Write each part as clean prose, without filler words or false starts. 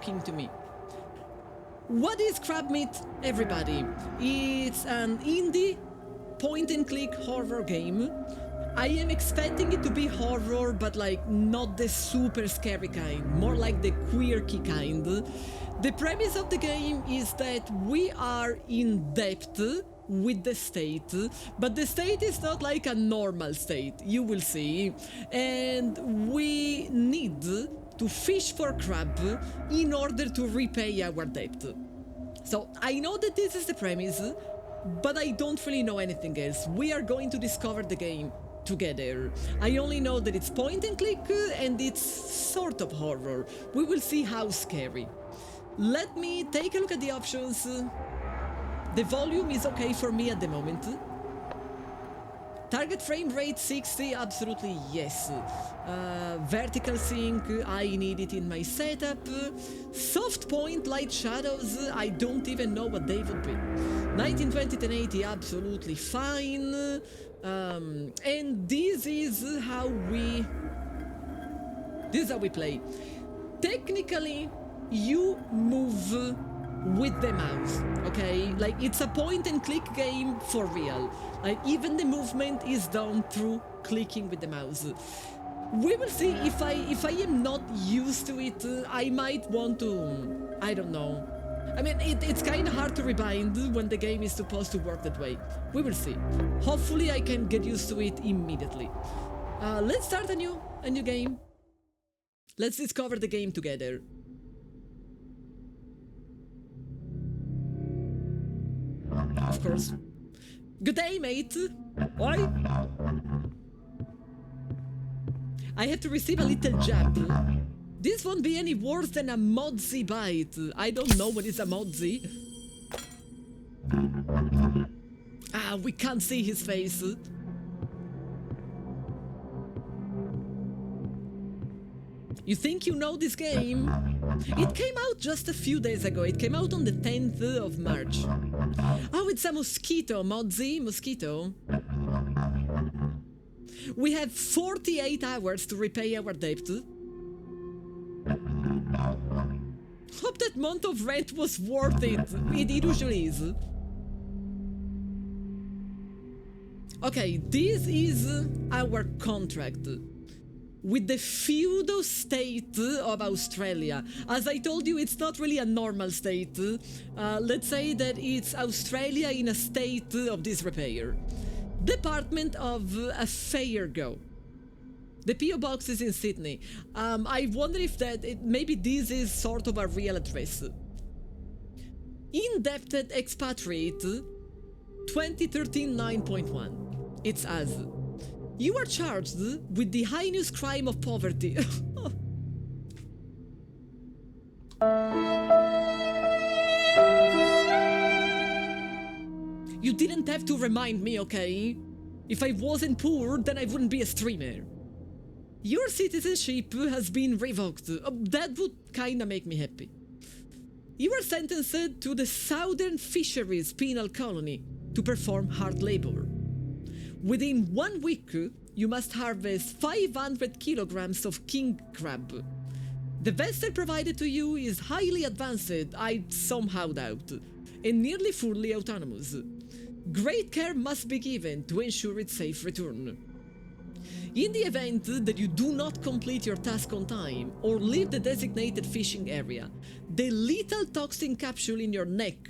talking to me. What is Crabmeat, everybody? It's an indie point-and-click horror game. I am expecting it to be horror, but like not the super scary kind, more like the quirky kind. The premise of the game is that we are in debt with the state, but the state is not like a normal state, you will see, and we need to fish for crab in order to repay our debt. So I know that this is the premise, but I don't really know anything else. We are going to discover the game together. I only know that it's point and click and it's sort of horror. We will see how scary. Let me take a look at the options. The volume is okay for me at the moment. Target frame rate 60, absolutely yes. Vertical sync, I need it in my setup. Soft point, light shadows, I don't even know what they would be. 1920 1080, absolutely fine. And this is how we play. Technically, you move with the mouse, okay? Like, it's a point and click game for real. Like, even the movement is done through clicking with the mouse. We will see. If I am not used to it, I might want to, I don't know. I mean, it's kind of hard to rebind when the game is supposed to work that way. We will see. Hopefully I can get used to it immediately. Let's start a new game. Let's discover the game together. Of course. Good day, mate. Why? I have to receive a little jab. This won't be any worse than a Mozzie bite. I don't know what is a Mozzie. Ah, we can't see his face. You think you know this game? It came out just a few days ago. It came out on the 10th of March. Oh, it's a mosquito, Mozzie, mosquito. We have 48 hours to repay our debt. Hope that month of rent was worth it. It usually is. Okay, this is our contract with the feudal state of Australia. As I told you, it's not really a normal state. Let's say that it's Australia in a state of disrepair. Department of Fairgo. The PO box is in Sydney. I wonder if maybe this is sort of a real address. Indebted expatriate 2013 9.1. It's us. You are charged with the heinous crime of poverty. You didn't have to remind me, okay? If I wasn't poor, then I wouldn't be a streamer. Your citizenship has been revoked. That would kinda make me happy. You are sentenced to the Southern Fisheries Penal Colony to perform hard labor. Within 1 week, you must harvest 500 kilograms of king crab. The vessel provided to you is highly advanced, I somehow doubt, and nearly fully autonomous. Great care must be given to ensure its safe return. In the event that you do not complete your task on time or leave the designated fishing area, the lethal toxin capsule in your neck,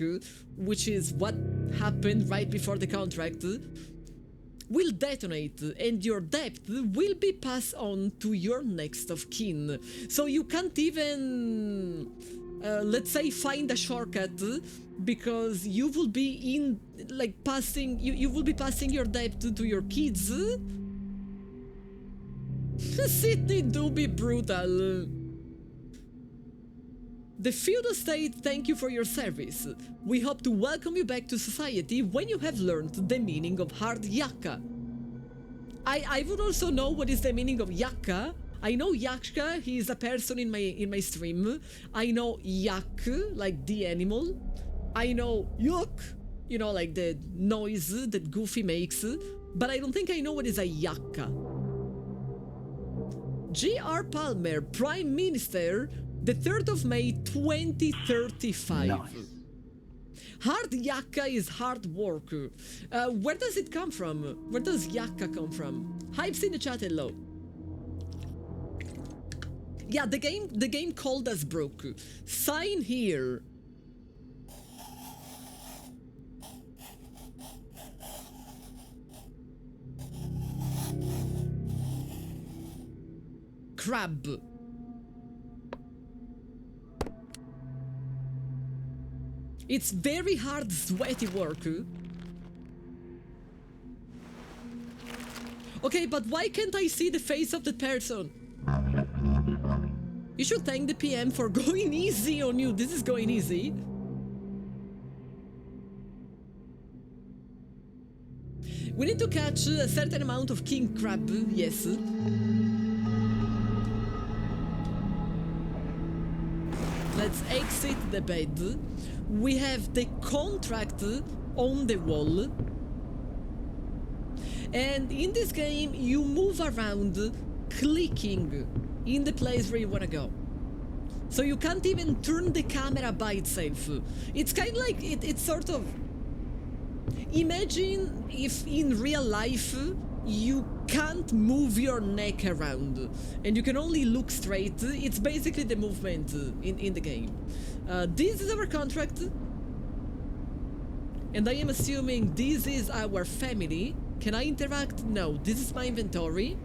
which is what happened right before the contract, will detonate and your debt will be passed on to your next of kin. So you can't even, let's say, find a shortcut because you will be you will be passing your debt to your kids. Sydney do be brutal. The feudal state thank you for your service. We hope to welcome you back to society when you have learned the meaning of hard yakka. I would also know what is the meaning of yakka. I know yakka, he is a person in my stream. I know yak, like the animal. I know yuck, you know, like the noise that Goofy makes. But I don't think I know what is a yakka. G.R. Palmer, Prime Minister, The 3rd of May 2035. Nice. Hard yakka is hard work. Where does it come from? Where does yakka come from? Hypes in the chat, hello. Yeah, the game called us broke. Sign here. Crab. It's very hard, sweaty work. Okay, but why can't I see the face of the person? You should thank the PM for going easy on you. This is going easy. We need to catch a certain amount of king crab, yes. Let's exit the bed. We have the contract on the wall. And in this game, you move around clicking in the place where you want to go. So you can't even turn the camera by itself. It's kind of like, it's sort of... Imagine if in real life you can't move your neck around and you can only look straight. It's basically the movement in the game. This is our contract. And I am assuming this is our family. Can I interact? No, this is my inventory.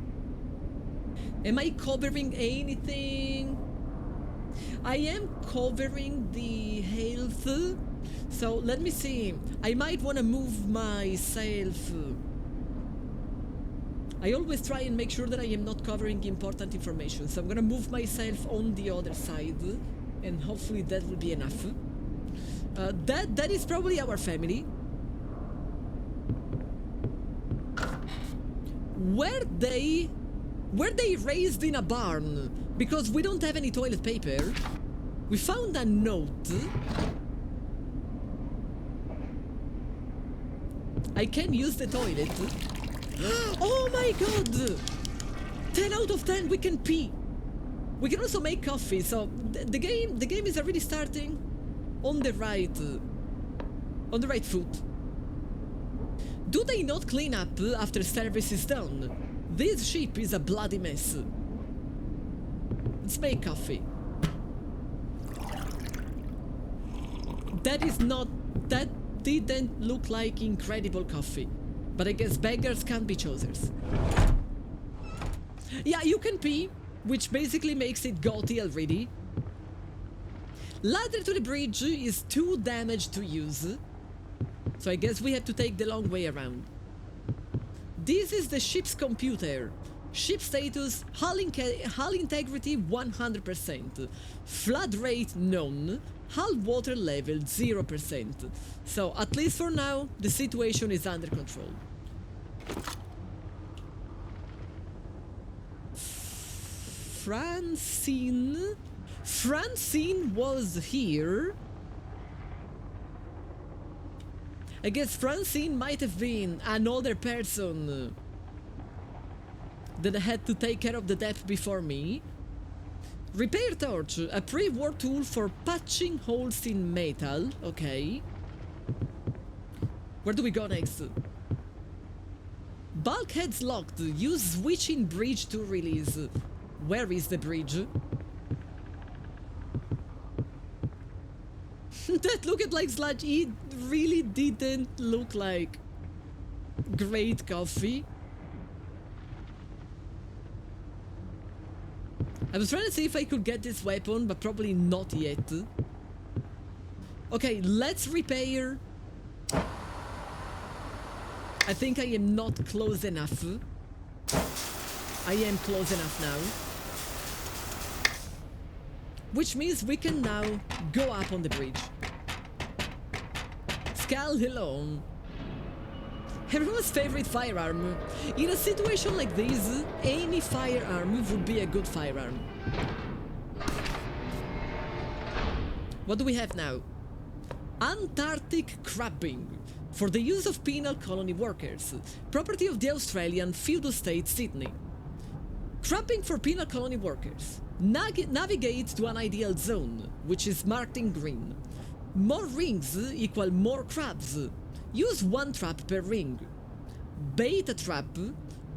Am I covering anything? I am covering the health. So let me see. I might want to move myself. I always try and make sure that I am not covering important information. So I'm gonna move myself on the other side, and hopefully that will be enough. That is probably our family. Were they raised in a barn? Because we don't have any toilet paper. We found a note. I can use the toilet. Oh my god! 10 out of 10, we can pee. We can also make coffee, so the game is already starting on the right foot. Do they not clean up after service is done? This ship is a bloody mess. Let's make coffee. That didn't look like incredible coffee. But I guess beggars can't be choosers. Yeah, you can pee, which basically makes it gauty already. Ladder to the bridge is too damaged to use. So I guess we have to take the long way around. This is the ship's computer. Ship status, hull integrity 100%. Flood rate known. Hull water level 0%. So at least for now, the situation is under control. Francine was here. I guess Francine might have been another person that had to take care of the death before me. Repair torch, a pre-war tool for patching holes in metal. Okay. Where do we go next? Bulkheads locked. Use switch in bridge to release. Where is the bridge? That looked like sludge. It really didn't look like great coffee. I was trying to see if I could get this weapon, but probably not yet. Okay, let's repair. I think I am not close enough. I am close enough now. Which means we can now go up on the bridge. Skal, hello. Everyone's favorite firearm. In a situation like this, any firearm would be a good firearm. What do we have now? Antarctic crabbing. For the use of penal colony workers. Property of the Australian feudal state Sydney. Crabbing for penal colony workers. Navigate to an ideal zone, which is marked in green. More rings equal more crabs. Use one trap per ring. Bait a trap.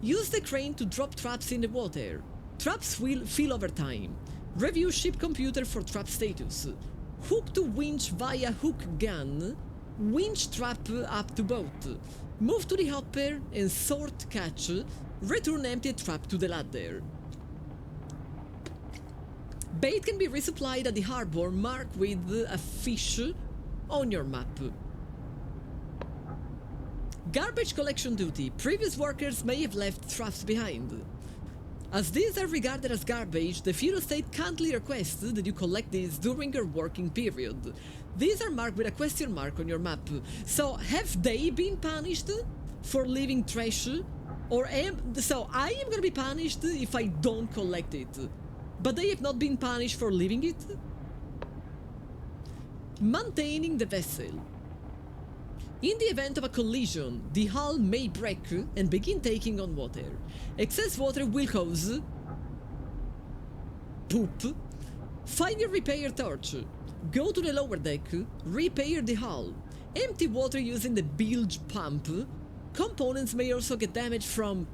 Use the crane to drop traps in the water. Traps will fill over time. Review ship computer for trap status. Hook to winch via hook gun. Winch trap up to boat. Move to the hopper and sort catch. Return empty trap to the ladder. Bait can be resupplied at the harbor marked with a fish on your map. Garbage collection duty. Previous workers may have left traps behind. As these are regarded as garbage, the feudal state kindly requests that you collect these during your working period. These are marked with a question mark on your map. So, have they been punished for leaving trash? So I am gonna be punished if I don't collect it. But they have not been punished for leaving it? Maintaining the vessel. In the event of a collision, the hull may break and begin taking on water. Excess water will cause poop. Find your repair torch. Go to the lower deck, repair the hull. Empty water using the bilge pump. Components may also get damaged from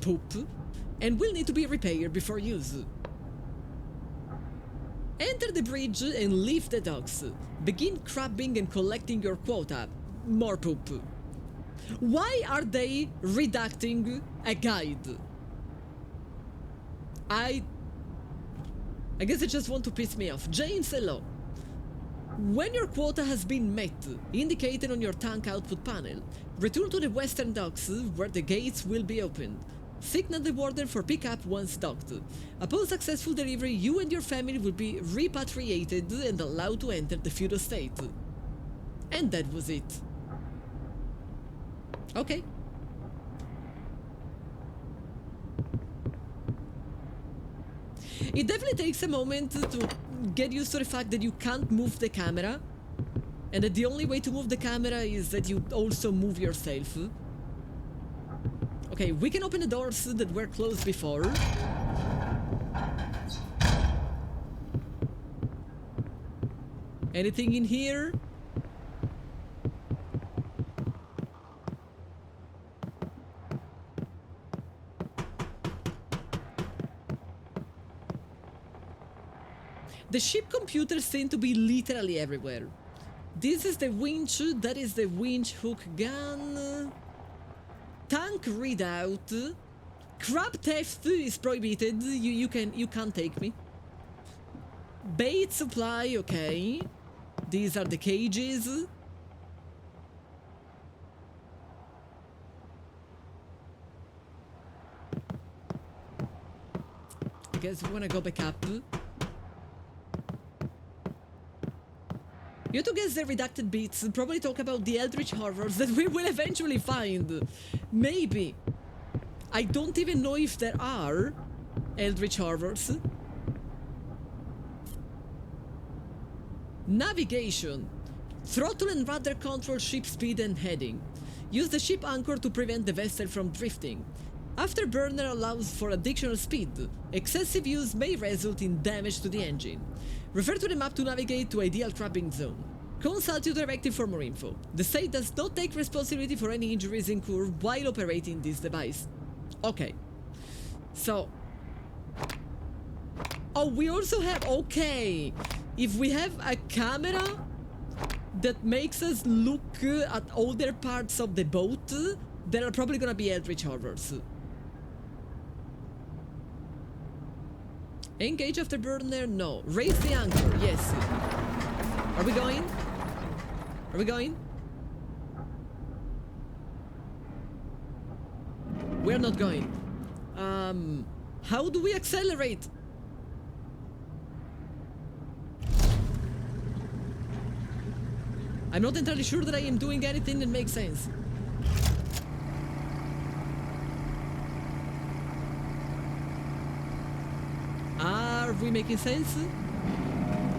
poop and will need to be repaired before use. Enter the bridge and leave the docks. Begin crabbing and collecting your quota. More poop. Why are they redacting a guide? I guess they just want to piss me off. James, hello. When your quota has been met, indicated on your tank output panel, return to the western docks where the gates will be opened. Signal the warden for pickup once docked. Upon successful delivery, you and your family will be repatriated and allowed to enter the feudal state. And that was it. Okay. It definitely takes a moment to get used to the fact that you can't move the camera, and that the only way to move the camera is that you also move yourself. Okay, we can open the doors that were closed before. Anything in here? The ship computers seem to be literally everywhere. This is the winch, that is the winch hook gun. Tank readout. Crab theft is prohibited. You can't take me. Bait supply, okay. These are the cages. I guess we wanna go back up. You to guess the redacted bits, probably talk about the eldritch horrors that we will eventually find. Maybe. I don't even know if there are eldritch horrors. Navigation. Throttle and rudder control ship speed and heading. Use the ship anchor to prevent the vessel from drifting. Afterburner allows for additional speed. Excessive use may result in damage to the engine. Refer to the map to navigate to ideal crabbing zone. Consult your directive for more info. The state does not take responsibility for any injuries incurred while operating this device. Okay. So... oh, we also have... okay. If we have a camera that makes us look at other parts of the boat, there are probably gonna be eldritch horrors. Engage afterburner? No. Raise the anchor? Yes. Are we going? Are we going? We're not going. How do we accelerate? I'm not entirely sure that I am doing anything that makes sense. Are we making sense?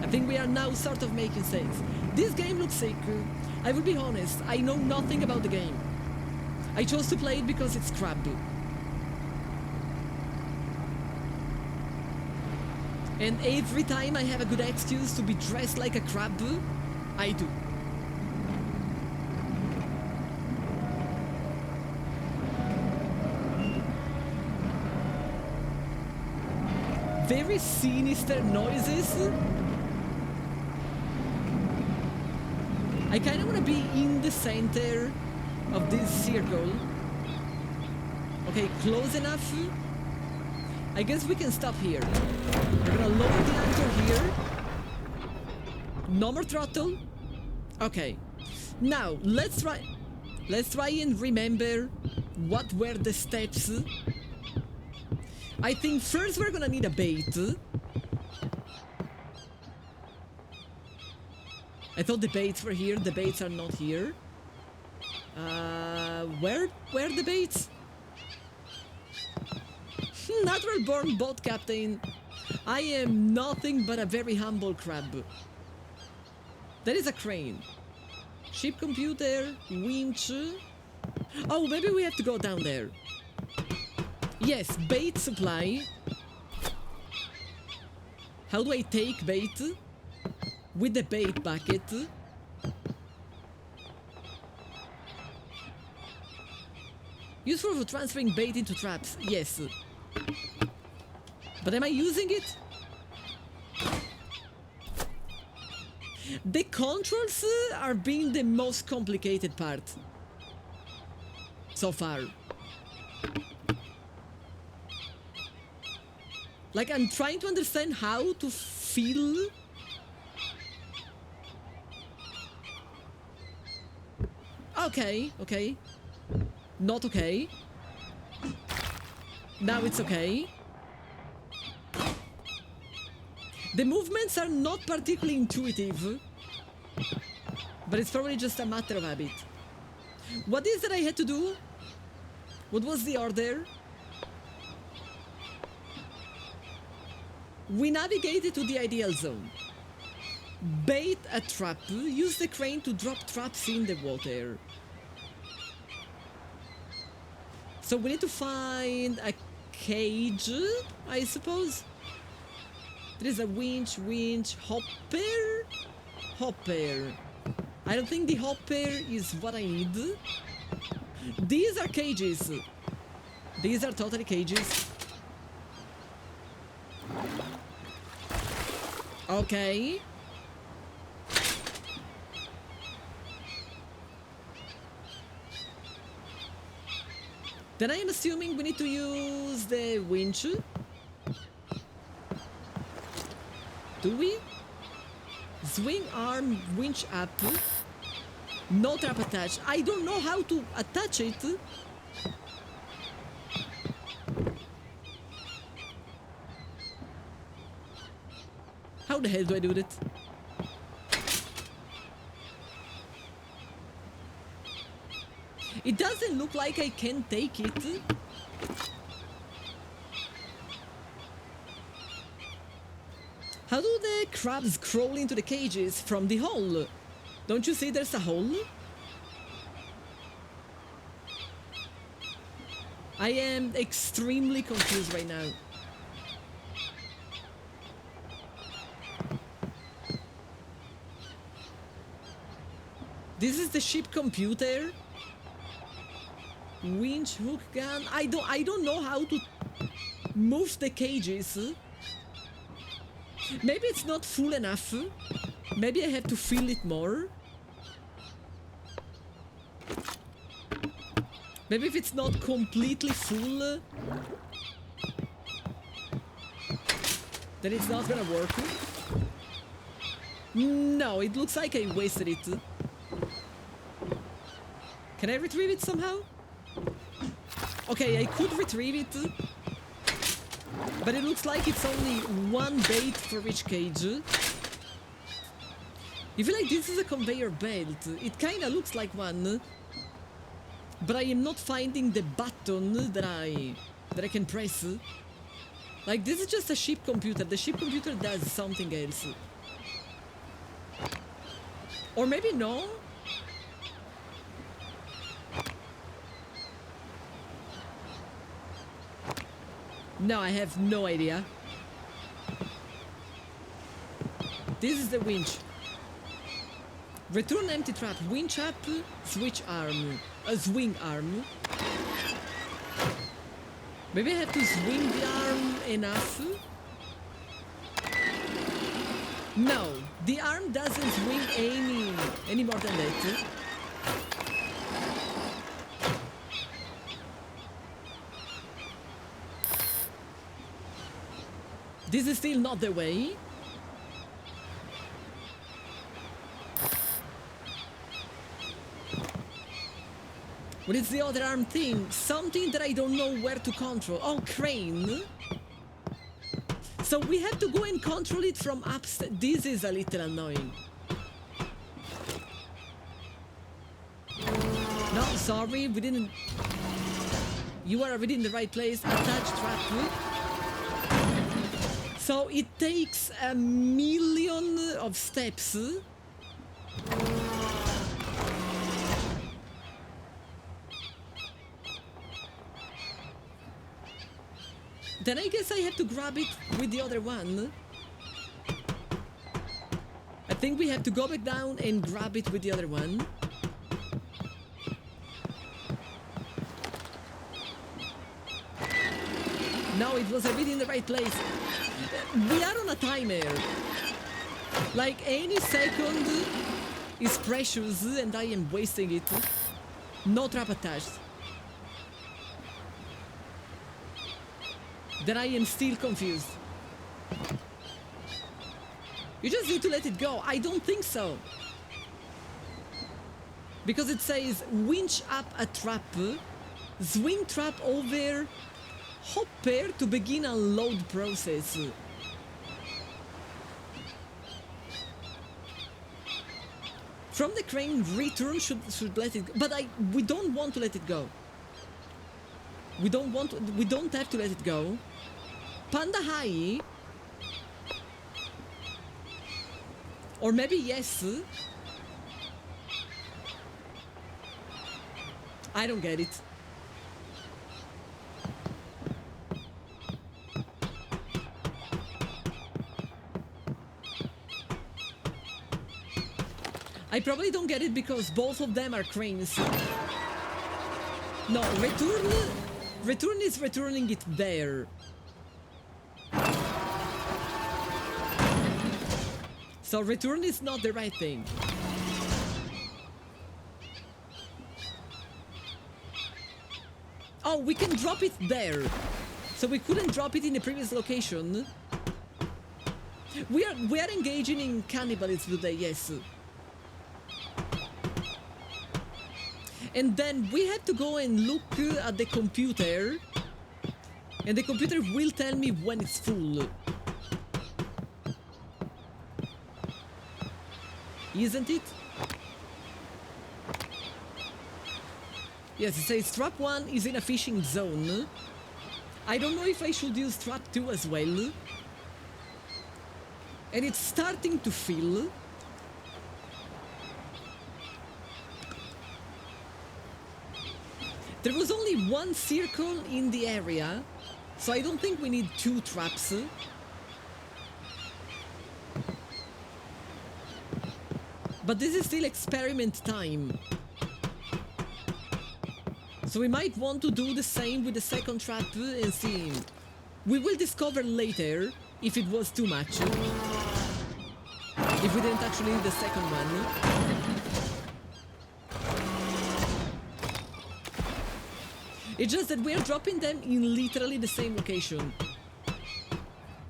I think we are now sort of making sense. This game looks sick. I will be honest, I know nothing about the game. I chose to play it because it's crab. And every time I have a good excuse to be dressed like a crab, I do. Very sinister noises. I kind of want to be in the center of this circle. Okay, close enough. I guess we can stop here. We're gonna lower the anchor here. No more throttle. Okay. Now, let's try and remember what were the steps. I think first we're gonna need a bait. I thought the baits were here. The baits are not here. Where are the baits? Natural born boat captain. I am nothing but a very humble crab. There is a crane. Ship computer, winch. Oh, maybe we have to go down there. Yes, bait supply. How do I take bait? With the bait bucket. Useful for transferring bait into traps. Yes. But am I using it? The controls are being the most complicated part so far. Like, I'm trying to understand how to feel. Okay, okay. Not okay. Now it's okay. The movements are not particularly intuitive, but it's probably just a matter of habit. What is that I had to do? What was the order? We navigated to the ideal zone. Bait a trap. Use the crane to drop traps in the water. So we need to find a cage, I suppose. There is a winch, hopper. I don't think the hopper is what I need. These are cages. These are totally cages. Okay. Then I am assuming we need to use the winch. Do we? Swing arm, winch up. No trap attached. I don't know how to attach it. How the hell do I do that? It doesn't look like I can take it. How do the crabs crawl into the cages from the hole? Don't you see there's a hole? I am extremely confused right now. This is the ship computer. Winch, hook, gun. I don't know how to move the cages. Maybe it's not full enough. Maybe I have to fill it more. Maybe if it's not completely full, then it's not gonna work. No, it looks like I wasted it. Can I retrieve it somehow? Okay, I could retrieve it, but it looks like it's only one bait for each cage. I feel like this is a conveyor belt. It kinda looks like one, but I am not finding the button that I can press. Like, this is just a ship computer. The ship computer does something else. Or maybe no? No, I have no idea. This is the winch. Return empty trap. Winch up. Switch arm. Swing arm. Maybe I have to swing the arm enough. No, the arm doesn't swing any more than that. This is still not the way. What is the other arm thing? Something that I don't know where to control. Oh, crane. So we have to go and control it from upstairs. This is a little annoying. No, sorry, we didn't... You are already in the right place. Attach trap. So it takes a million of steps. Then I guess I have to grab it with the other one. I think we have to go back down and grab it with the other one. No, it was a bit in the right place. We are on a timer. Like any second is precious and I am wasting it. No trap attached. Then I am still confused. You just need to let it go. I don't think so. Because it says winch up a trap, swing trap over hopper to begin a load process. From the crane, return should let it go. But we don't want to let it go. We don't have to let it go. Panda high. Or maybe yes. I don't get it. I probably don't get it because both of them are cranes. No, return is returning it there. So return is not the right thing. Oh, we can drop it there. So we couldn't drop it in the previous location. We are engaging in cannibalism today, yes. And then we have to go and look at the computer. And the computer will tell me when it's full. Isn't it? Yes, it says trap 1 is in a fishing zone. I don't know if I should use trap 2 as well. And it's starting to fill. There was only one circle in the area, so I don't think we need 2 traps. But this is still experiment time. So we might want to do the same with the second trap and see. We will discover later if it was too much. If we didn't actually need the second one. It's just that we're dropping them in literally the same location.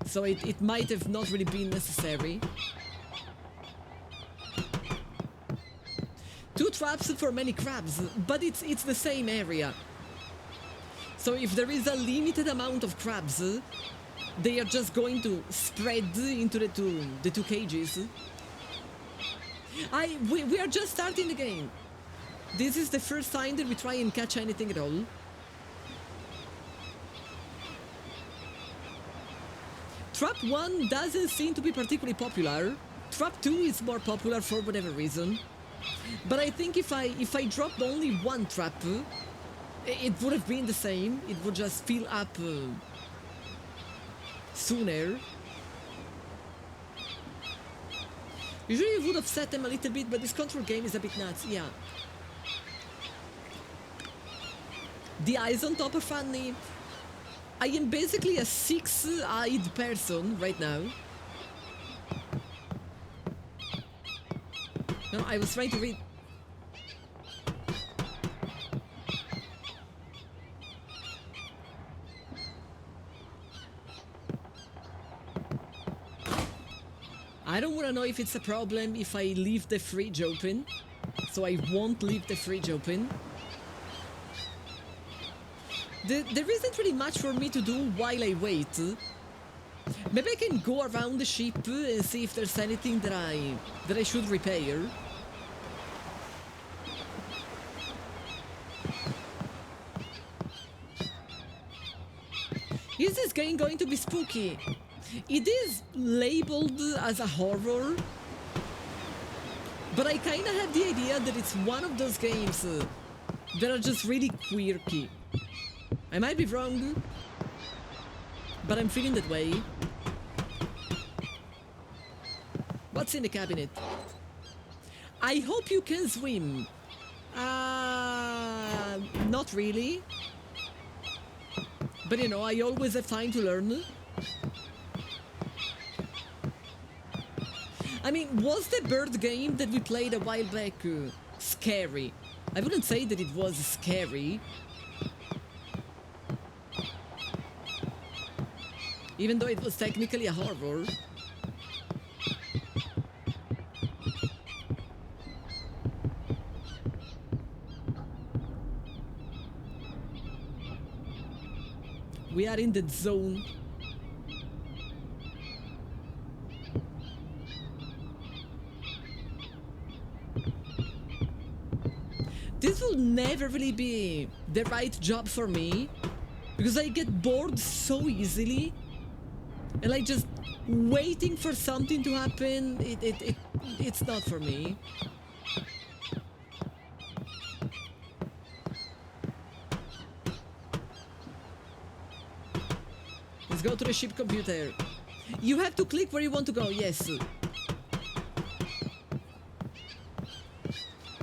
So it might have not really been necessary. 2 traps for many crabs, but it's the same area. So if there is a limited amount of crabs, they are just going to spread into the two cages. We are just starting the game. This is the first time that we try and catch anything at all. Trap 1 doesn't seem to be particularly popular. Trap 2 is more popular for whatever reason. But I think if I dropped only 1 trap, it would have been the same. It would just fill up sooner. Usually I would have set them a little bit, but this control game is a bit nuts, yeah. The eyes on top are funny. I am basically a six-eyed person right now. No, I was trying to read... I don't want to know if it's a problem if I leave the fridge open. So I won't leave the fridge open. There isn't really much for me to do while I wait. Maybe I can go around the ship and see if there's anything that I should repair. Is this game going to be spooky? It is labeled as a horror, but I kinda have the idea that it's one of those games that are just really quirky. I might be wrong, but I'm feeling that way. What's in the cabinet? I hope you can swim. Not really. But you know, I always have time to learn. I mean, was the bird game that we played a while back scary? I wouldn't say that it was scary. Even though it was technically a horror. We are in the zone. This will never really be the right job for me, because I get bored so easily, and like just waiting for something to happen, it's not for me. Let's go to the ship computer. You have to click where you want to go, yes.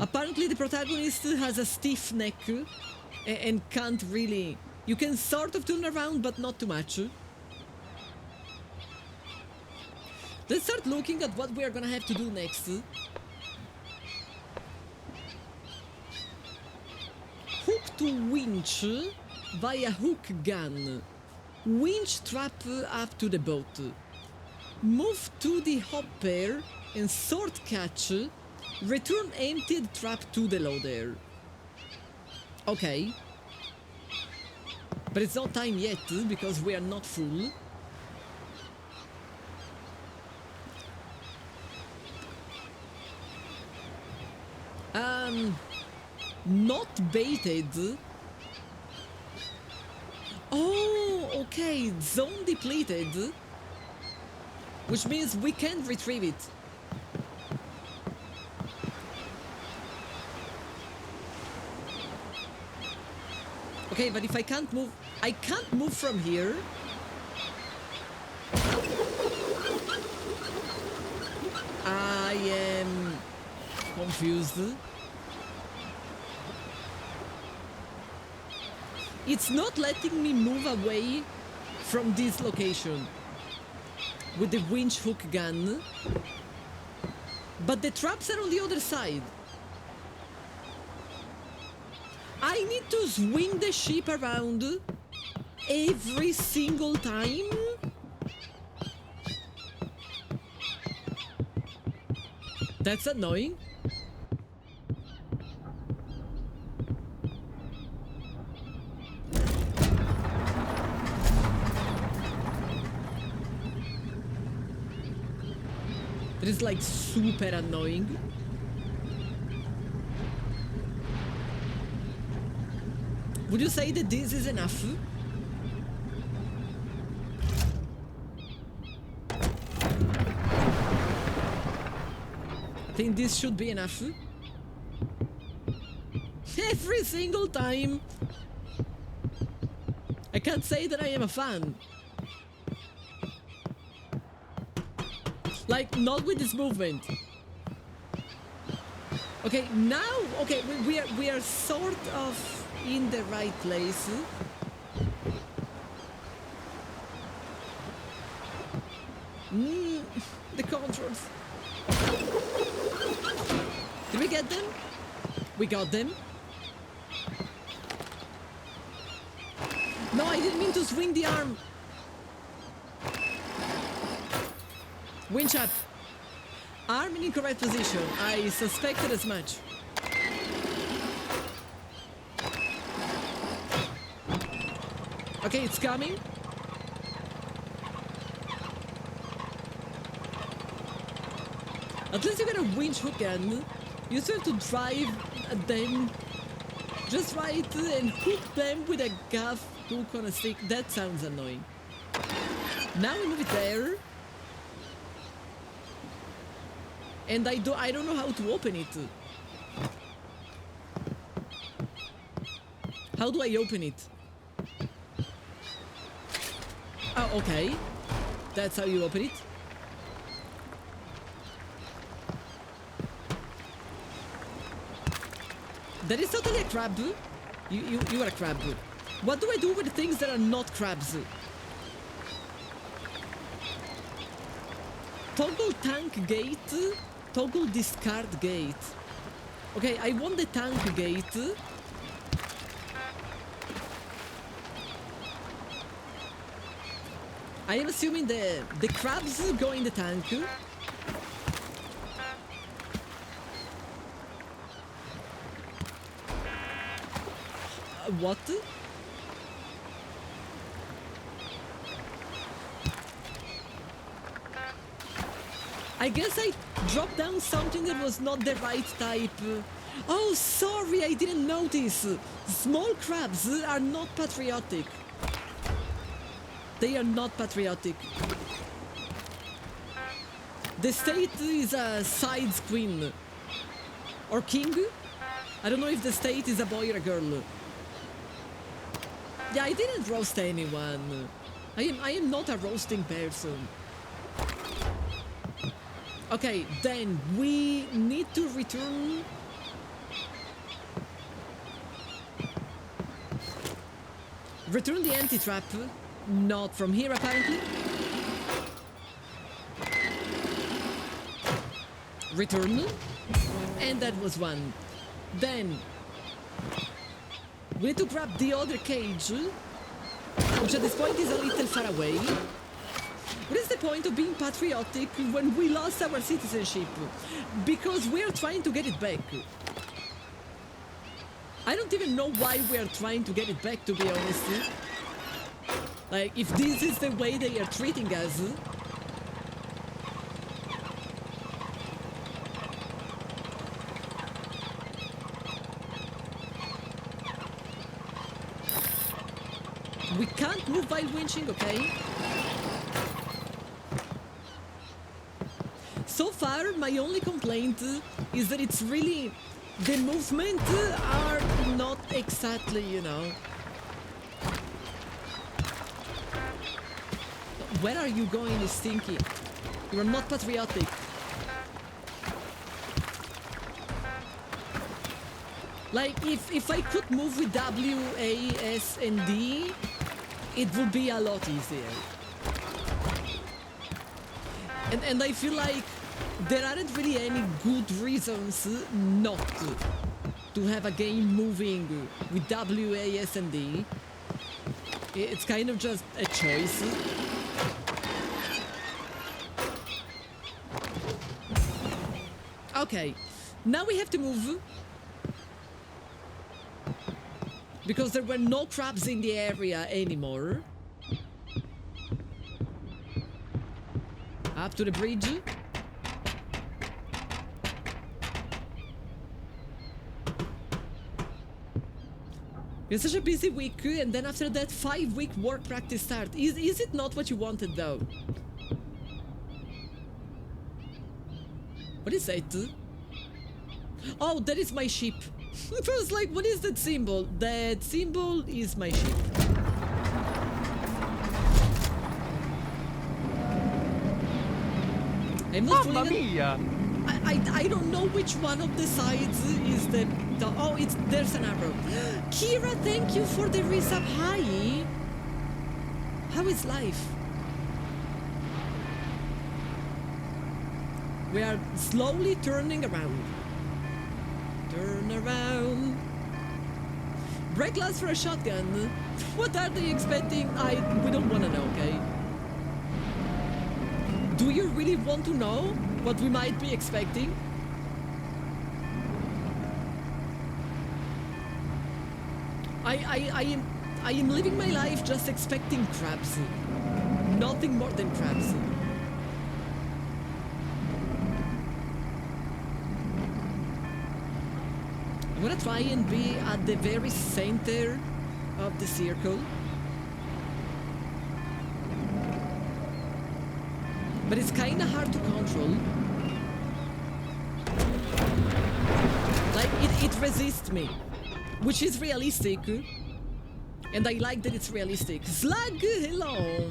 Apparently the protagonist has a stiff neck and can't really... You can sort of turn around, but not too much. Let's start looking at what we are gonna have to do next. Hook to winch via hook gun. Winch trap up to the boat. Move to the hopper and sort catch. Return emptied trap to the loader. Okay. But it's not time yet, because we are not full. Not baited. Oh, okay, zone depleted. Which means we can't retrieve it. Okay, but if I can't move from here. I am confused. It's not letting me move away from this location with the winch hook gun, but the traps are on the other side. I need to swing the ship around every single time? That's annoying. That is like super annoying. Would you say that this is enough? I think this should be enough. Every single time. I can't say that I am a fan. Like, not with this movement. Okay, now, okay, we are sort of in the right place. The controls. Did we get them? We got them. No, I didn't mean to swing the arm. Winch up. Arm in incorrect position. I suspected as much. Okay, it's coming. At least you got a winch hook gun. You still have to drive them just right and hook them with a gaff hook on a stick. That sounds annoying. Now we move it there. And I don't know how to open it. How do I open it? Oh, okay. That's how you open it. That is totally a crab. You are a crab. What do I do with things that are not crabs? Toggle tank gate. Toggle discard gate. Okay, I want the tank gate. I am assuming the crabs go in the tank. What? I guess I dropped down something that was not the right type. Oh, sorry, I didn't notice. Small crabs are not patriotic. They are not patriotic. The state is a sides queen. Or king? I don't know if the state is a boy or a girl. Yeah, I didn't roast anyone. I am not a roasting person. Okay, then we need to return. Return the anti-trap. Not from here, apparently. Return. And that was one. Then we need to grab the other cage, which at this point is a little far away. What is the point of being patriotic when we lost our citizenship? Because we are trying to get it back. I don't even know why we are trying to get it back, to be honest. Like, if this is the way they are treating us. We can't move while winching, okay? So far, my only complaint is that it's really... the movement are not exactly, you know... Where are you going, Stinky? You are not patriotic. Like, if I could move with W, A, S, and D, it would be a lot easier. And I feel like there aren't really any good reasons not to have a game moving with W, A, S, and D. It's kind of just a choice. Okay, now we have to move. Because there were no crabs in the area anymore. Up to the bridge. It's such a busy week, and then after that 5-week work practice start. Is it not what you wanted, though? What is that? Oh, that is my ship. It was like, what is that symbol? That symbol is my ship. I'm not Mamma mia! I don't know which one of the sides is the oh, there's an arrow. Kira, thank you for the resub. Hi. How is life? We are slowly turning around. Turn around. Break glass for a shotgun. What are they expecting? We don't want to know, okay? Do you really want to know what we might be expecting? I am living my life just expecting crabs. Nothing more than crabs. I'm gonna try and be at the very center of the circle. But it's kinda hard to control. Like, it resists me. Which is realistic. And I like that it's realistic. Slug, hello!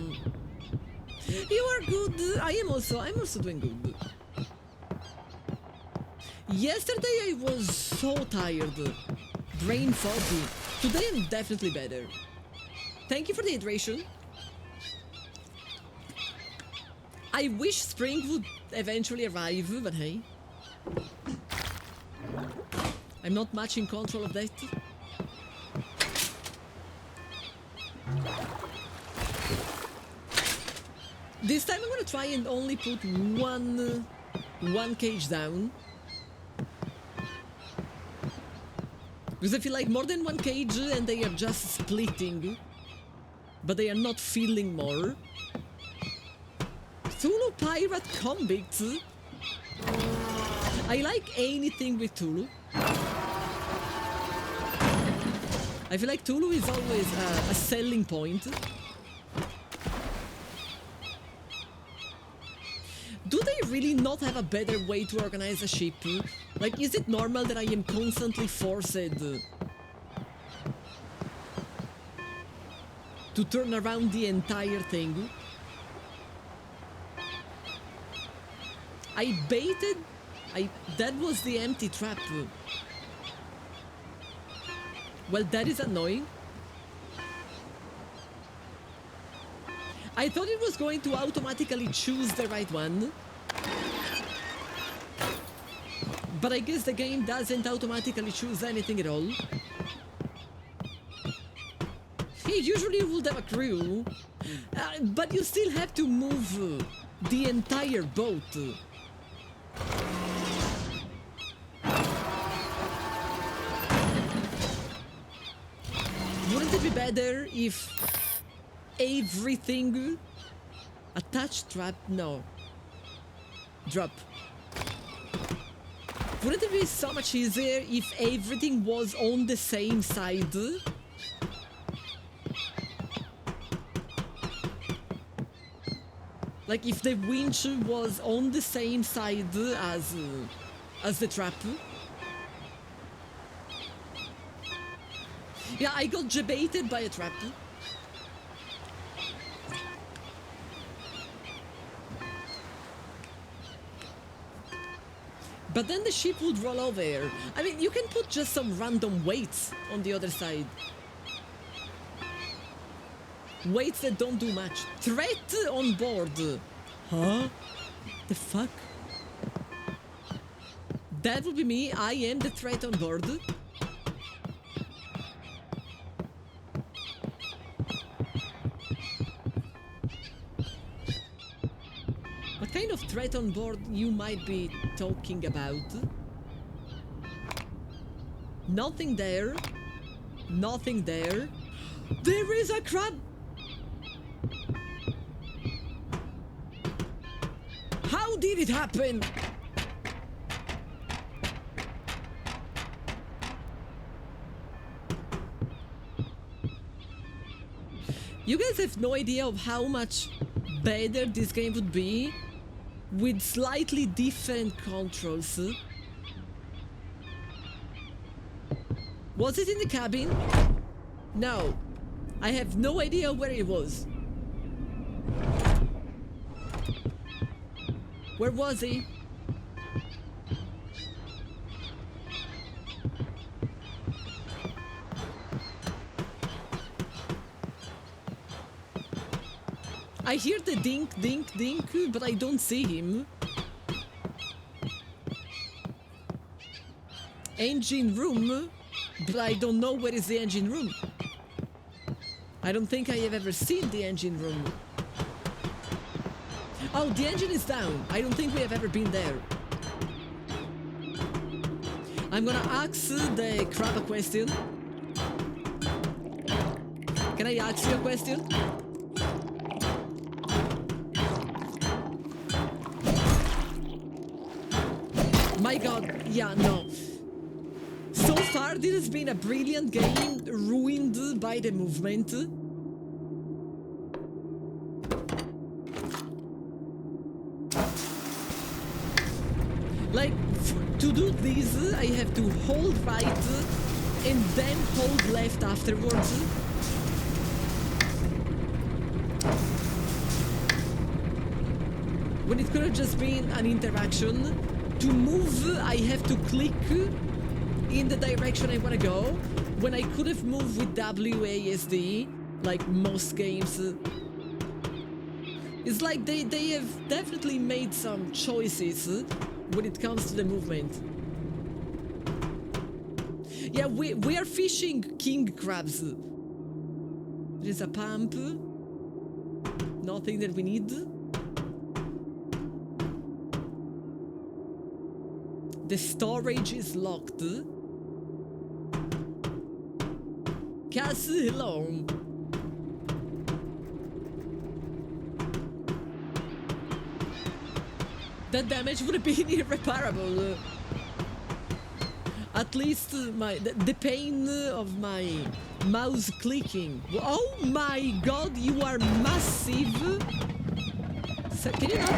You are good. I'm also doing good. Yesterday I was so tired. Brain foggy. Today I'm definitely better. Thank you for the hydration. I wish spring would eventually arrive, but hey. I'm not much in control of that. This time I'm gonna try and only put one cage down. Because I feel like more than one cage and they are just splitting. But they are not filling more. Tulu Pirate Convicts. I like anything with Tulu. I feel like Tulu is always a selling point. Do they really not have a better way to organize a ship? Like, is it normal that I am constantly forced to turn around the entire thing? I baited... that was the empty trap. Well, that is annoying. I thought it was going to automatically choose the right one. But I guess the game doesn't automatically choose anything at all. He usually would have a crew. But you still have to move the entire boat. Wouldn't it be better if everything... Attach trap? No. Drop. Wouldn't it be so much easier if everything was on the same side? Like if the winch was on the same side as the trap? Yeah, I got jebaited by a trap. But then the ship would roll over. I mean, you can put just some random weights on the other side. Weights that don't do much. Threat on board. Huh? The fuck? That would be me. I am the threat on board. What kind of threat on board you might be talking about? Nothing there. Nothing there. There is a crab! How did it happen? You guys have no idea of how much better this game would be with slightly different controls. Was it in the cabin? No. I have no idea where it was. Where was he? I hear the dink, dink, dink, but I don't see him. Engine room, but I don't know where is the engine room. I don't think I have ever seen the engine room. Oh, the engine is down. I don't think we have ever been there. I'm gonna ask the crab a question. Can I ask you a question? My god, yeah, no. So far, this has been a brilliant game, ruined by the movement. Like, to do this, I have to hold right and then hold left afterwards. When it could have just been an interaction. To move, I have to click in the direction I want to go, when I could have moved with WASD, like most games. It's like they have definitely made some choices when it comes to the movement. Yeah, we are fishing king crabs. There's a pump. Nothing that we need. The storage is locked. Cass, hello. That damage would have been irreparable. At least the pain of my mouse clicking. Oh my god, you are massive. So, can you not?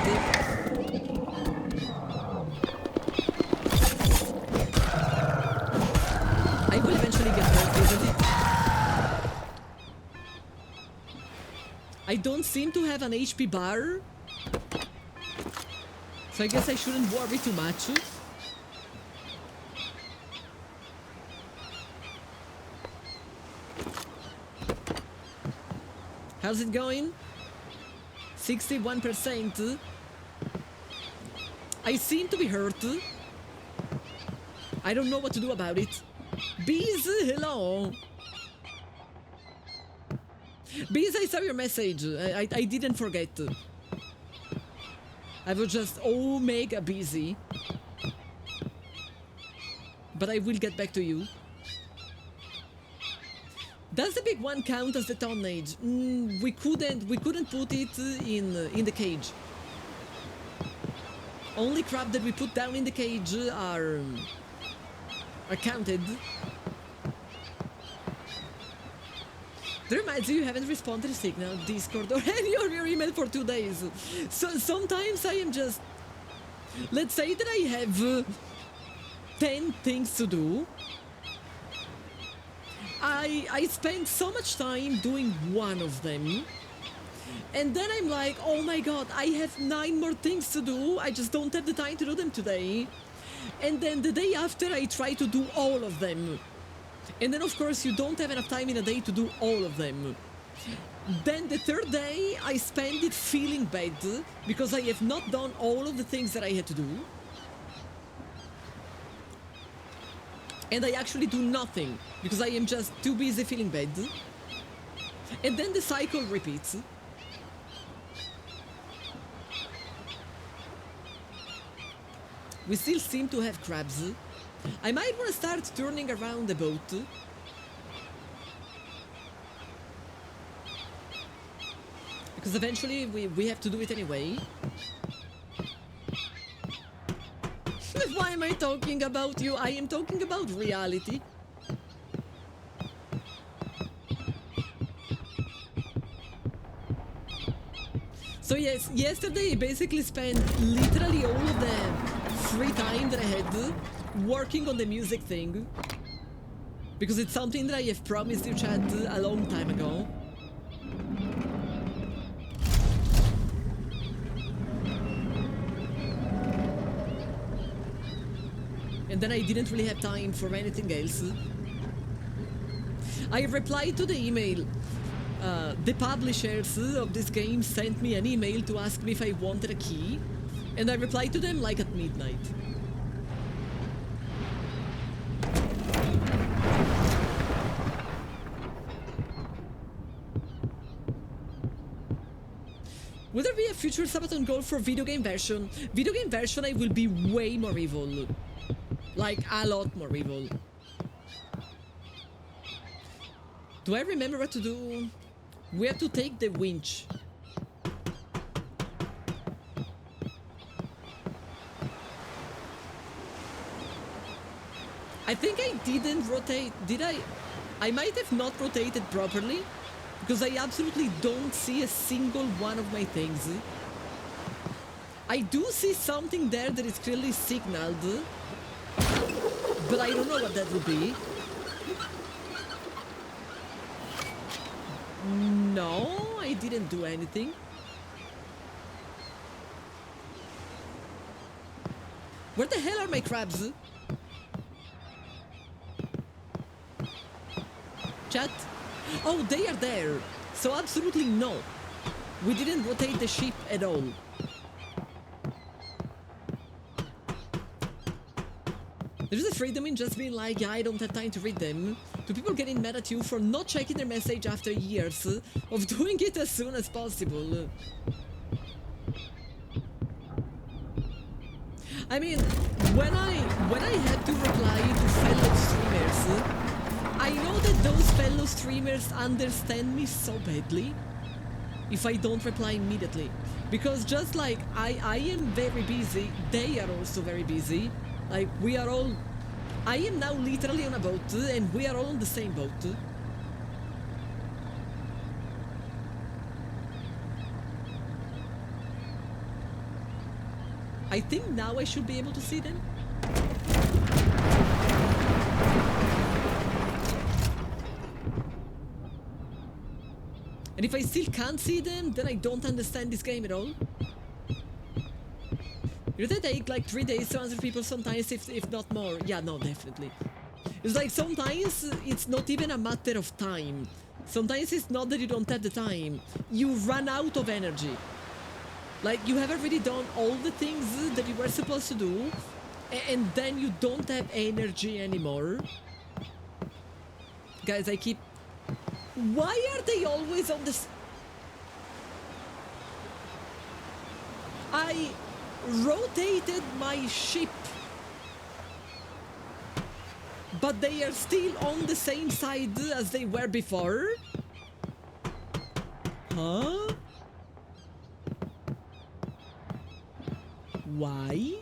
I will eventually get hurt, isn't it? I don't seem to have an HP bar. So I guess I shouldn't worry too much. How's it going? 61%. I seem to be hurt. I don't know what to do about it. Bees, hello. Bees, I saw your message. I didn't forget. I was just mega busy. But I will get back to you. Does the big one count as the tonnage? We couldn't put it in the cage. Only crab that we put down in the cage are counted. That reminds you haven't responded to Signal, Discord, or any of your email for 2 days. So sometimes I am just... Let's say that I have 10 things to do. I spend so much time doing one of them. And then I'm like, oh my god, I have 9 more things to do. I just don't have the time to do them today. And then the day after, I try to do all of them. And then, of course, you don't have enough time in a day to do all of them. Then the third day, I spend it feeling bad because I have not done all of the things that I had to do. And I actually do nothing because I am just too busy feeling bad. And then the cycle repeats. We still seem to have crabs. I might want to start turning around the boat. Because eventually we have to do it anyway. Why am I talking about you? I am talking about reality. So yes, yesterday I basically spent literally all of the free time that I had working on the music thing. Because it's something that I have promised you, chat, a long time ago. And then I didn't really have time for anything else. I replied to the email. the publishers of this game sent me an email to ask me if I wanted a key, and I replied to them like at midnight. Will there be a future Sabaton goal for video game version? Video game version I will be way more evil. Like, a lot more evil. Do I remember what to do? We have to take the winch. I think I didn't rotate, did I? I might have not rotated properly, because I absolutely don't see a single one of my things. I do see something there that is clearly signaled, but I don't know what that would be. No, I didn't do anything. Where the hell are my crabs? Chat? Oh, they are there. So absolutely no. We didn't rotate the ship at all. There's a freedom in just being like, yeah, I don't have time to read them. To people getting mad at you for not checking their message after years of doing it as soon as possible. I mean, when I had to reply to fellow streamers, I know that those fellow streamers understand me so badly if I don't reply immediately. Because just like I am very busy, they are also very busy. Like, we are all... I am now literally on a boat, and we are all on the same boat. I think now I should be able to see them. And if I still can't see them, then I don't understand this game at all. It take like 3 days to answer people sometimes, if not more. Yeah, no, definitely. It's like sometimes it's not even a matter of time. Sometimes it's not that you don't have the time. You run out of energy. Like, you have already done all the things that you were supposed to do, and then you don't have energy anymore. Guys, I keep... Why are they always on this... I rotated my ship, but they are still on the same side as they were before? Huh? Why?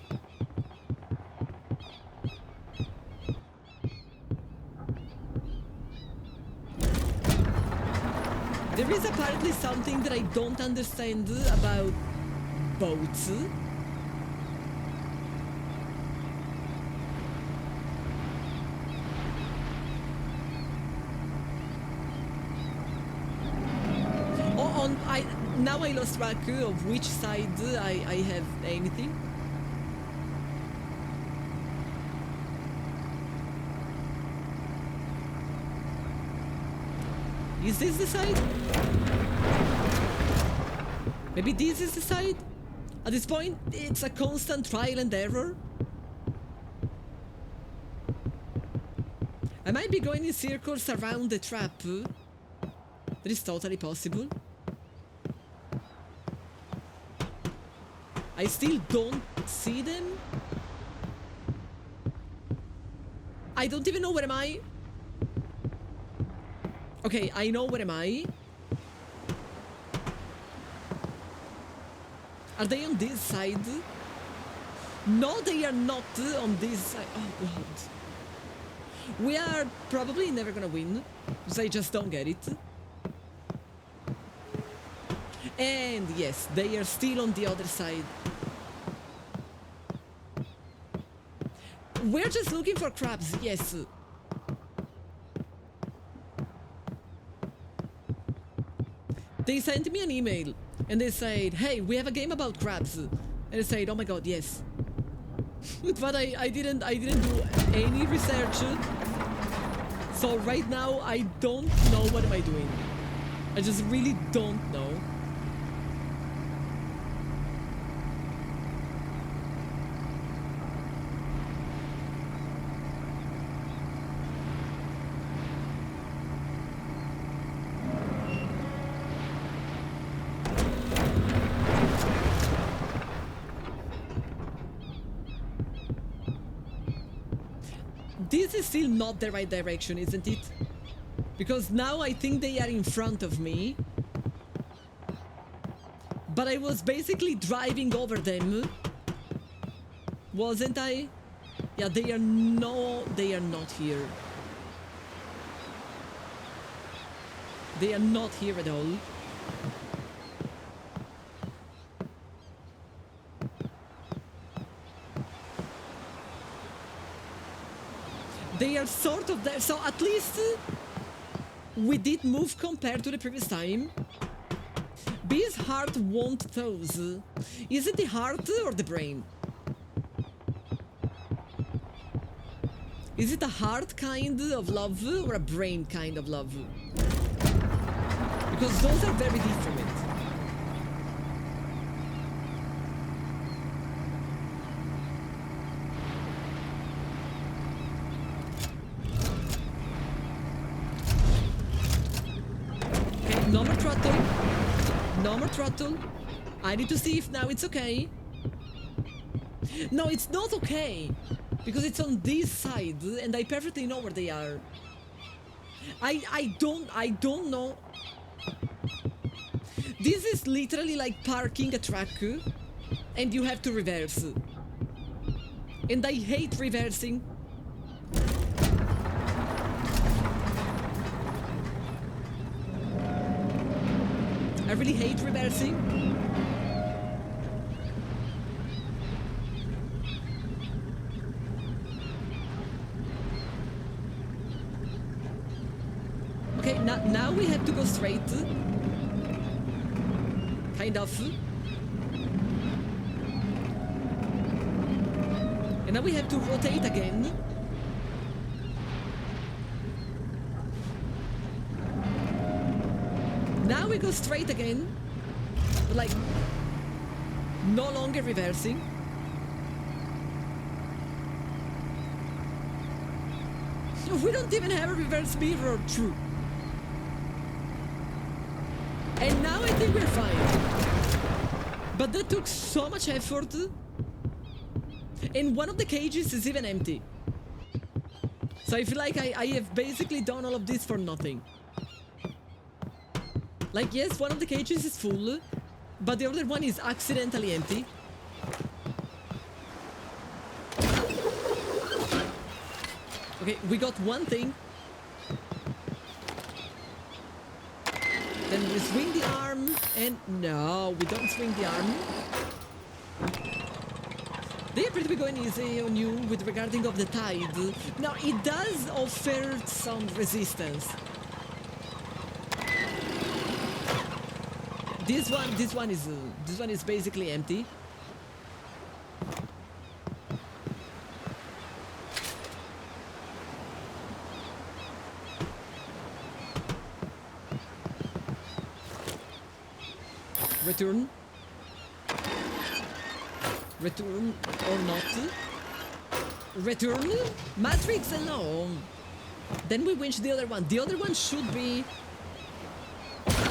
There is apparently something that I don't understand about boats. Now I lost track of which side I have anything. Is this the side? Maybe this is the side? At this point, it's a constant trial and error. I might be going in circles around the trap. That is totally possible. I still don't see them. I don't even know where am I. Okay, I know where am I. Are they on this side? No, they are not on this side. Oh god. We are probably never gonna win, because I just don't get it. And yes, they are still on the other side. We're just looking for crabs, yes. They sent me an email and they said, hey, we have a game about crabs. And I said, oh my god, yes. But I didn't do any research. So right now I don't know what am I doing. I just really don't know. This is still not the right direction, isn't it? Because now I think they are in front of me. But I was basically driving over them. Wasn't I? Yeah, they are not here. They are not here at all. They are sort of there, so at least we did move compared to the previous time. Bee's heart won't those. Is it the heart or the brain? Is it a heart kind of love or a brain kind of love? Because those are very different. No more throttle. No more throttle. I need to see if now it's okay. No, it's not okay. Because it's on this side and I perfectly know where they are. I don't know. This is literally like parking a truck and you have to reverse. And I hate reversing. I really hate reversing. Okay, now we have to go straight. Kind of. And now we have to rotate again. Now we go straight again, like no longer reversing. We don't even have a reverse mirror, true. And now I think we're fine. But that took so much effort. And one of the cages is even empty. So I feel like I have basically done all of this for nothing. Like, yes, one of the cages is full, but the other one is accidentally empty. Okay, we got one thing. Then we swing the arm, and no, we don't swing the arm. They appear to be going easy on you with regarding of the tide. Now, it does offer some resistance. This one is basically empty. Return. Return or not. Return. Matrix alone. Then we winch the other one. The other one should be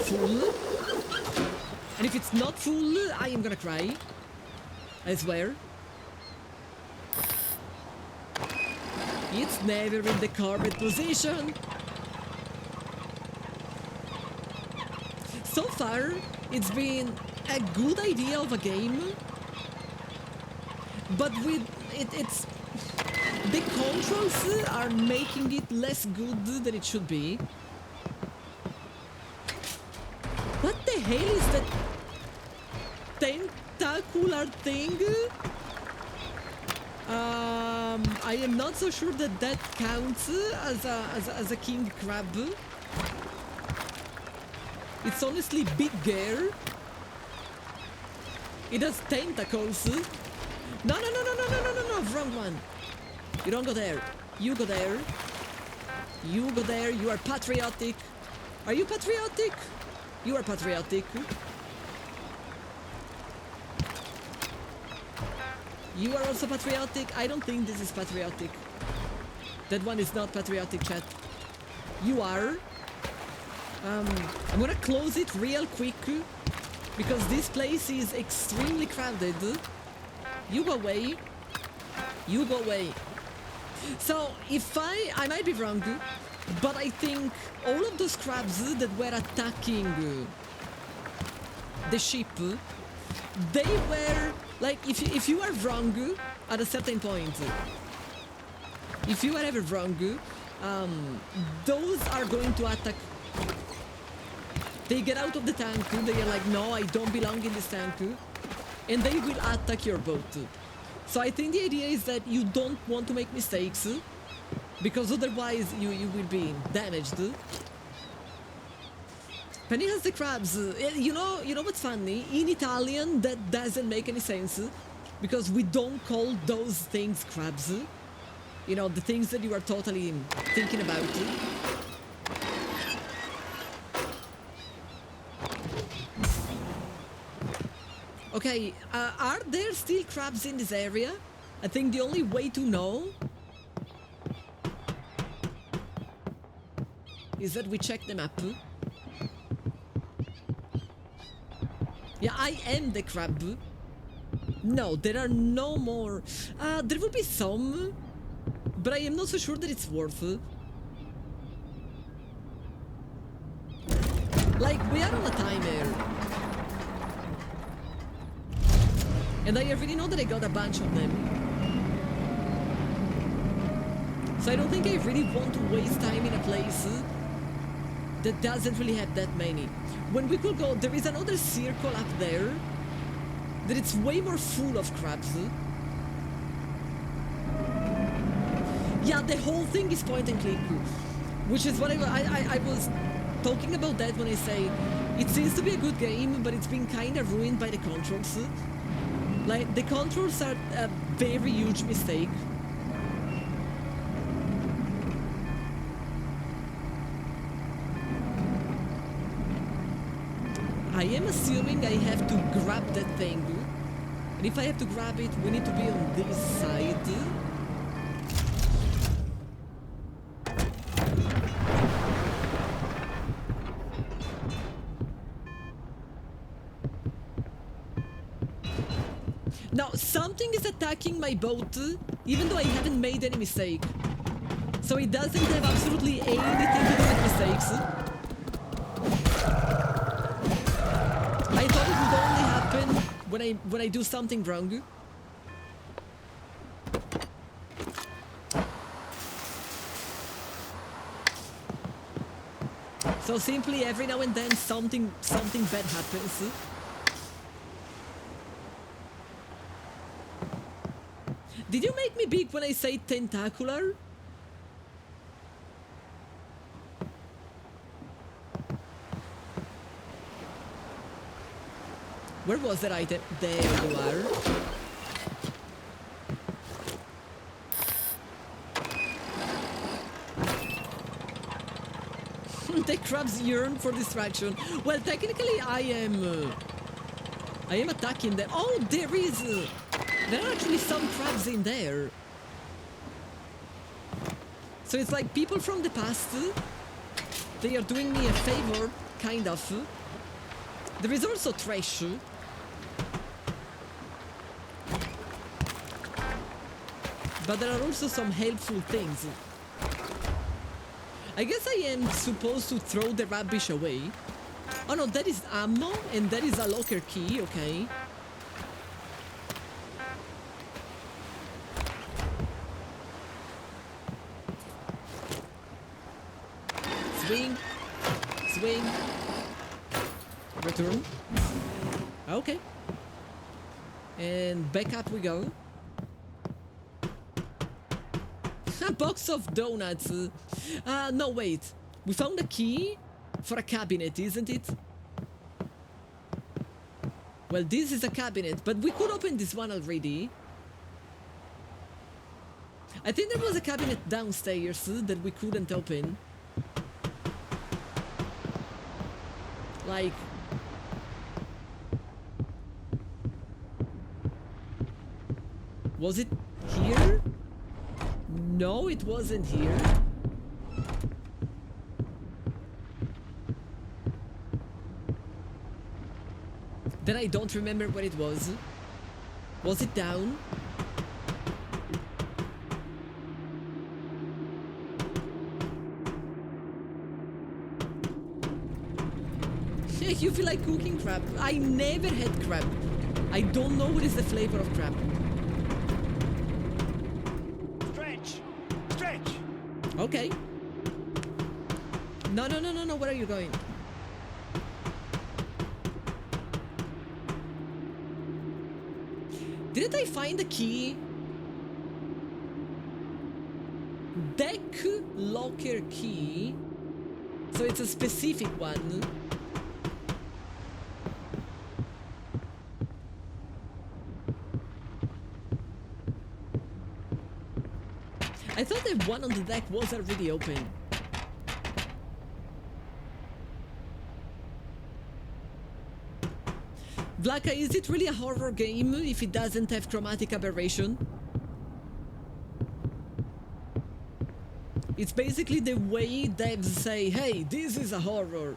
full. And if it's not full, I am gonna cry. I swear. It's never in the correct position. So far, it's been a good idea of a game. But with it's the controls are making it less good than it should be. What the hell is that tentacular thing? I am not so sure that that counts as a king crab. It's honestly bigger. It has tentacles. No, wrong one. You don't go there. You go there. You go there. You are patriotic. Are you patriotic? You are patriotic. You are also patriotic. I don't think this is patriotic. That one is not patriotic, chat. You are. I'm gonna close it real quick because this place is extremely crowded. You go away. You go away. So if I might be wrong, but I think all of those crabs that were attacking the ship, they were like, if you are wrong at a certain point, if you are ever wrong, those are going to attack. They get out of the tank, they are like, no, I don't belong in this tank, and they will attack your boat. So I think the idea is that you don't want to make mistakes, because otherwise you will be damaged. Penny has the crabs. You know what's funny? In Italian, that doesn't make any sense, because we don't call those things crabs. You know, the things that you are totally thinking about. Okay, are there still crabs in this area? I think the only way to know is that we check the map. Yeah, I am the crab. No, there are no more. There will be some, but I am not so sure that it's worth it. Like, we are on a timer. And I already know that I got a bunch of them. So I don't think I really want to waste time in a place that doesn't really have that many. When we could go, there is another circle up there that it's way more full of crabs. Yeah, the whole thing is point and click, which is what I was talking about that when I say it seems to be a good game, but it's been kind of ruined by the controls. Like, the controls are a very huge mistake. I am assuming I have to grab that thing. And if I have to grab it, we need to be on this side. Now, something is attacking my boat, even though I haven't made any mistake. So it doesn't have absolutely anything to do with mistakes. I thought it would only happen when I do something wrong. So simply every now and then something bad happens. Did you make me big when I say tentacular? Where was that item? There you are. The crabs yearn for distraction. Well, technically I am attacking them. Oh, there are actually some crabs in there. So it's like people from the past, they are doing me a favor, kind of. There is also trash. But there are also some helpful things. I guess I am supposed to throw the rubbish away. Oh no, that is ammo and that is a locker key, okay. Swing. Swing. Return. Okay. And back up we go. A box of donuts. No, wait. We found a key for a cabinet, isn't it? Well, this is a cabinet, but we could open this one already. I think there was a cabinet downstairs that we couldn't open. Like... Was it here? No, it wasn't here. Then I don't remember where it was. Was it down? You feel like cooking crab? I never had crab. I don't know what is the flavor of crab. Stretch! Stretch! Okay. No, no, no, no, no. Where are you going? Didn't I find the key? Deck locker key. So it's a specific one. I thought the one on the deck was already open. Blacka, is it really a horror game if it doesn't have chromatic aberration? It's basically the way devs say, hey, this is a horror.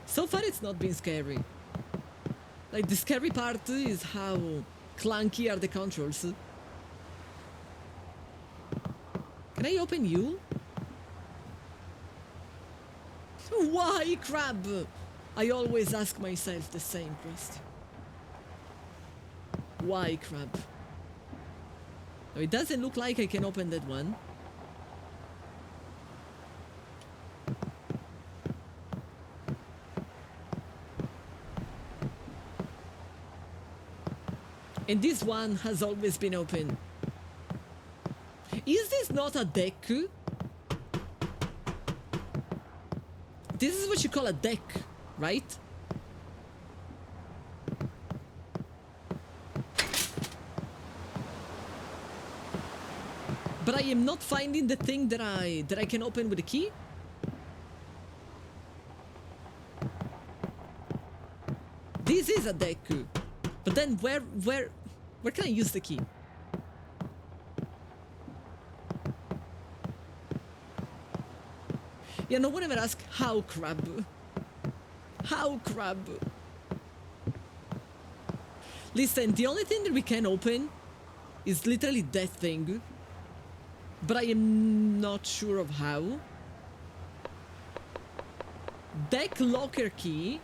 So far it's not been scary. Like, the scary part is how clunky are the controls. Can I open you? Why, crab? I always ask myself the same question. Why, crab? No, it doesn't look like I can open that one. And this one has always been open. Is this not a deck? This is what you call a deck, right? But I am not finding the thing that I can open with a key. This is a deck. But then where can I use the key? Yeah, no one ever asks how, crab. How, crab? Listen, the only thing that we can open is literally that thing. But I am not sure of how. Deck locker key.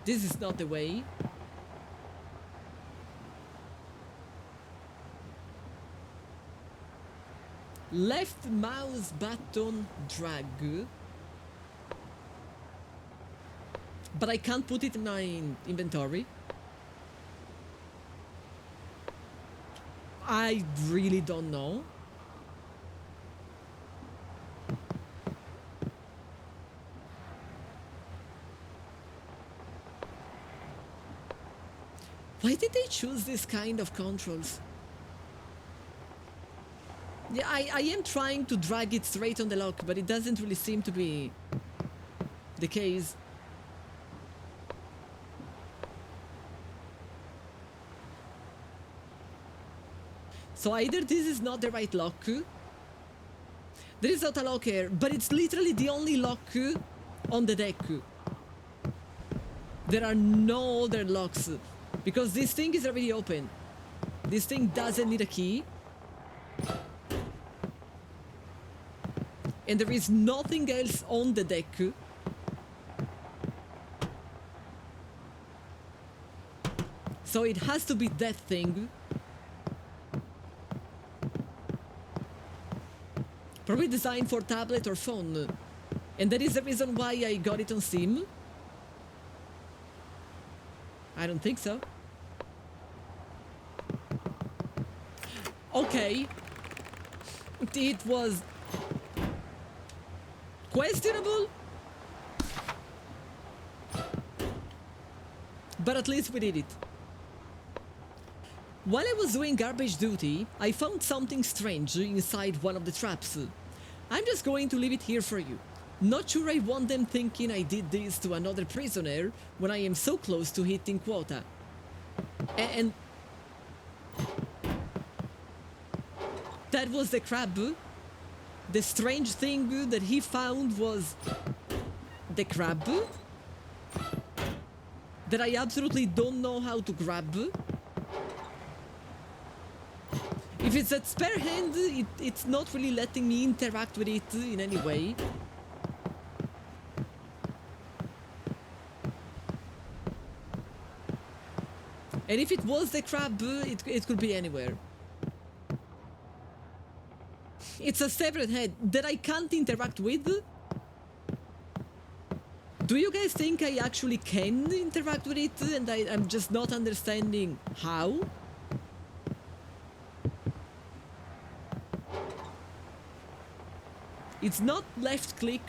This is not the way. Left mouse button drag. But I can't put it in my inventory. I really don't know. Why did they choose this kind of controls? Yeah, I am trying to drag it straight on the lock, but it doesn't really seem to be the case. So either this is not the right lock. There is not a lock here, but it's literally the only lock on the deck. There are no other locks, because this thing is already open. This thing doesn't need a key. And there is nothing else on the deck. So it has to be that thing. Probably designed for tablet or phone. And that is the reason why I got it on Steam. I don't think so. Okay. It was questionable, but at least we did it. While I was doing garbage duty, I found something strange inside one of the traps. I'm just going to leave it here for you. Not sure I want them thinking I did this to another prisoner when I am so close to hitting quota. And that was the crab. The strange thing that he found was the crab that I absolutely don't know how to grab. If it's that spare hand, it's not really letting me interact with it in any way. And if it was the crab, it could be anywhere. It's a severed head that I can't interact with. Do you guys think I actually can interact with it and I'm just not understanding how? It's not left click.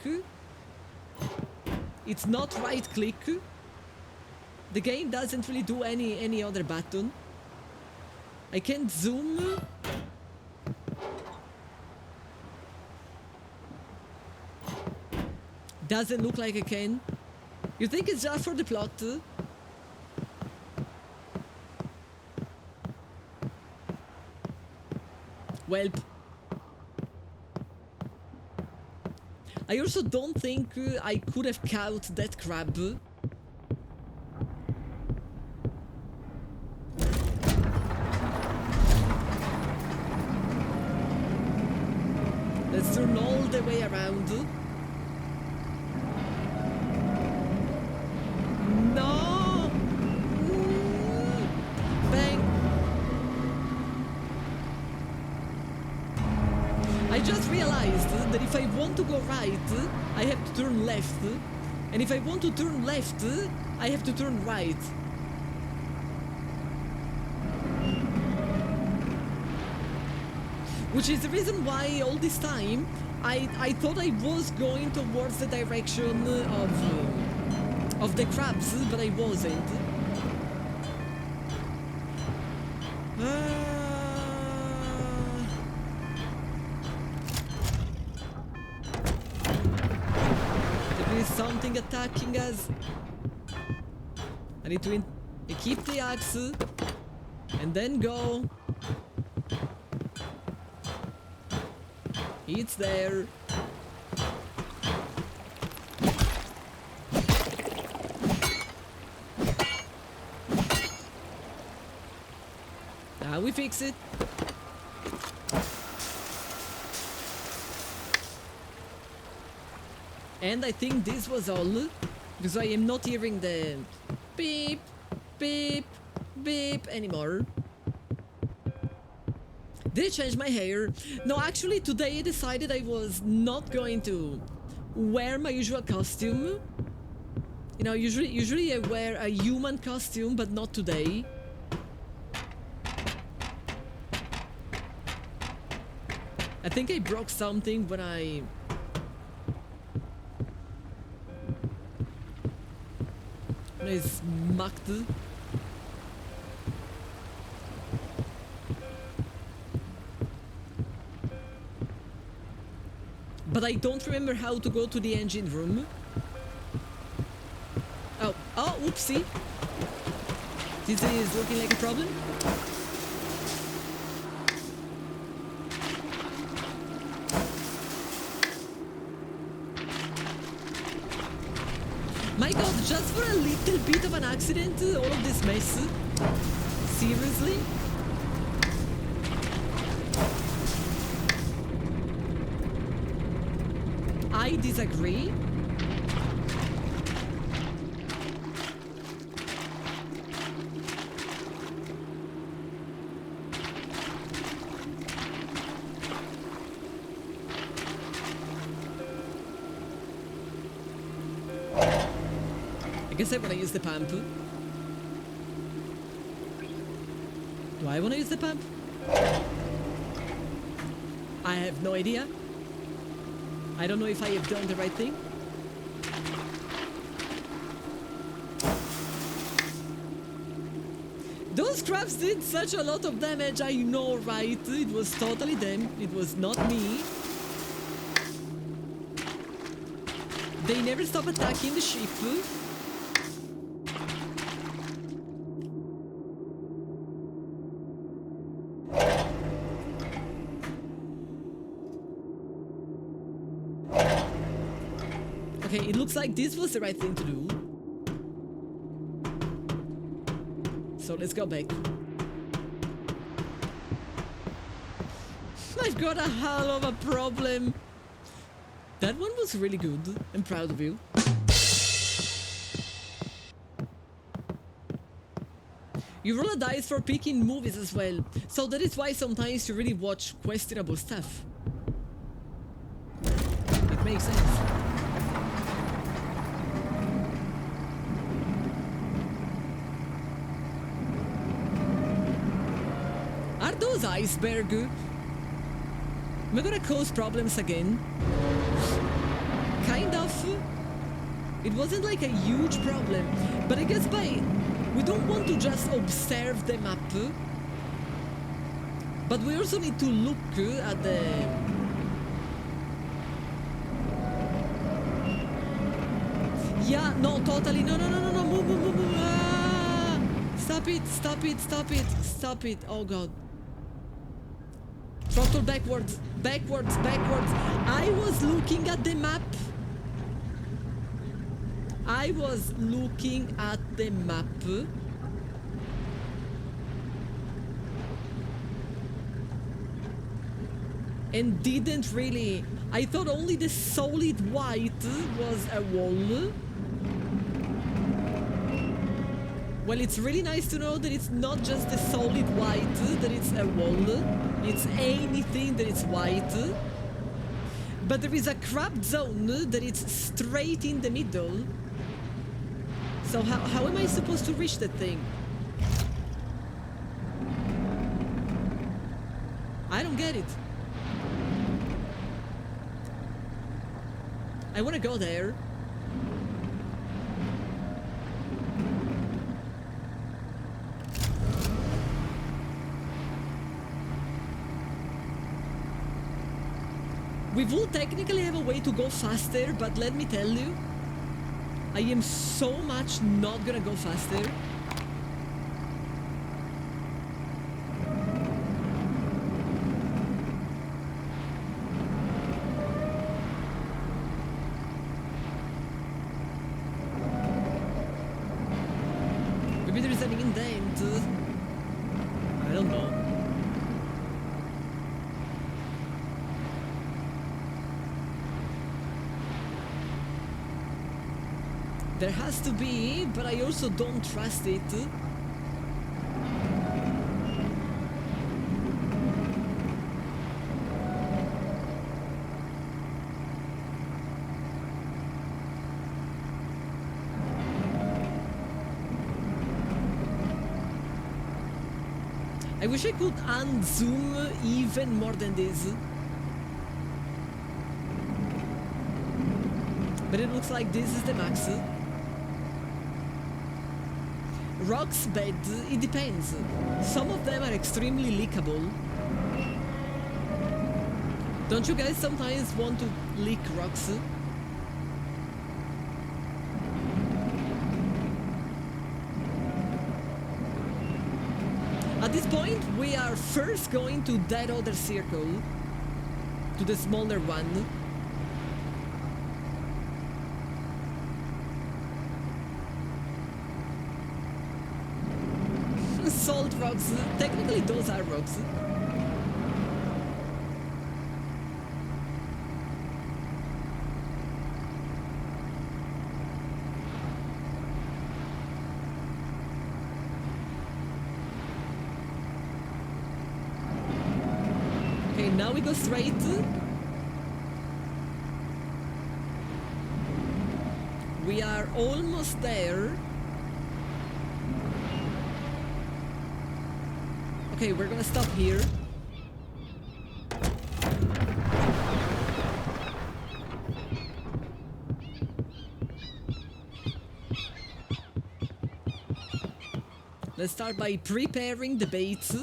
It's not right click. The game doesn't really do any other button. I can't zoom. Doesn't look like I can. You think it's just for the plot? Welp. I also don't think I could have caught that crab. Let's turn all the way around. No! Bang! I just realized that if I want to go right, I have to turn left. And if I want to turn left, I have to turn right. Which is the reason why all this time I thought I was going towards the direction of the crabs, but I wasn't. There is something attacking us. I need to keep the axe and then go. It's there. Now we fix it. And I think this was all, because I am not hearing the beep, beep, beep anymore. Did I change my hair? No, actually today I decided I was not going to wear my usual costume. You know, usually I wear a human costume, but not today. I think I broke something when I smacked. But I don't remember how to go to the engine room. Oh, oopsie. This is looking like a problem. My god, just for a little bit of an accident, all of this mess. Seriously? I disagree. I guess I want to use the pump. Do I want to use the pump? I have no idea. I don't know if I have done the right thing. Those crabs did such a lot of damage, I know, right? It was totally them. It was not me. They never stop attacking the ship. Okay, it looks like this was the right thing to do. So let's go back. I've got a hell of a problem. That one was really good. I'm proud of you. You roll a dice for picking movies as well. So that is why sometimes you really watch questionable stuff. It makes sense. Are those iceberg? Am I gonna cause problems again? Kind of. It wasn't like a huge problem, but I guess we don't want to just observe the map, but we also need to look at the... Yeah, no, totally, no, move. Ah! Stop it, oh god. Throttle backwards. I was looking at the map. And didn't really... I thought only the solid white was a wall. Well, it's really nice to know that it's not just the solid white, that it's a wall. It's anything that is white. But there is a crab zone that it's straight in the middle. So how am I supposed to reach that thing? I don't get it. I want to go there. We will technically have a way to go faster, but let me tell you, I am so much not gonna go faster. Maybe there is an indent. I don't know. There has to be, but I also don't trust it. I wish I could unzoom even more than this. But it looks like this is the max. Rocks bed, it depends. Some of them are extremely leakable. Don't you guys sometimes want to leak rocks? At this point, we are first going to that other circle, to the smaller one. Salt rocks. Technically, those are rocks. Okay, now we go straight. We are almost there. Okay, we're gonna stop here. Let's start by preparing the baits.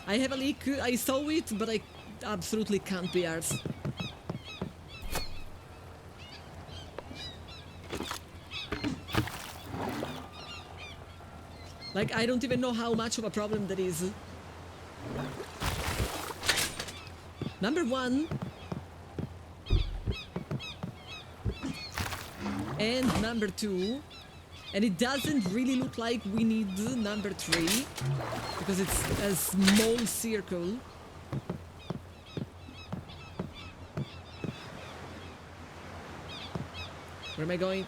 I have a leak, I saw it, but I absolutely can't be arsed. Like, I don't even know how much of a problem that is. Number one. And number two. And it doesn't really look like we need number three, because it's a small circle. Where am I going?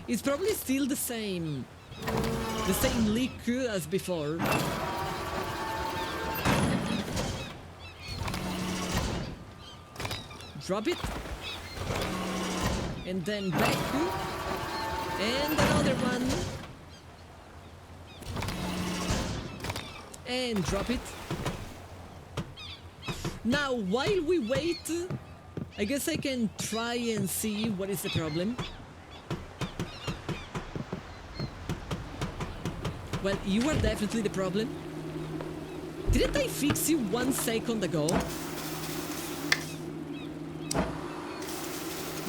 It's probably still the same leak as before. Drop it, and then back, and another one, and drop it. Now, while we wait, I guess I can try and see what is the problem. Well, you are definitely the problem. Didn't I fix you 1 second ago?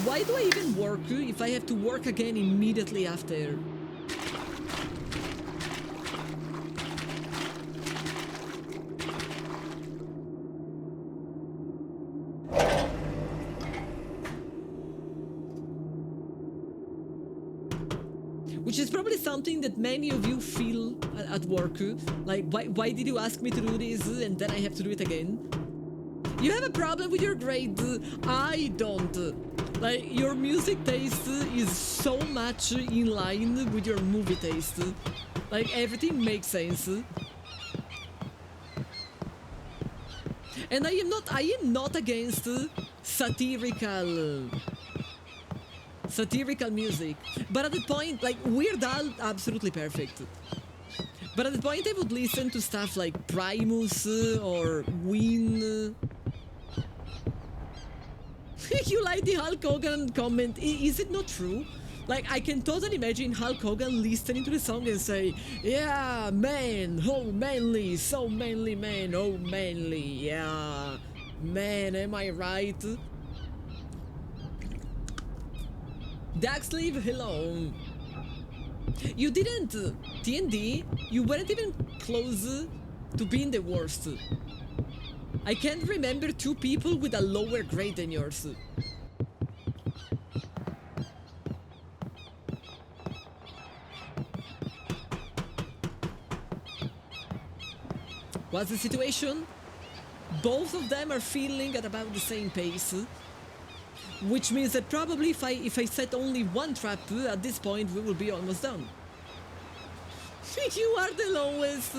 Why do I even work if I have to work again immediately after? Which is probably something that many of you feel at work. Like, why did you ask me to do this and then I have to do it again? You have a problem with your grade. I don't. Like, your music taste is so much in line with your movie taste. Like, everything makes sense. And I am not against satirical music. But at the point, like, Weird Al, absolutely perfect. But at the point I would listen to stuff like Primus or Ween. You like the Hulk Hogan comment? Is it not true? Like, I can totally imagine Hulk Hogan listening to the song and say, yeah, man, oh manly, so manly, man, oh manly, yeah, man, am I right? Daxleave, hello. You didn't, TND, you weren't even close to being the worst. I can't remember 2 people with a lower grade than yours. What's the situation? Both of them are feeling at about the same pace. Which means that probably if I set only 1 trap, at this point we will be almost done. You are the lowest.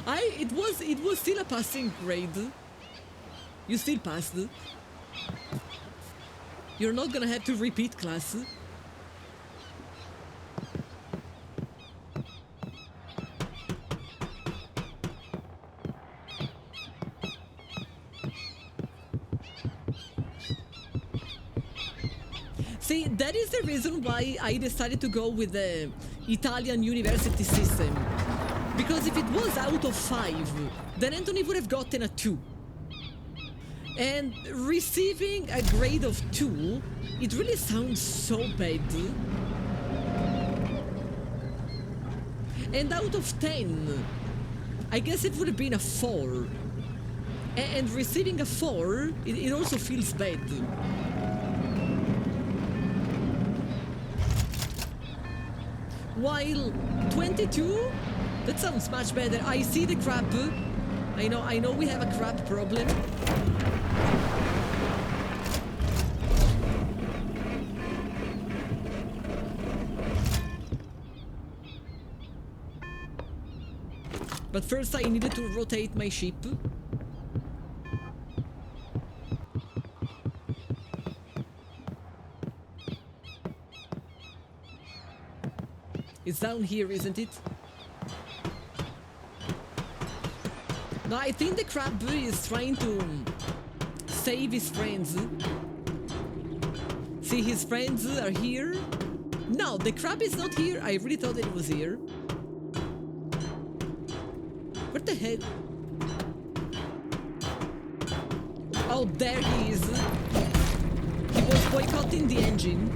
It was still a passing grade. You still passed. You're not gonna have to repeat class. See, that is the reason why I decided to go with the Italian university system. Because if it was out of 5, then Anthony would have gotten a 2. And receiving a grade of 2, it really sounds so bad. And out of 10, I guess it would have been a 4. And receiving a 4, it also feels bad. While 22, that sounds much better. I see the crap. I know we have a crap problem. But first I needed to rotate my ship. It's down here, isn't it? No, I think the crab is trying to save his friends. See, his friends are here. No, the crab is not here. I really thought it was here. What the hell? Oh, there he is. He was boycotting the engine.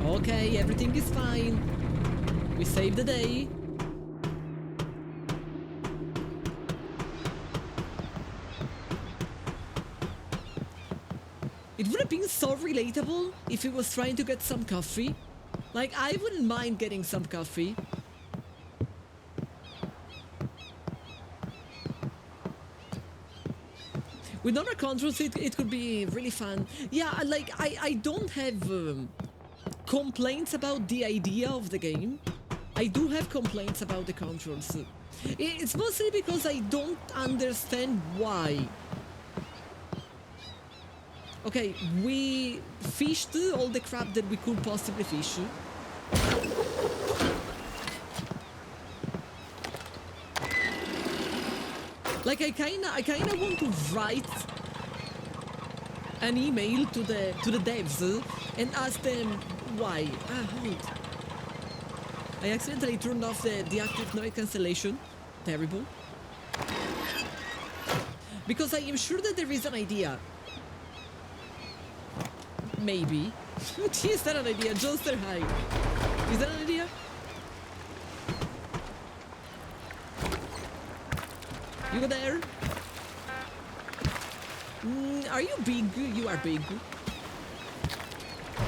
Okay, everything is fine. We saved the day. It would have been so relatable if he was trying to get some coffee. Like, I wouldn't mind getting some coffee. With normal controls, it could be really fun. Yeah, like, I don't have complaints about the idea of the game. I do have complaints about the controls. It's mostly because I don't understand why. Okay, we fished all the crab that we could possibly fish. Like, I kinda want to write an email to the devs and ask them why. Hold. I accidentally turned off the active noise cancellation. Terrible. Because I am sure that there is an idea. Maybe. Is that an idea? Johnster, hi. Is that an idea? You go there? Are you big? You are big.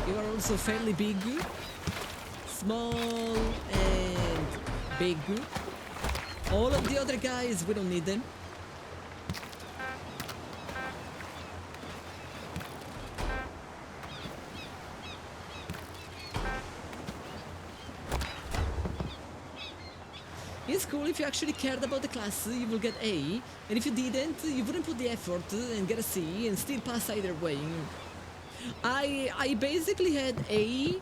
You are also fairly big. Small and big. All of the other guys, we don't need them. It's cool if you actually cared about the class, you will get A, and if you didn't, you wouldn't put the effort and get a C and still pass either way. I basically had A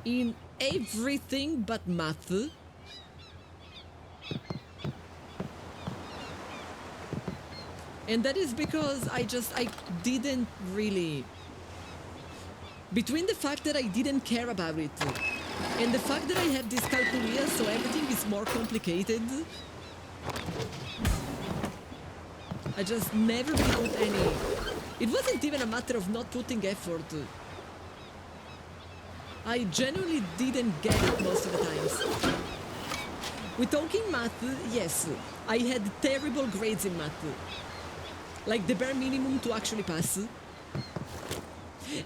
in everything but math. And that is because I didn't really... Between the fact that I didn't care about it and the fact that I have dyscalculia, so everything is more complicated, I just never really put any... It wasn't even a matter of not putting effort. I genuinely didn't get it most of the times. With talking math, yes, I had terrible grades in math. Like the bare minimum to actually pass.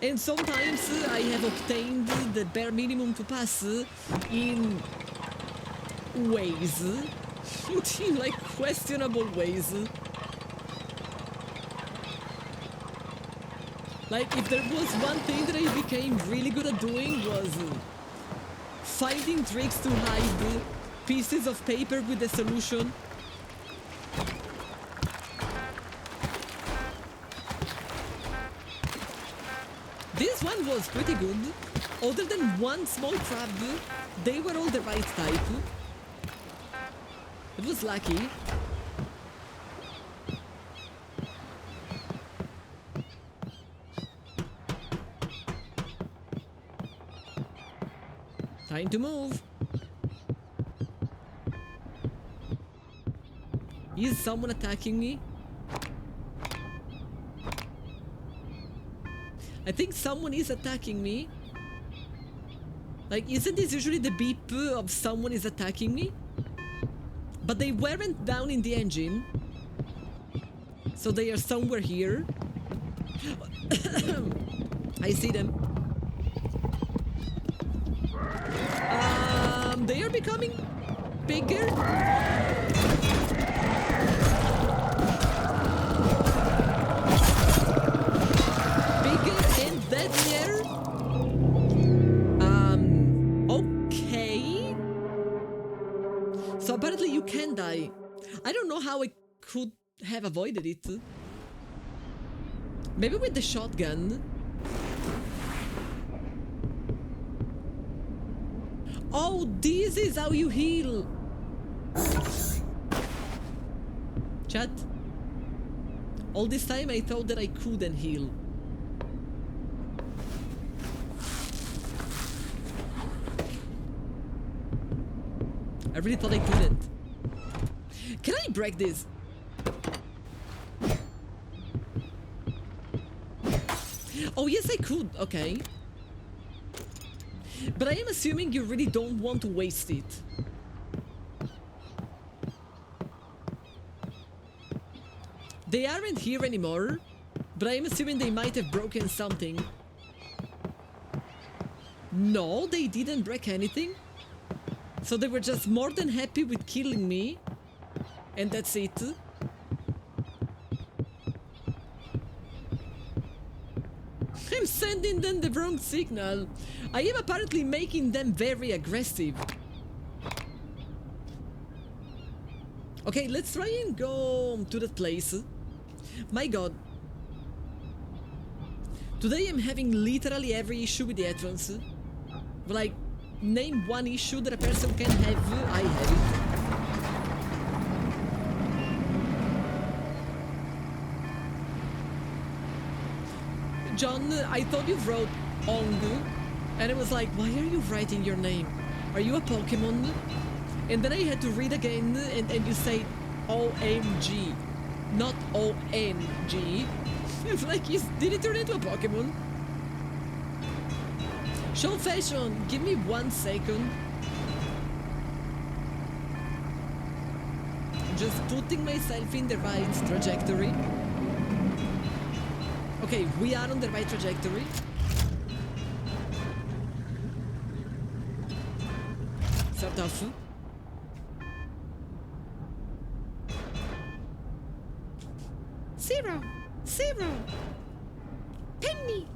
And sometimes I have obtained the bare minimum to pass in ways. In like questionable ways. Like if there was one thing that I became really good at doing was finding tricks to hide pieces of paper with the solution. This one was pretty good. Other than one small crab, they were all the right type. It was lucky. Time to move. Is someone attacking me? I think someone is attacking me. Like, isn't this usually the beep of someone is attacking me? But they weren't down in the engine. So they are somewhere here. I see them. They are becoming bigger. Deadlier. Okay. So apparently you can die. I don't could have avoided it. Maybe with the shotgun. Oh, this is how you heal. Chat. All this time I thought that I couldn't heal. I really thought I couldn't. Can I break this? Oh yes, I could. Okay. But I am assuming you really don't want to waste it. They aren't here anymore, but I am assuming they might have broken something. No, they didn't break anything. So they were just more than happy with killing me. And that's it. I'm sending them the wrong signal. I am apparently making them very aggressive. Okay, let's try and go to that place. My god. Today I'm having literally every issue with the entrance. Like, name one issue that a person can have, I have it. John, I thought you wrote Ong, and I was like, why are you writing your name? Are you a Pokemon? And then I had to read again, and you say OMG, not ONG. It's like, did it turn into a Pokemon? Show fashion, give me 1 second. Just putting myself in the right trajectory. Okay, we are on the right trajectory. Start off. Zero! Penny!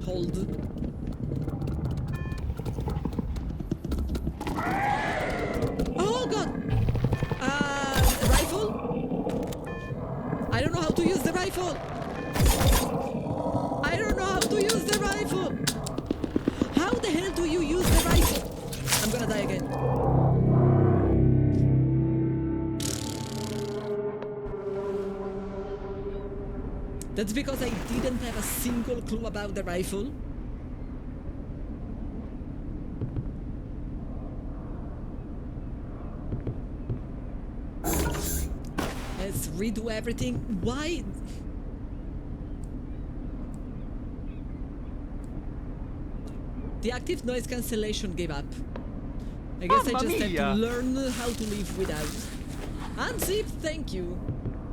Hold. Oh god! Rifle? I don't know how to use the rifle! I don't know how to use the rifle! How the hell do you use the rifle? I'm gonna die again. That's because I didn't have a single clue about the rifle. Let's redo everything. Why? The active noise cancellation gave up. I guess I just have to learn how to live without. Unsip, thank you.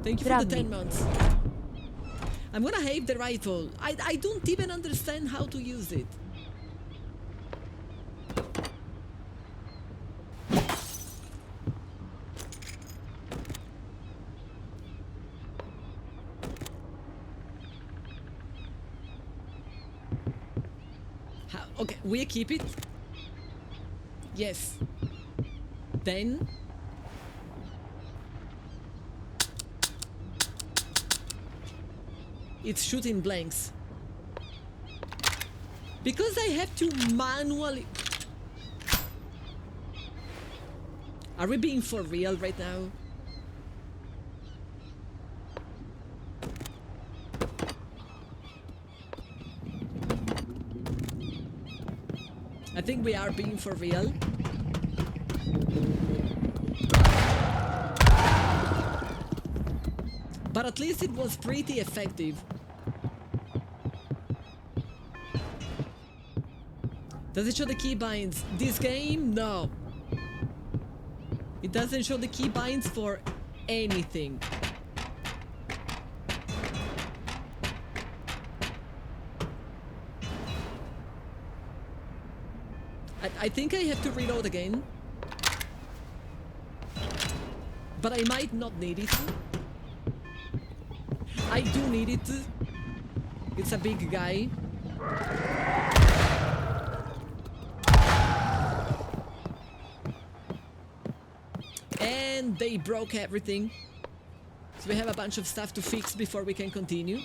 Thank you for the 10 months. I'm gonna hate the rifle. I don't even understand how to use it. Okay, we keep it. Yes. Then it's shooting blanks. Because I have to manually... Are we being for real right now? I think we are being for real. But at least it was pretty effective. Does it show the keybinds? This game? No. It doesn't show the keybinds for anything. I think I have to reload again. But I might not need it. I do need it. It's a big guy. And they broke everything. So we have a bunch of stuff to fix before we can continue.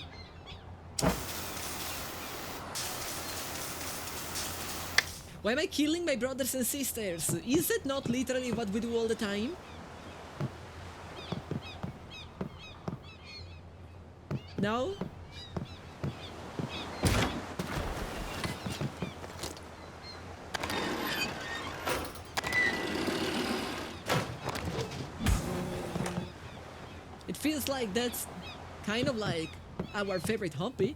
Why am I killing my brothers and sisters? Is it not literally what we do all the time? No? It feels like that's kind of like our favorite hobby.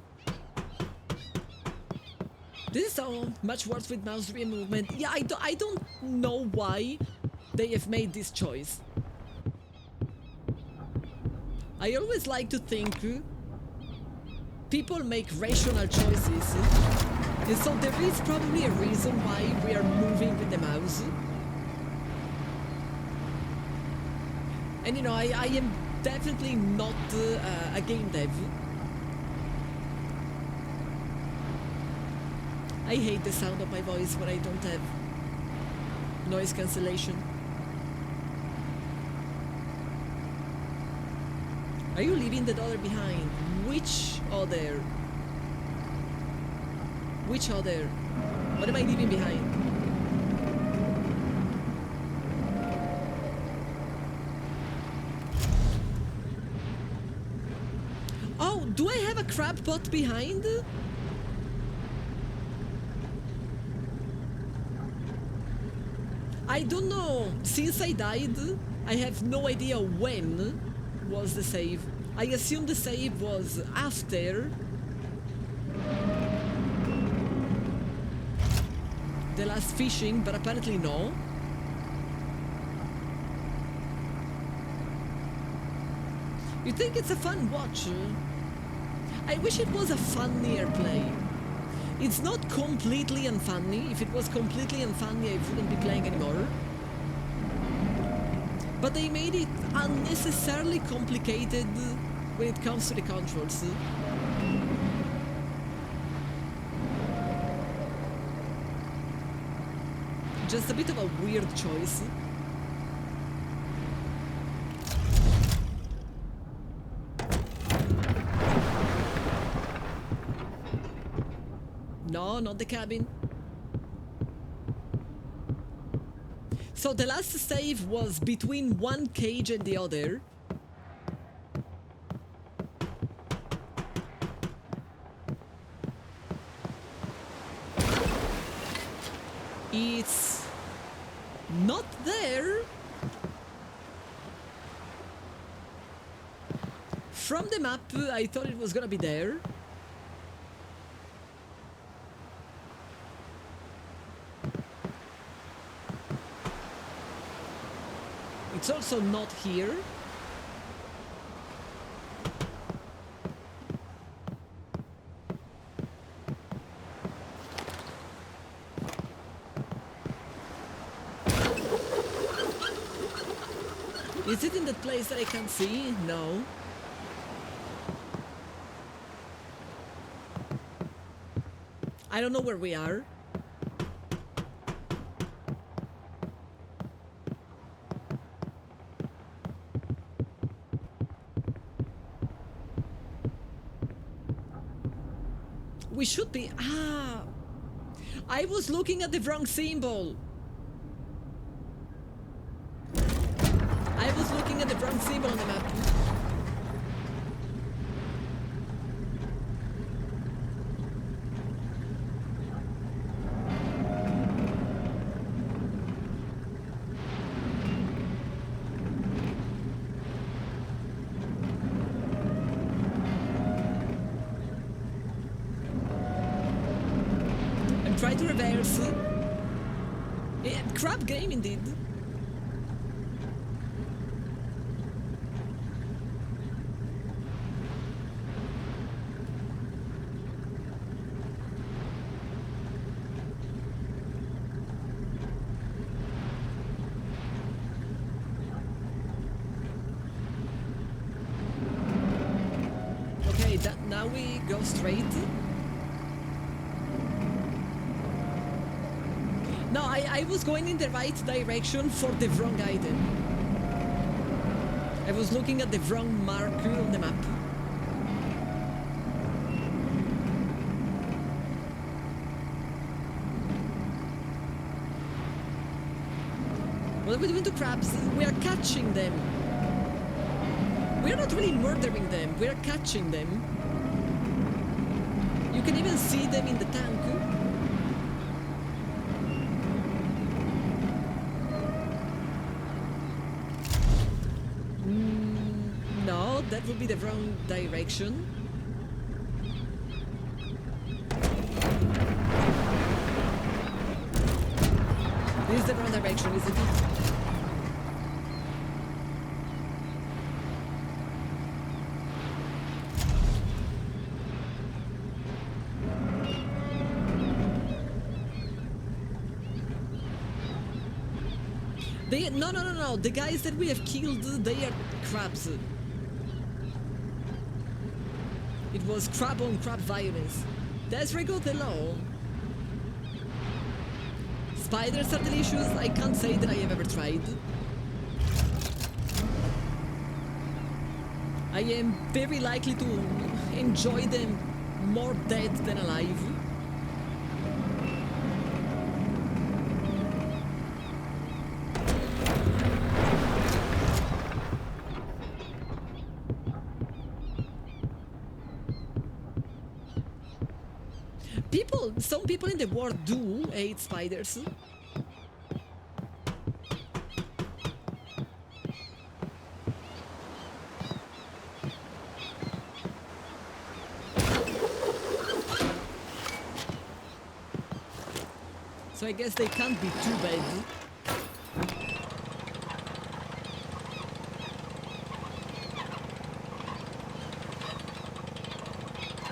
This is so much worse with mouse wheel movement. Yeah, I don't know why they have made this choice. I always like to think people make rational choices, and so there is probably a reason why we are moving with the mouse. And you know, I am definitely not a game dev. I hate the sound of my voice when I don't have noise cancellation. Are you leaving the daughter behind? Which other? Which other? What am I leaving behind? Oh, do I have a crab pot behind? I don't know. Since I died, I have no idea when was the save. I assume the save was after the last fishing, but apparently no. You think it's a fun watch? I wish it was a funnier play. It's not completely unfunny. If it was completely unfunny, I wouldn't be playing anymore. But they made it unnecessarily complicated when it comes to the controls. Just a bit of a weird choice. No, not the cabin. So the last save was between one cage and the other. It's not there. From the map, I thought it was gonna be there. It's also not here. Is it in that place that I can't see? No. I don't know where we are. We should be... Ah! I was looking at the wrong symbol! I was looking at the wrong symbol on the map. Try to reverse. Yeah, crap game indeed. Okay, now we go straight. No, I was going in the right direction for the wrong item. I was looking at the wrong marker on the map. What are we doing to crabs? We are catching them. We are not really murdering them, we are catching them. You can even see them in the tank. No, that would be the wrong direction. This is the wrong direction, isn't it? No. The guys that we have killed, they are crabs. It was crab on crab violence. That's regular the law. Spiders are delicious. I can't say that I have ever tried. I am very likely to enjoy them more dead than alive. Some people in the world do hate spiders. So I guess they can't be too bad.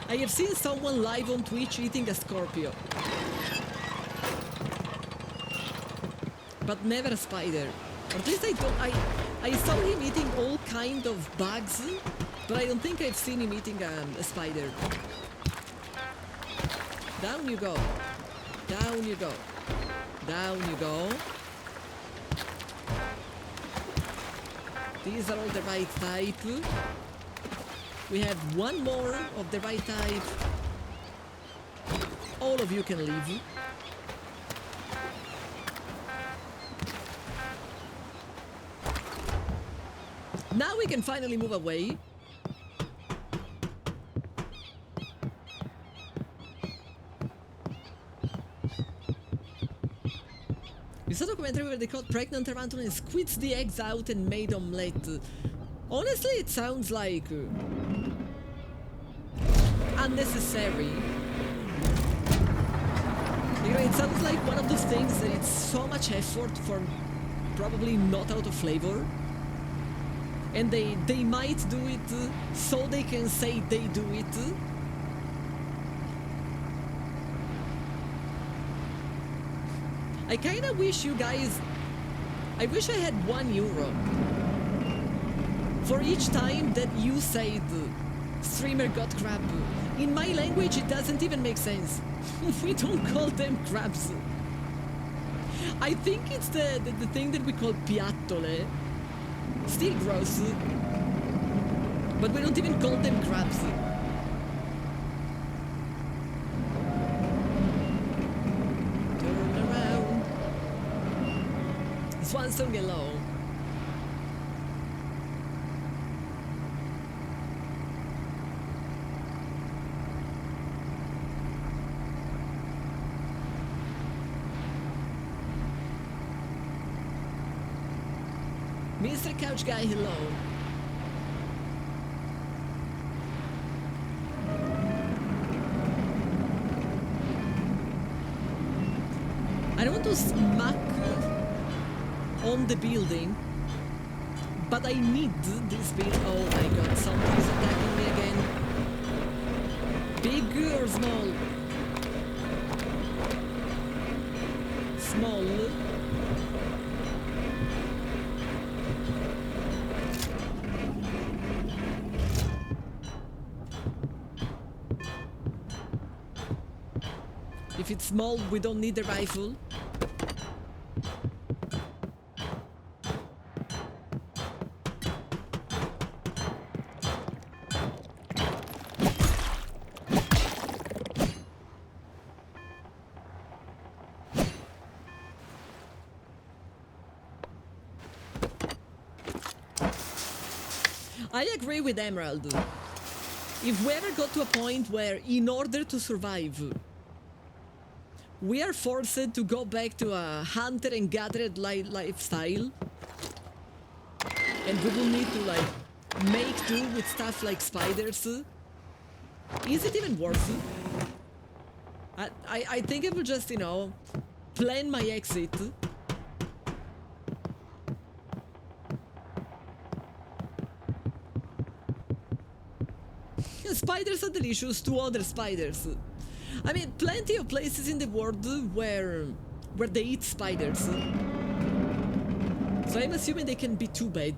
I have seen someone live on Twitch eating a scorpio. But never a spider. Or at least I saw him eating all kind of bugs, but I don't think I've seen him eating a spider. Down you go. Down you go. Down you go. These are all the right type. We have one more of the right type. All of you can leave. Now we can finally move away. We saw a documentary where they caught pregnant tarantula and squeezed the eggs out and made omelette. Honestly, it sounds like unnecessary. You know, it sounds like one of those things that it's so much effort for probably not out of flavor. And they might do it so they can say they do it. I kinda wish you guys... I wish I had €1 for each time that you said streamer got crab. In my language it doesn't even make sense. We don't call them crabs. I think it's the thing that we call piattole. Still gross. But we don't even call them crabs. Turn around. Swan song hello. Mr. Couch Guy, hello. I don't want to smack on the building, but I need this building. Oh my god, something is attacking me again. Big or small? Small. If it's small, we don't need the rifle. I agree with Emerald. If we ever got to a point where, in order to survive, we are forced to go back to a hunter and gatherer lifestyle, and we will need to like make do with stuff like spiders, is it even worth it? I think I will just, you know, plan my exit. Spiders are delicious to other spiders. I mean, plenty of places in the world where they eat spiders. So I'm assuming they can be too bad.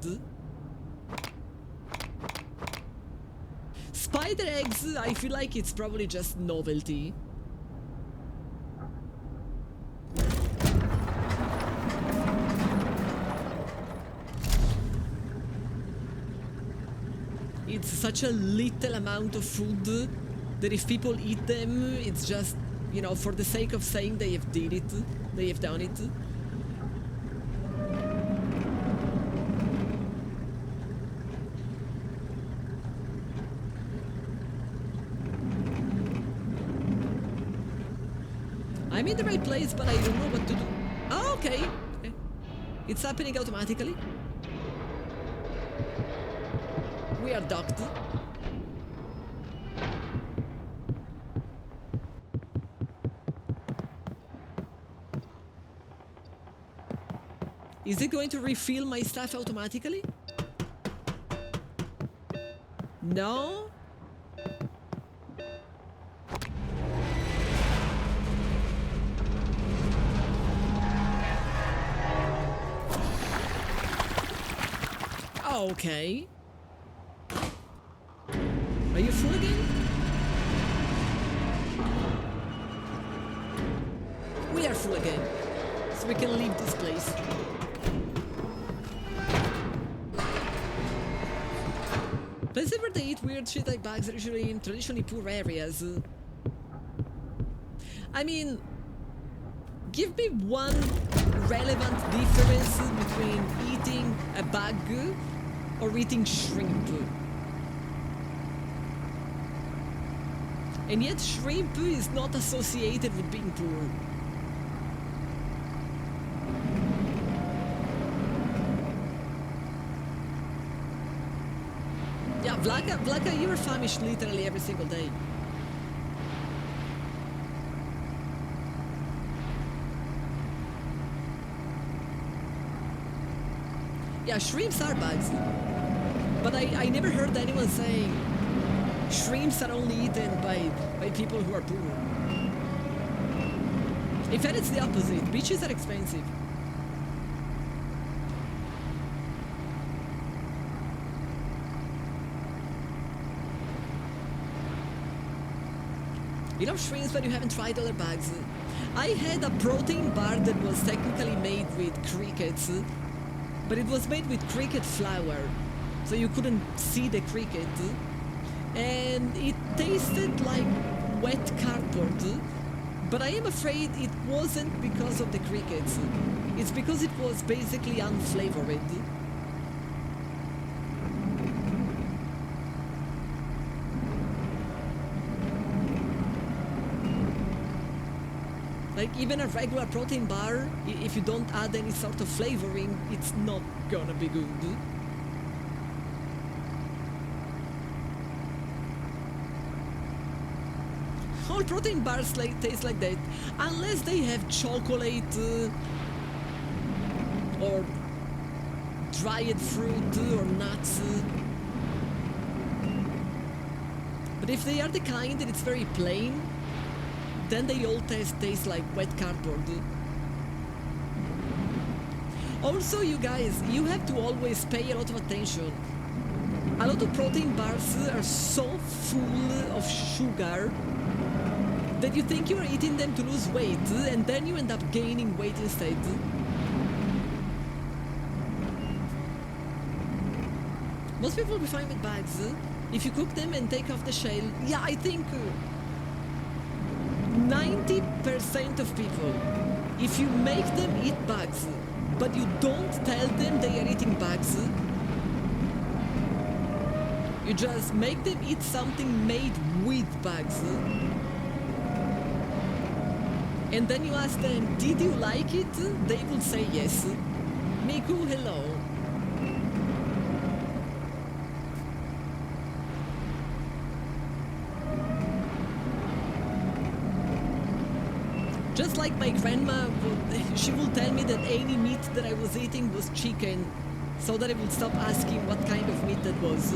Spider eggs, I feel like it's probably just novelty. It's such a little amount of food that if people eat them, it's just, you know, for the sake of saying they have did it, they have done it. I'm in the right place, but I don't know what to do. Oh, okay. It's happening automatically. We are docked. Is it going to refill my stuff automatically? No? Okay. Are you full again? We are full again, so we can leave this place. Places where they eat weird shit like bugs are usually in traditionally poor areas. I mean, give me one relevant difference between eating a bug or eating shrimp. And yet shrimp is not associated with being poor. Yeah, Vlaka, you are famished literally every single day. Yeah, shrimps are bugs. But I never heard anyone saying shrimps are only eaten by people who are poor. In fact, it's the opposite. Beaches are expensive. You know shrimps, but you haven't tried other bugs. I had a protein bar that was technically made with crickets, but it was made with cricket flour, so you couldn't see the cricket. And it tasted like wet cardboard, but I am afraid it wasn't because of the crickets. It's because it was basically unflavored. Like even a regular protein bar, if you don't add any sort of flavoring, it's not gonna be good. All protein bars taste like that, unless they have chocolate or dried fruit or nuts. But if they are the kind that it's very plain, then they all taste like wet cardboard. Also, you guys, you have to always pay a lot of attention. A lot of protein bars are so full of sugar that you think you are eating them to lose weight, and then you end up gaining weight instead. Most people will be fine with bugs. If you cook them and take off the shell, yeah, I think 90% of people, if you make them eat bugs, but you don't tell them they are eating bugs, you just make them eat something made with bugs, and then you ask them, did you like it? They will say yes. Miku, hello. Just like my grandma, she will tell me that any meat that I was eating was chicken, so that I would stop asking what kind of meat that was.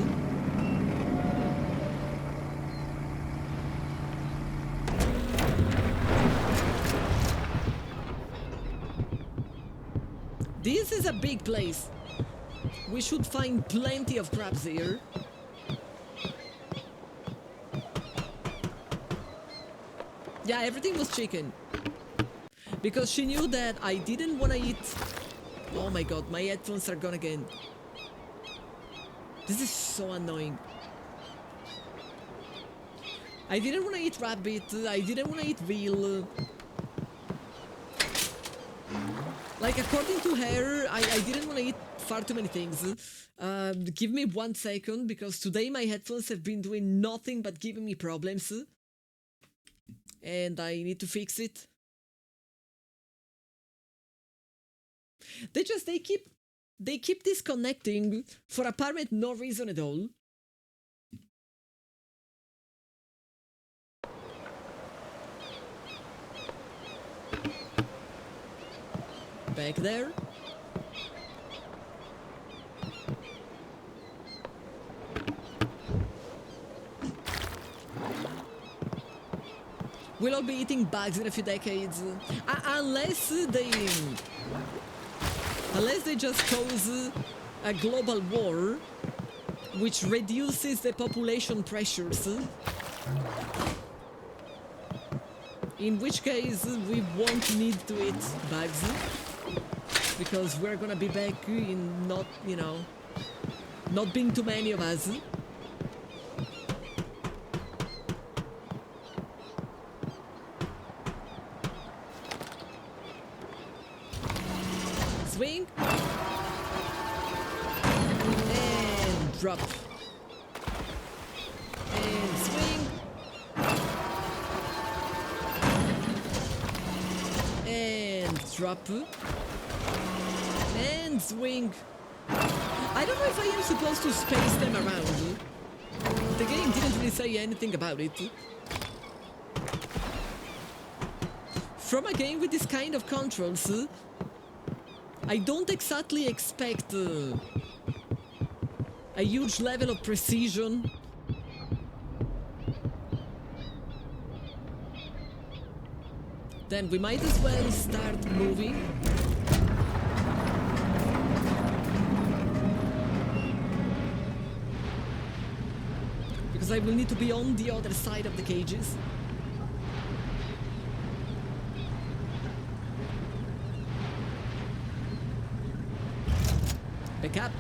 This is a big place. We should find plenty of crabs here. Yeah, everything was chicken. Because she knew that I didn't want to eat... Oh my god, my headphones are gone again. This is so annoying. I didn't want to eat rabbit, I didn't want to eat veal. Like, according to her, I didn't want to eat far too many things. Give me 1 second, because today my headphones have been doing nothing but giving me problems. And I need to fix it. They keep disconnecting for apparent no reason at all. Back there. We'll all be eating bugs in a few decades. Unless they just cause a global war, which reduces the population pressures. In which case, we won't need to eat bugs. Because we're gonna be back in not, you know, not being too many of us. Swing. And drop. And swing. And drop. And swing. I don't know if I am supposed to space them around. The game didn't really say anything about it. From a game with this kind of controls, I don't exactly expect a huge level of precision. Then we might as well start moving. Because I will need to be on the other side of the cages. Back up.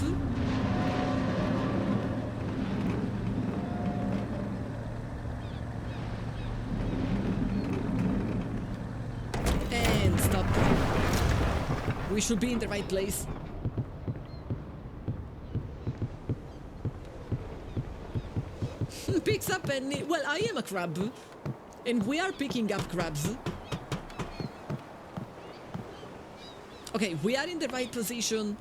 And stop. We should be in the right place. Picks up any... Well, I am a crab. And we are picking up crabs. Okay, we are in the right position.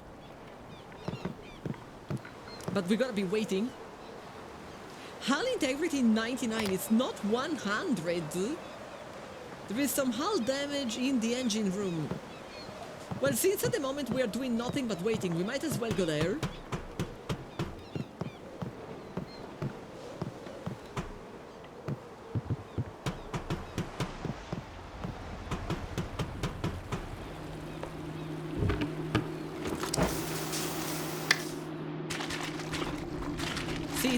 But we gotta be waiting. Hull integrity 99, it's not 100. There is some hull damage in the engine room. Well, since at the moment we are doing nothing but waiting, we might as well go there.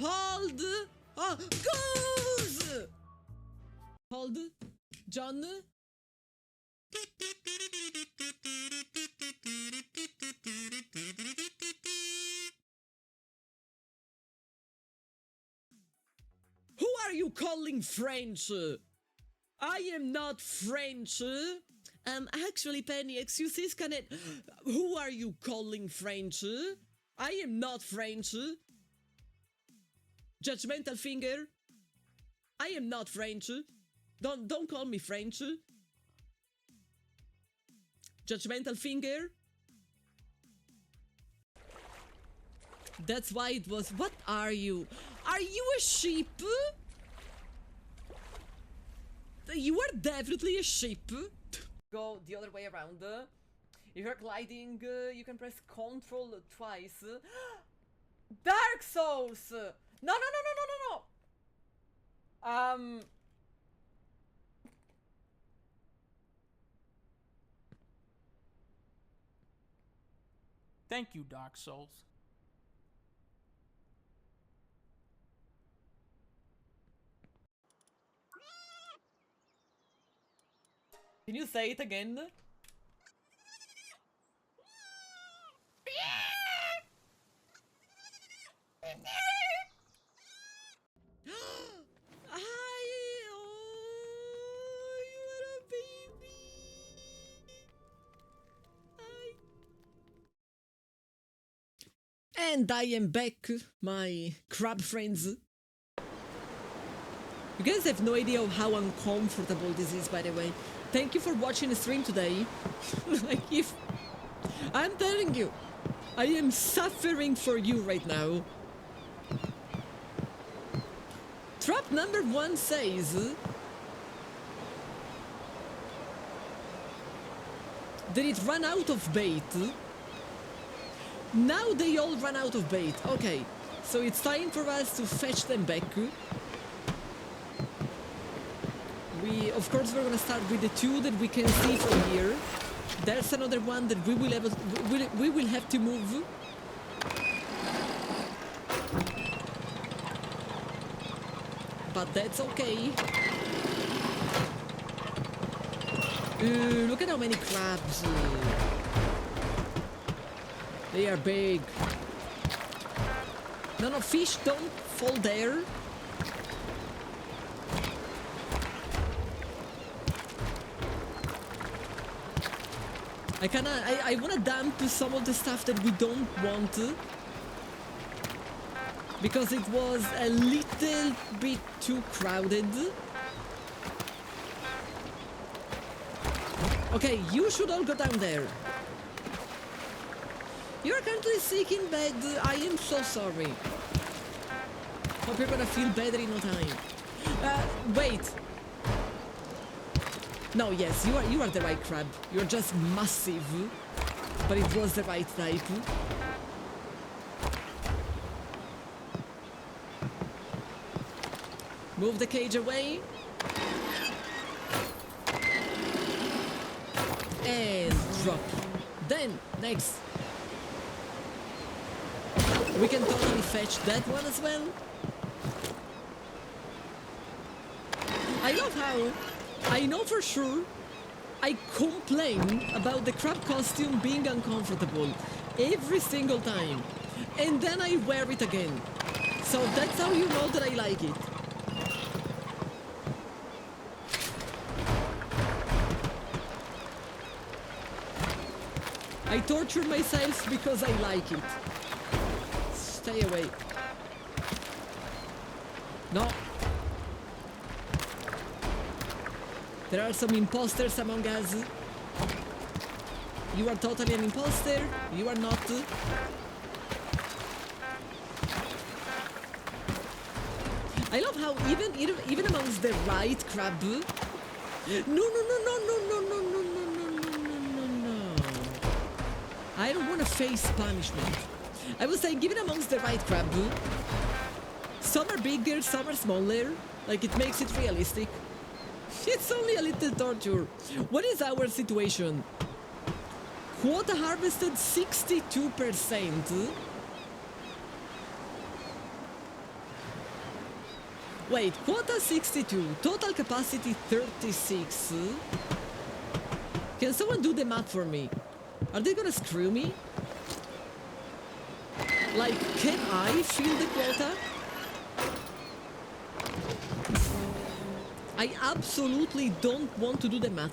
Hold! Oh, goose! Hold. John? Who are you calling French? I am not French. Actually, Penny, excuse this, can it... Who are you calling French? I am not French. Judgmental finger. I am not French. Don't call me French. Judgmental finger. That's why it was... What are you? Are you a sheep? You are definitely a sheep. Go the other way around. If you're gliding, you can press Control twice. Dark Souls! No, no, no, no, no, no, no! Thank you, Dark Souls. Can you say it again? And I am back, my crab friends. You guys have no idea of how uncomfortable this is, by the way. Thank you for watching the stream today. Like, if... I'm telling you, I am suffering for you right now. Trap number 1 says... that it ran out of bait. Now they all run out of bait. Okay, so it's time for us to fetch them back. Of course, we're gonna start with the 2 that we can see from here. There's another one that we will have to move. But that's okay. Look at how many crabs. They are big. No, fish don't fall there. I wanna dump some of the stuff that we don't want. Because it was a little bit too crowded. Okay, you should all go down there. You're currently sick in bed. I am so sorry. Hope you're gonna feel better in no time. Wait. No, yes, you are the right crab. You're just massive. But it was the right type. Move the cage away. And drop. Then, next. We can totally fetch that one as well. I love how, I know for sure, I complain about the crab costume being uncomfortable every single time. And then I wear it again. So that's how you know that I like it. I torture myself because I like it. Stay away. No. There are some imposters among us. You are totally an imposter. You are not. I love how even amongst the right crab. No. I don't want to face punishment. I was saying, even amongst the right crab, some are bigger, some are smaller. Like, it makes it realistic. It's only a little torture. What is our situation? Quota harvested 62%. Wait, quota 62, total capacity 36. Can someone do the math for me? Are they gonna screw me? Like, can I fill the quota? I absolutely don't want to do the math.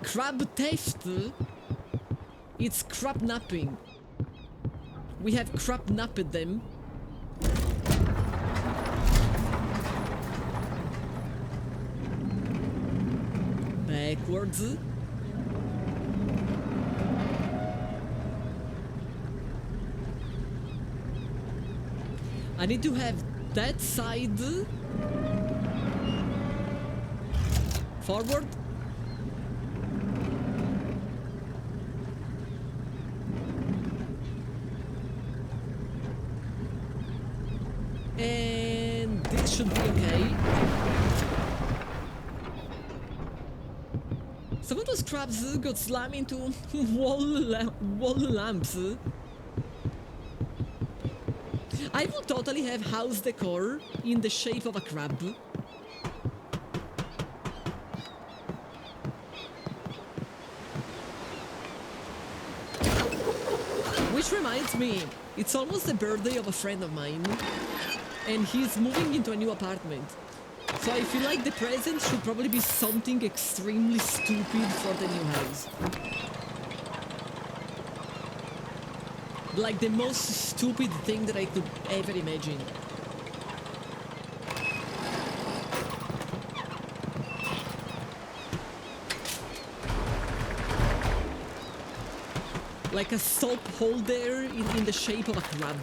Crab theft. It's crab napping. We have crab napped them. Backwards. I need to have that side forward. And this should be okay. Some of those crabs got slammed into wall lamps. I will totally have house decor in the shape of a crab. Which reminds me, it's almost the birthday of a friend of mine, and he's moving into a new apartment. So I feel like the present should probably be something extremely stupid for the new house. Like the most stupid thing that I could ever imagine. Like a soap holder in the shape of a crab.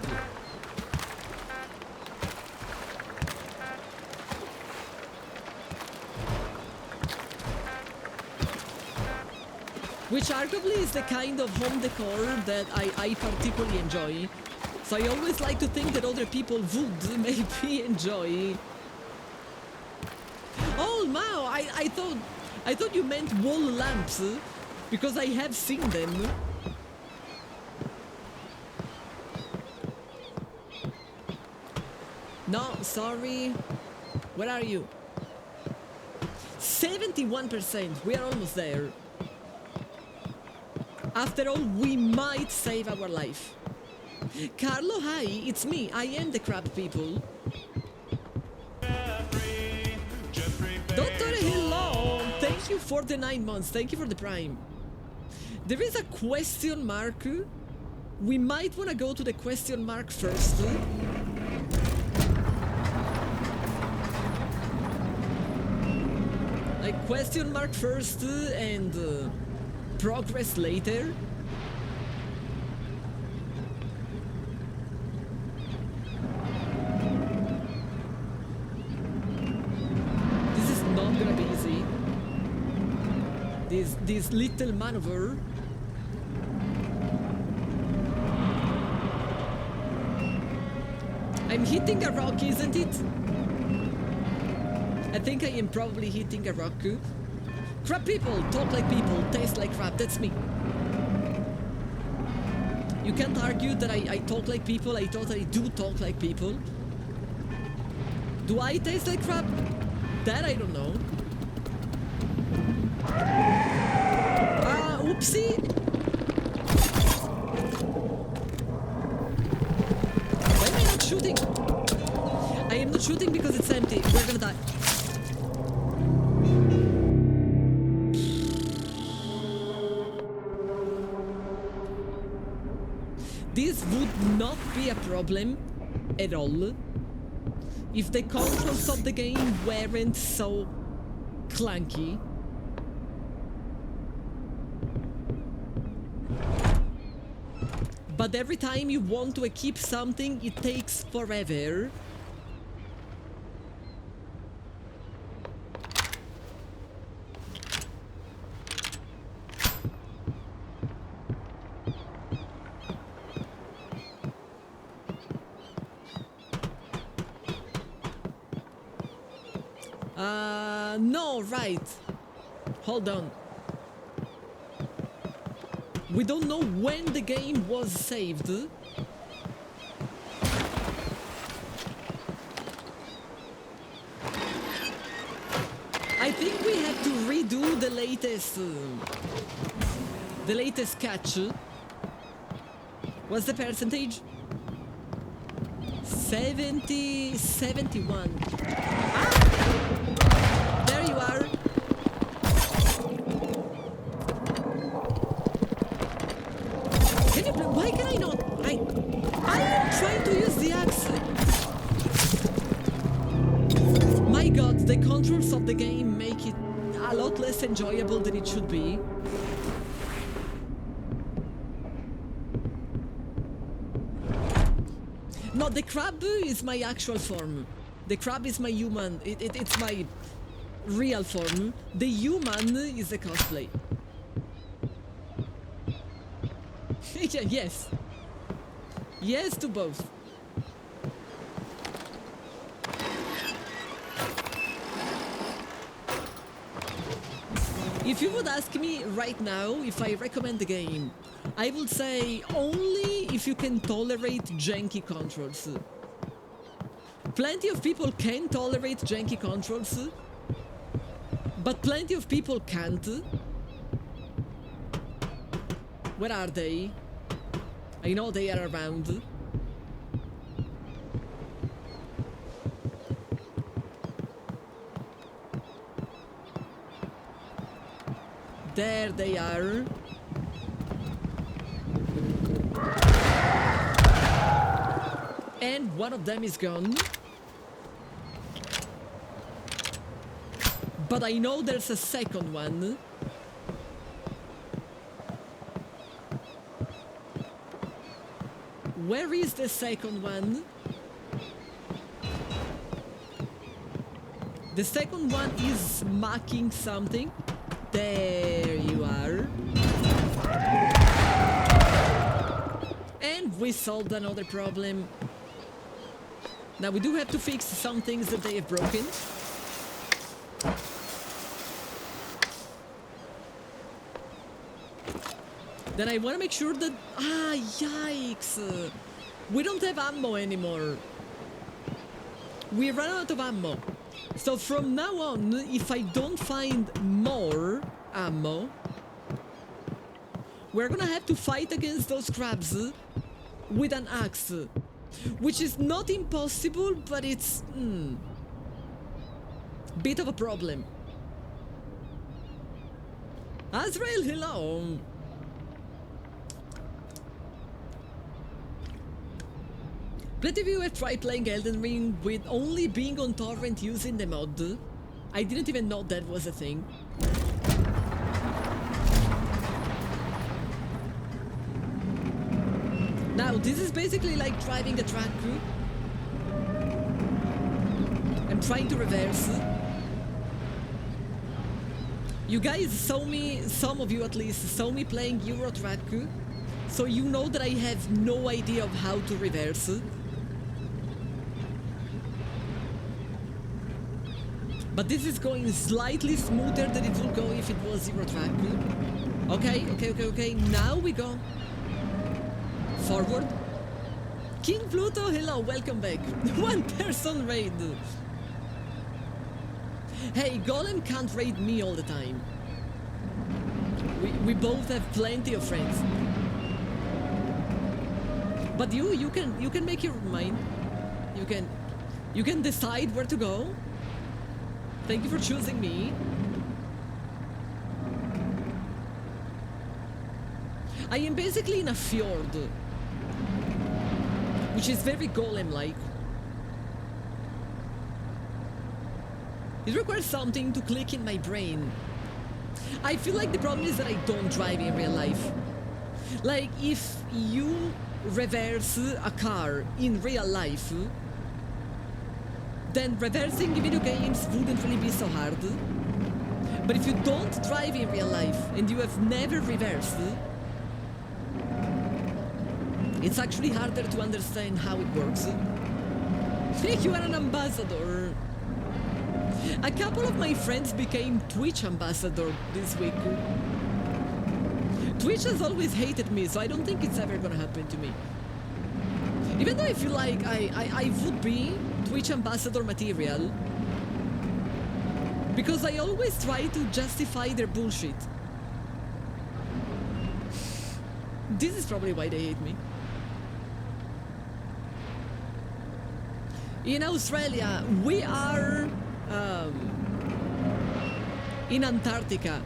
Which arguably is the kind of home decor that I particularly enjoy. So I always like to think that other people would maybe enjoy. Oh, Mao, I thought you meant wall lamps, because I have seen them. No, sorry. Where are you? 71%. We are almost there. After all, we might save our life. Carlo, hi, it's me. I am the crab people. Dr. Hello, thank you for the 9 months. Thank you for the prime. There is a question mark. We might want to go to the question mark first. Like question mark first and progress later. This is not gonna be easy. This little maneuver. I'm hitting a rock, isn't it? I think I am probably hitting a rock. Crab people, talk like people, taste like crab, that's me. You can't argue that I talk like people, I totally do talk like people. Do I taste like crab? That I don't know. Oopsie. Why am I not shooting? I am not shooting because it's empty. We're gonna die. This would not be a problem at all if the controls of the game weren't so clunky. But every time you want to equip something, it takes forever. No, right. Hold on. We don't know when the game was saved. I think we have to redo the latest catch. What's the percentage? 71. Ah! There you are. Can you? Why can I not? I am trying to use the axe. My God, the controls of the game make it a lot less enjoyable than it should be. No, the crab is my actual form. The crab is my human. It's my real form. The human is the cosplay. Yes. Yes to both. If you would ask me right now if I recommend the game, I would say only if you can tolerate janky controls. Plenty of people can tolerate janky controls, but plenty of people can't. Where are they? I know they are around. There they are. And one of them is gone. But I know there's a second one. Where is the second one? The second one is marking something. There you are. And we solved another problem. Now we do have to fix some things that they have broken. Then I want to make sure that... Ah, yikes! We don't have ammo anymore. We ran out of ammo. So from now on, if I don't find more ammo, we're gonna have to fight against those crabs with an axe. Which is not impossible, but it's... bit of a problem. Azrael, hello! Plenty of you have tried playing Elden Ring with only being on torrent using the mod. I didn't even know that was a thing. Now, this is basically like driving a truck. I'm trying to reverse. You guys saw me, some of you at least, saw me playing Euro Truck, so you know that I have no idea of how to reverse. But this is going slightly smoother than it would go if it was Euro Truck. Okay. Now we go. Forward. King Pluto, hello, welcome back. One person raid. Hey, Golem can't raid me all the time. We both have plenty of friends. But you can make your mind. You can decide where to go. Thank you for choosing me. I am basically in a fjord, which is very golem-like. It requires something to click in my brain. I feel like the problem is that I don't drive in real life. Like, if you reverse a car in real life, then reversing in video games wouldn't really be so hard. But if you don't drive in real life and you have never reversed, it's actually harder to understand how it works. You are an ambassador. A couple of my friends became Twitch ambassador this week. Twitch has always hated me, so I don't think it's ever gonna happen to me. Even though I feel like I would be Twitch ambassador material. Because I always try to justify their bullshit. This is probably why they hate me. In Australia, we are in Antarctica.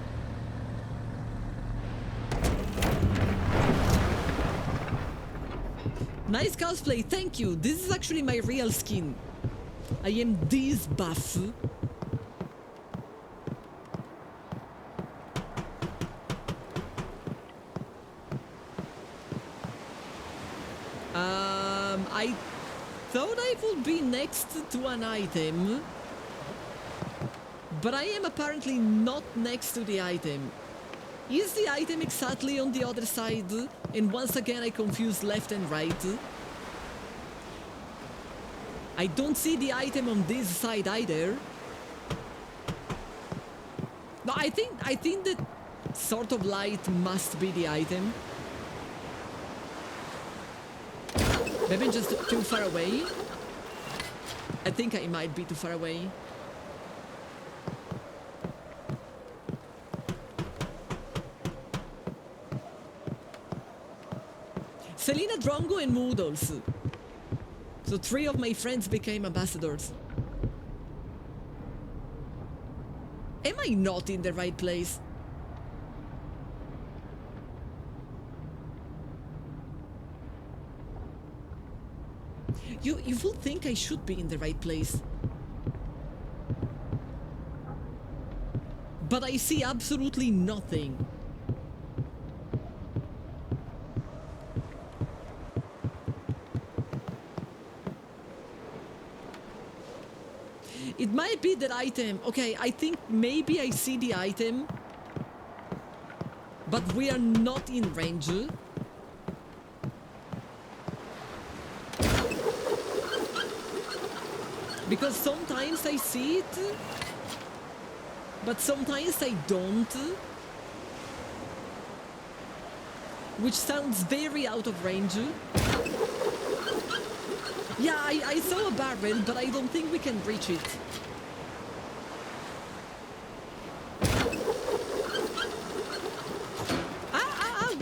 Nice cosplay, thank you. This is actually my real skin. I am this buff. I thought I would be next to an item, but I am apparently not next to the item. Is the item exactly on the other side? And once again I confuse left and right. I don't see the item on this side either. No, I think that sort of light must be the item. Maybe I'm just too far away. I think I might be too far away. Selena, Drongo, and Moodles. So 3 of my friends became ambassadors. Am I not in the right place? You would think I should be in the right place. But I see absolutely nothing. It might be that item. Okay, I think maybe I see the item, but we are not in range. Because sometimes I see it, but sometimes I don't. Which sounds very out of range. Yeah, I saw a barrel, but I don't think we can reach it.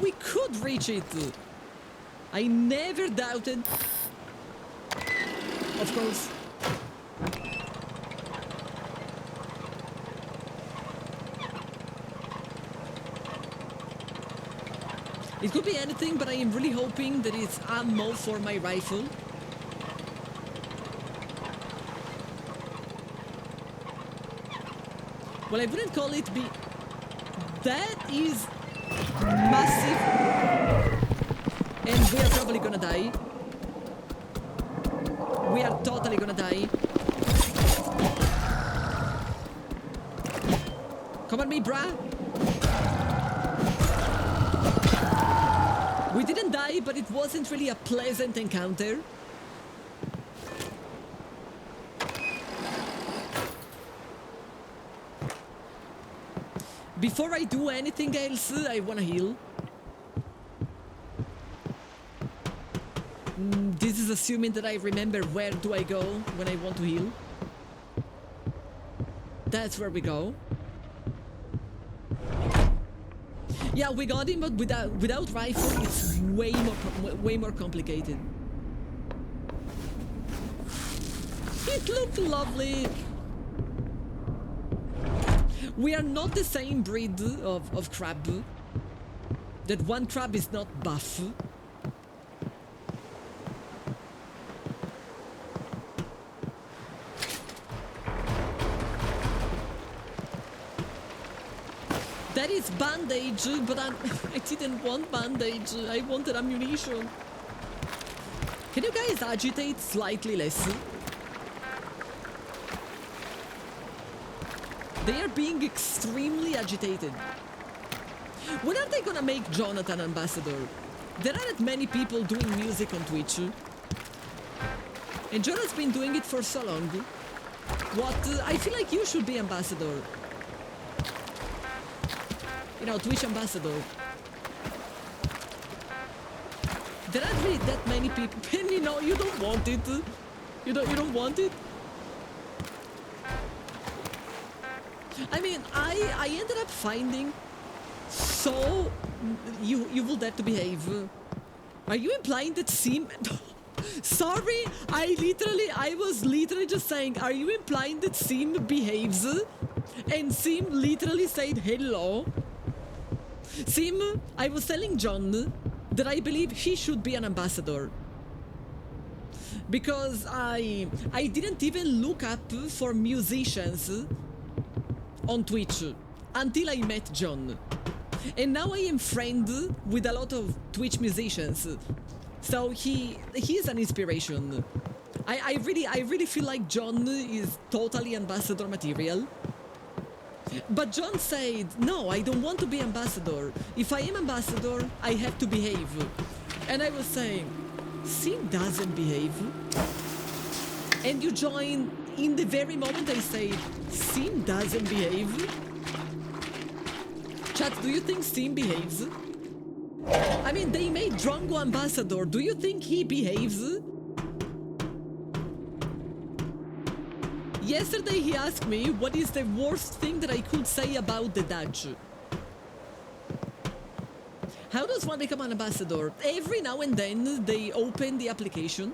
We could reach it. I never doubted. Of course. It could be anything, but I am really hoping that it's ammo for my rifle. Well, I wouldn't call it be... That is massive. And we are probably gonna die. We are totally gonna die. Come on me, brah. We didn't die, but it wasn't really a pleasant encounter. Before I do anything else, I wanna heal. This is assuming that I remember where do I go when I want to heal. That's where we go. Yeah, we got him, but without rifle, it's way more complicated. It looked lovely. We are not the same breed of crab. That one crab is not buff. That is bandage, but I didn't want bandage. I wanted ammunition. Can you guys agitate slightly less? They are being extremely agitated. When are they gonna make Jonathan ambassador? There aren't many people doing music on Twitch. And Jonathan's been doing it for so long. What? I feel like you should be ambassador. You know, Twitch ambassador. There aren't really that many people. Penny, no, you don't want it. You don't want it. I mean, I ended up finding. So you will dare to behave. Are you implying that Sim? Sorry, I was literally just saying, are you implying that Sim behaves? And Sim literally said hello. Sim, I was telling John that I believe he should be an ambassador. Because I didn't even look up for musicians on Twitch until I met John. And now I am friends with a lot of Twitch musicians. So he's an inspiration. I really feel like John is totally ambassador material. But John said, no, I don't want to be ambassador. If I am ambassador, I have to behave. And I was saying, Sim doesn't behave. And you join in the very moment I said, Sim doesn't behave. Chat, do you think Sim behaves? I mean, they made Drongo ambassador. Do you think he behaves? Yesterday he asked me what is the worst thing that I could say about the Dutch. How does one become an ambassador? Every now and then they open the application.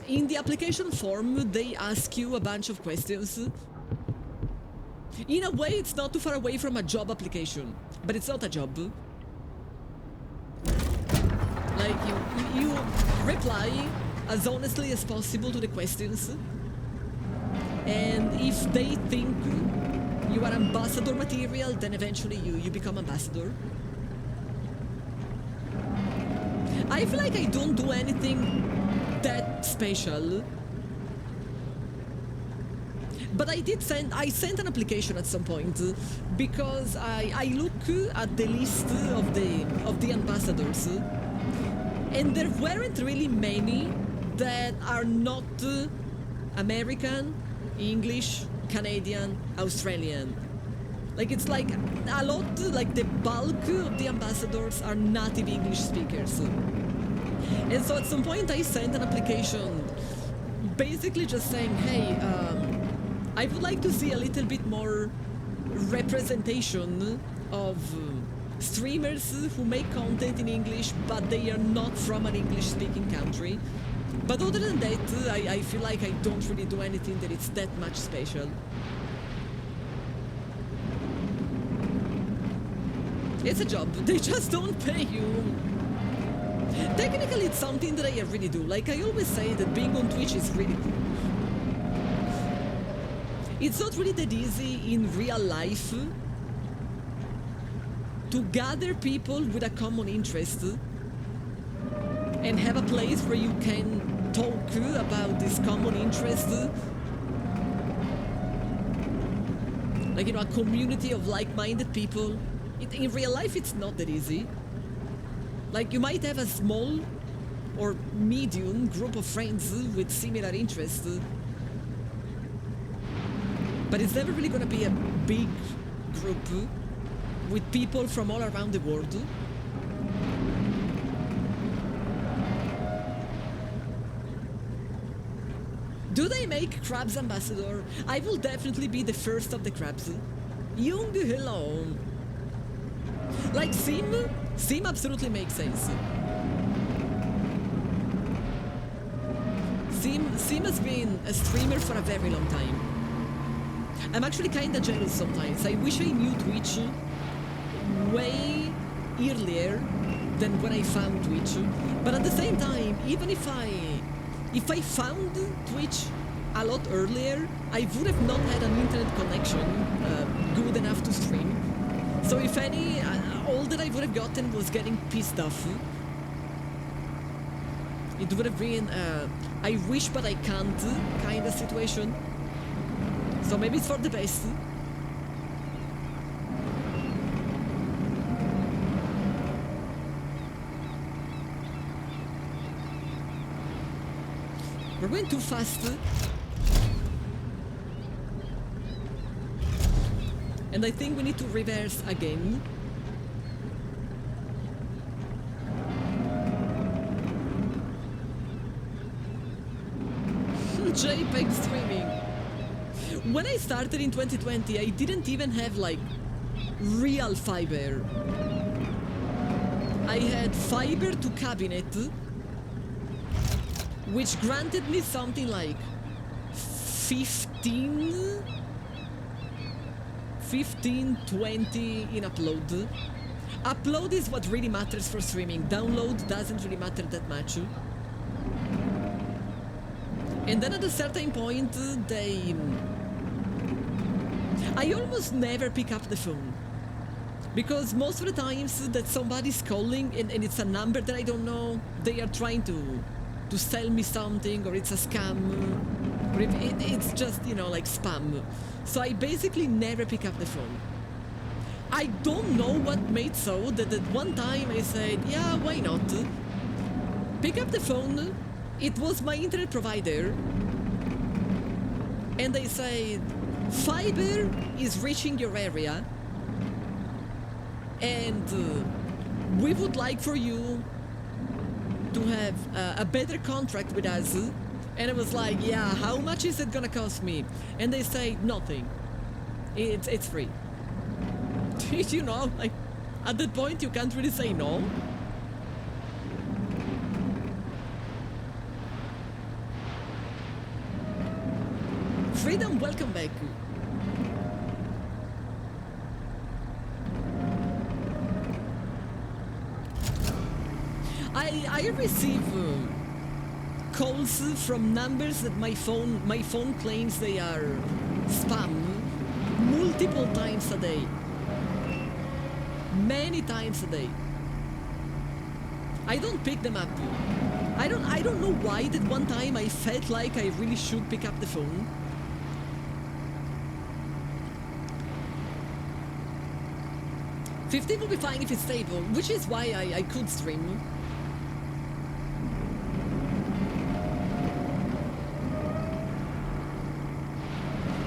In the application form they ask you a bunch of questions. In a way it's not too far away from a job application, but it's not a job. Like you reply as honestly as possible to the questions. And if they think you are ambassador material, then eventually you become ambassador. I feel like I don't do anything that special. But I sent an application at some point because I look at the list of the ambassadors, and there weren't really many that are not American, English, Canadian, Australian. Like it's like a lot, like the bulk of the ambassadors are native English speakers. And so at some point I sent an application basically just saying, hey, I would like to see a little bit more representation of streamers who make content in English, but they are not from an English-speaking country. But other than that, I feel like I don't really do anything that it's that much special. It's a job, they just don't pay you. Technically it's something that I really do. Like I always say that being on Twitch is really cool. It's not really that easy in real life to gather people with a common interest and have a place where you can talk about this common interest. Like, you know, a community of like-minded people. In real life, it's not that easy. Like, you might have a small or medium group of friends with similar interests, but it's never really gonna be a big group with people from all around the world. Do they make Crabs ambassador? I will definitely be the first of the Crabs. Young, hello. Like Sim absolutely makes sense. Sim has been a streamer for a very long time. I'm actually kinda jealous sometimes. I wish I knew Twitch way earlier than when I found Twitch. But at the same time, even if I found Twitch a lot earlier, I would have not had an internet connection good enough to stream. So if any, all that I would have gotten was getting pissed off. It would have been I wish but I can't kind of situation. So maybe it's for the best. We're going too fast. And I think we need to reverse again. JPEG streaming. When I started in 2020, I didn't even have like real fiber. I had fiber to cabinet, which granted me something like 15, 20 in upload. Upload is what really matters for streaming. Download doesn't really matter that much. And then at a certain point, I almost never pick up the phone. Because most of the times that somebody's calling and it's a number that I don't know, they are trying to sell me something, or it's a scam, or if it's just, you know, like spam. So I basically never pick up the phone. I don't know what made so that at one time I said, yeah, why not? Pick up the phone. It was my internet provider. And they said, fiber is reaching your area. And we would like for you to have a better contract with us. And I was like, yeah, how much is it gonna cost me? And they say, nothing. It's free. You know, like, at that point you can't really say no. Freedom, welcome back. I receive calls from numbers that my phone claims they are spam multiple times a day. Many times a day. I don't pick them up. I don't know why that one time I felt like I really should pick up the phone. $15 will be fine if it's stable, which is why I could stream.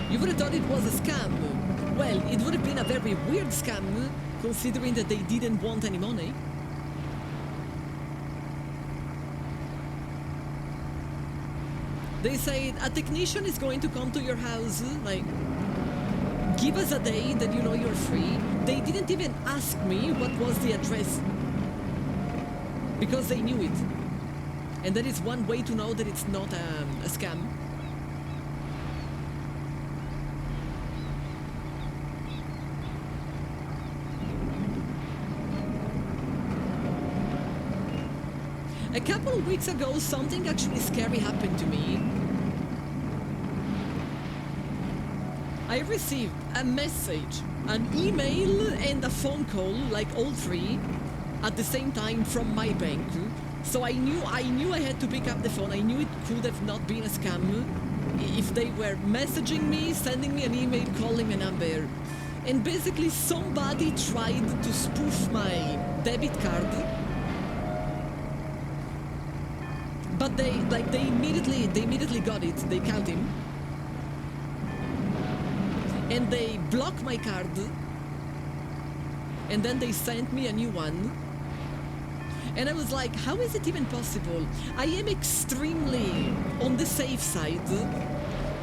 You would have thought it was a scam. Well, it would have been a very weird scam, considering that they didn't want any money. They said a technician is going to come to your house, like, give us a day that you know you're free. They didn't even ask me what was the address, because they knew it. And that is one way to know that it's not a scam. A couple of weeks ago, something actually scary happened to me. I received a message, an email, and a phone call, like all three, at the same time from my bank. So I knew I had to pick up the phone. I knew it could have not been a scam if they were messaging me, sending me an email, calling a number. And basically somebody tried to spoof my debit card. But they immediately got it. They caught him. And they blocked my card. And then they sent me a new one. And I was like, how is it even possible? I am extremely on the safe side.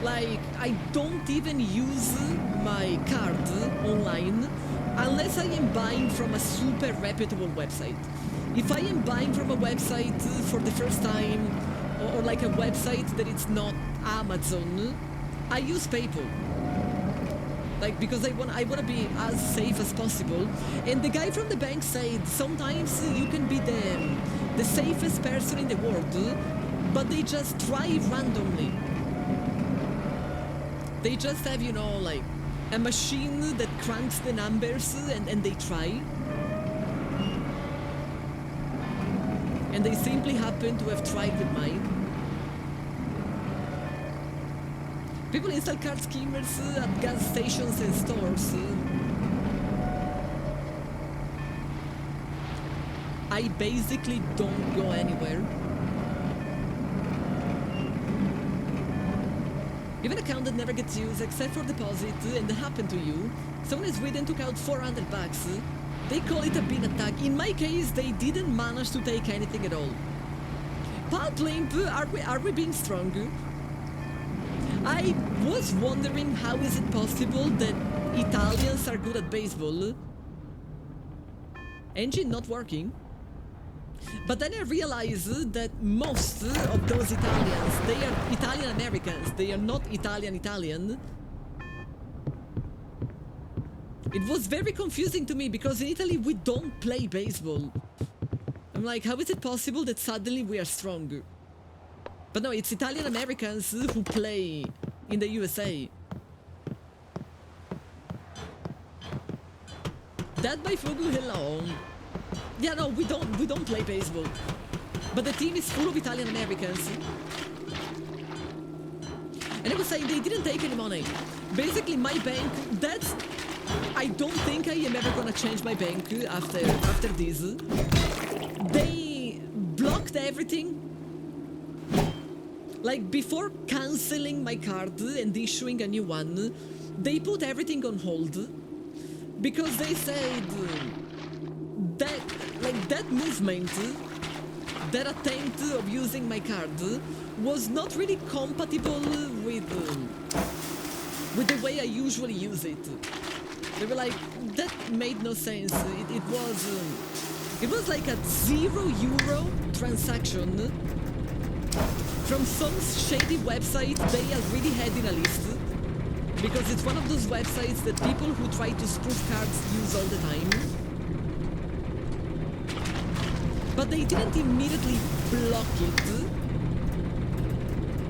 Like, I don't even use my card online unless I am buying from a super reputable website. If I am buying from a website for the first time, or like a website that it's not Amazon, I use PayPal. Like, because I want to be as safe as possible. And the guy from the bank said sometimes you can be the safest person in the world, but they just try randomly. They just have, you know, like a machine that cranks the numbers and they try. And they simply happen to have tried with mine. People install card schemers at gas stations and stores. I basically don't go anywhere. You have an account that never gets used except for deposit and that happened to you. Someone is read and took out $400. They call it a bin attack. In my case, they didn't manage to take anything at all. Pulp Limp, are we being strong? I was wondering how is it possible that Italians are good at baseball. Engine not working. But then I realized that most of those Italians, they are Italian Americans, they are not Italian. It was very confusing to me because in Italy we don't play baseball. I'm like, how is it possible that suddenly we are strong? But no, it's Italian Americans who play in the USA. That by Fugu, hello. Yeah, no, we don't play baseball. But the team is full of Italian Americans. And I was saying they didn't take any money. Basically my bank, that's... I don't think I am ever gonna change my bank after this. They blocked everything. Like before cancelling my card and issuing a new one, they put everything on hold. Because they said that, like, that movement, that attempt of using my card was not really compatible with the way I usually use it. They were like, that made no sense. It was like a €0 transaction from some shady website they already had in a list. Because it's one of those websites that people who try to spoof cards use all the time. But they didn't immediately block it.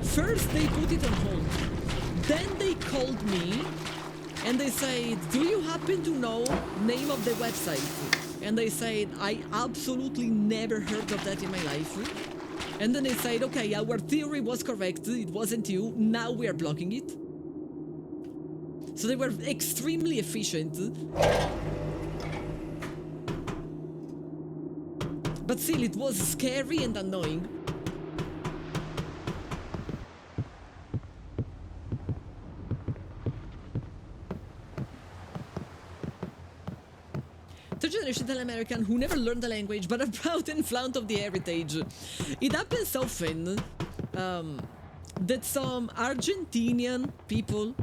First they put it on hold. Then they called me and they said, do you happen to know name of the website? And they said, I absolutely never heard of that in my life. And then they said, okay, our theory was correct, it wasn't you, now we are blocking it. So they were extremely efficient. But still, it was scary and annoying. Third generation Italian American who never learned the language but are proud and flaunt of the heritage. It happens often that some Argentinian people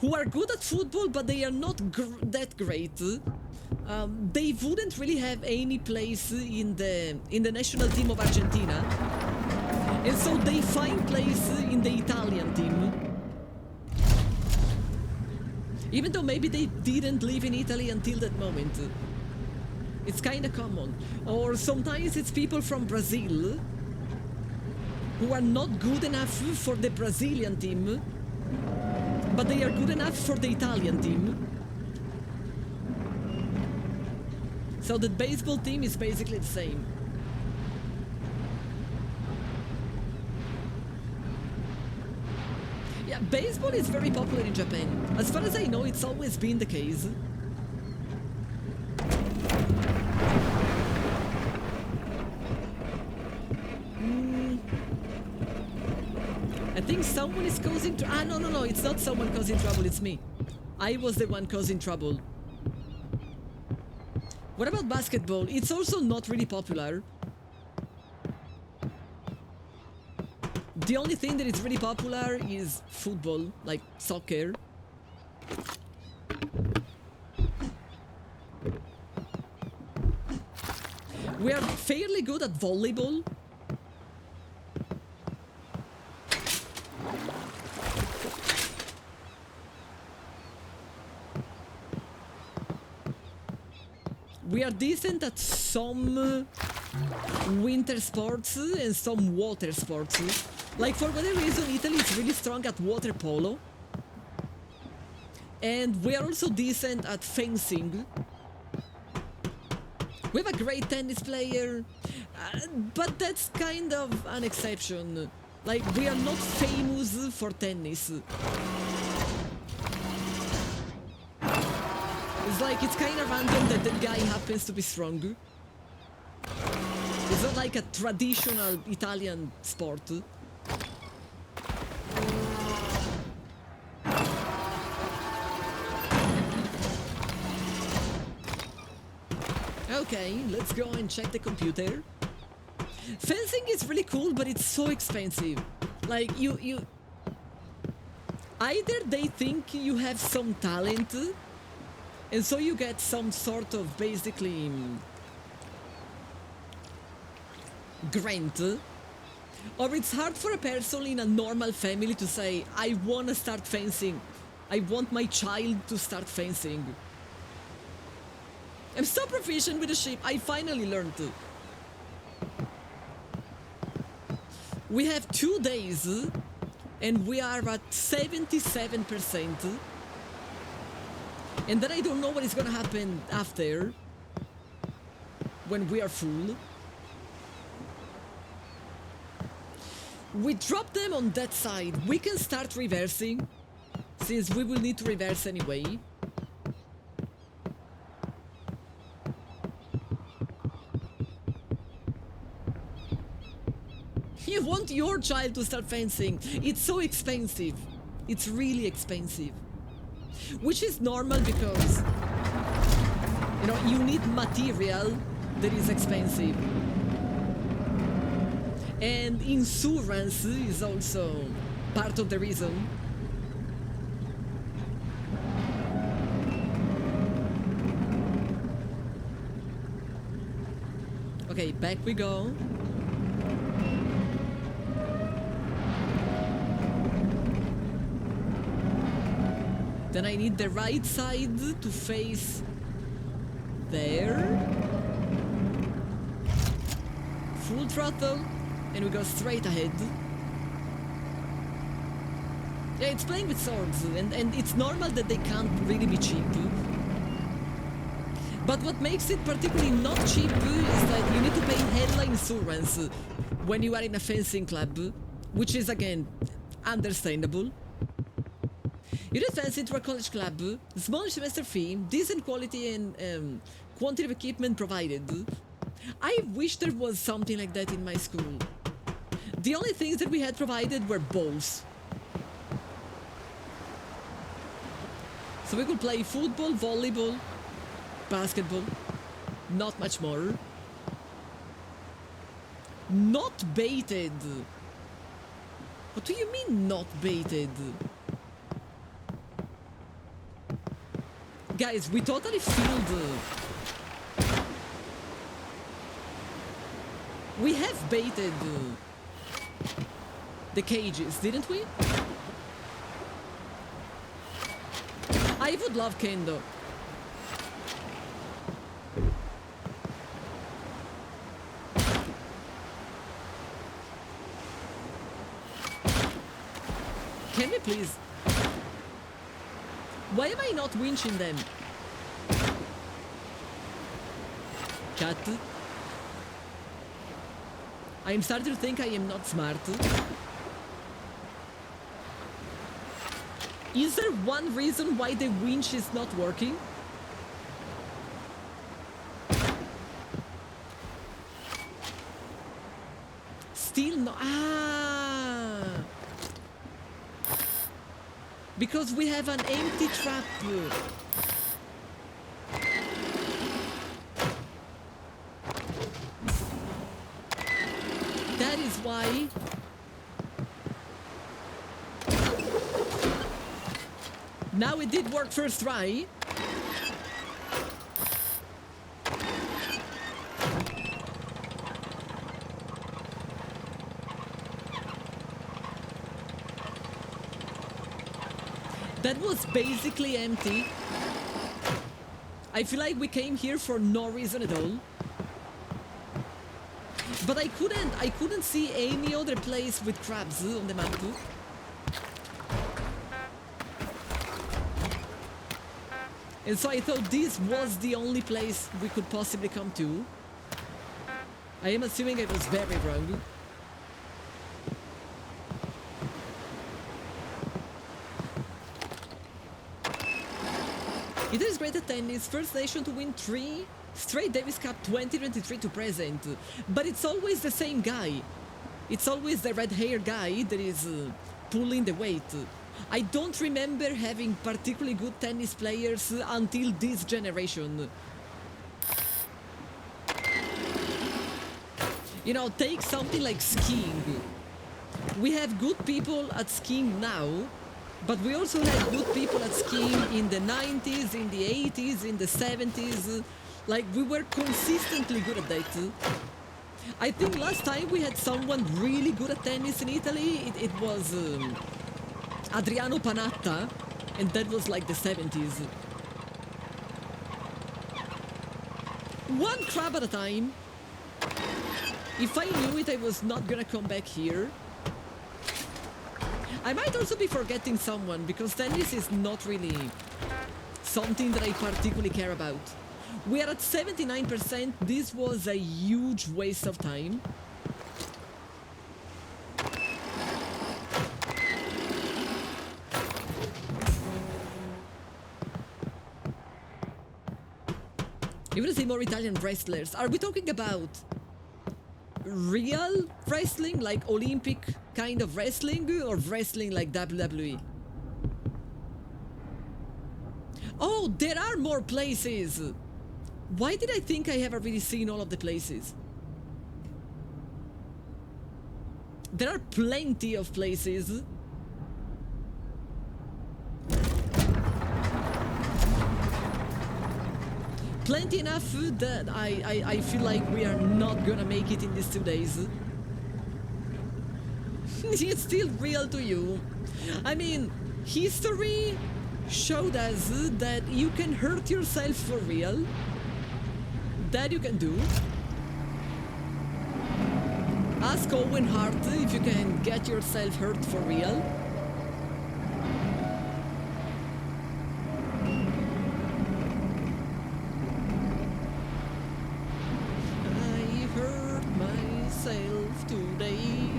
who are good at football but they are not that great, they wouldn't really have any place in the national team of Argentina, and so they find place in the Italian team, even though maybe they didn't live in Italy until that moment. It's kinda common. Or sometimes it's people from Brazil who are not good enough for the Brazilian team, but they are good enough for the Italian team. So the baseball team is basically the same. Yeah, baseball is very popular in Japan. As far as I know, it's always been the case. I think someone is causing no, it's not someone causing trouble, it's me. I was the one causing trouble. What about basketball? It's also not really popular. The only thing that is really popular is football, like soccer. We are fairly good at volleyball. We are decent at some winter sports and some water sports. Like, for whatever reason, Italy is really strong at water polo. And we are also decent at fencing. We have a great tennis player, but that's kind of an exception. Like, we are not famous for tennis. It's like, it's kind of random that that guy happens to be strong. It's not like a traditional Italian sport. Okay, let's go and check the computer. Fencing is really cool, but it's so expensive. Like, Either they think you have some talent, and so you get some sort of basically grant, or it's hard for a person in a normal family to say, I want to start fencing. I want my child to start fencing. I'm so proficient with the sheep. I finally learned. We have 2 days and we are at 77%. And then I don't know what is gonna happen after when we are full. We drop them on that side. We can start reversing, since we will need to reverse anyway. You want your child to start fencing. It's so expensive. It's really expensive. Which is normal because, you know, you need material that is expensive. And insurance is also part of the reason. Okay, back we go. Then I need the right side to face there. Full throttle, and we go straight ahead. Yeah, it's playing with swords, and it's normal that they can't really be cheap. But what makes it particularly not cheap is that you need to pay hella insurance when you are in a fencing club, which is again understandable. You just fence into a college club, small semester fee, decent quality and quantity of equipment provided. I wish there was something like that in my school. The only things that we had provided were balls. So we could play football, volleyball, basketball, not much more. Not baited. What do you mean not baited? Guys, we totally filled. We have baited the cages, didn't we? I would love kendo. Can we please? Why am I not winching them? Cut. I'm starting to think I am not smart. Is there one reason why the winch is not working? Still no. Ah! Because we have an empty trap. That is why. Now it did work first try. That was basically empty. I feel like we came here for no reason at all. But I couldn't see any other place with crabs on the map. And so I thought this was the only place we could possibly come to. I am assuming I was very wrong. It is great at tennis, first nation to win 3 straight Davis Cup 2023 to present. But it's always the same guy. It's always the red hair guy that is pulling the weight. I don't remember having particularly good tennis players until this generation. You know, take something like skiing. We have good people at skiing now, But we also had good people at skiing in the 90s, in the 80s, in the 70s. Like, we were consistently good at that. I think last time we had someone really good at tennis in Italy, it was Adriano Panatta, and that was like the 70s. One crab at a time. If I knew it, I was not gonna come back here. I might also be forgetting someone, because tennis is not really something that I particularly care about. We are at 79%. This was a huge waste of time. You want to see more Italian wrestlers? Are we talking about real wrestling, like Olympic kind of wrestling, or wrestling like WWE? Oh, there are more places! Why did I think I have already seen all of the places? There are plenty of places. Plenty enough that I feel like we are not gonna make it in these 2 days. It's still real to you. I mean, history showed us that you can hurt yourself for real. That you can do. Ask Owen Hart if you can get yourself hurt for real. I hurt myself today.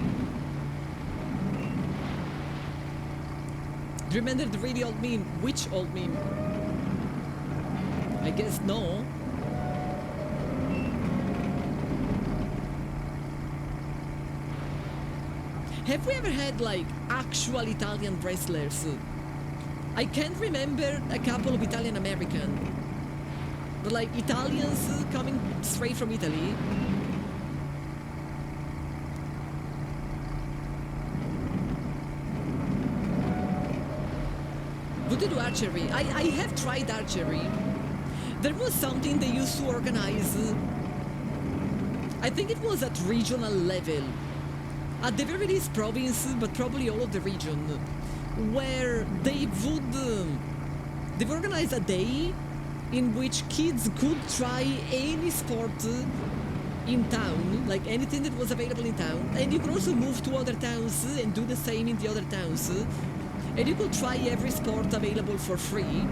Do you remember the really old meme? Which old meme? I guess no. Have we ever had, like, actual Italian wrestlers? I can't remember a couple of Italian American. But, like, Italians coming straight from Italy. Would you do archery? I have tried archery. There was something they used to organize. I think it was at regional level. At the very least province, but probably all of the region, where they would organize a day in which kids could try any sport in town, like anything that was available in town, and you could also move to other towns and do the same in the other towns, and you could try every sport available for free.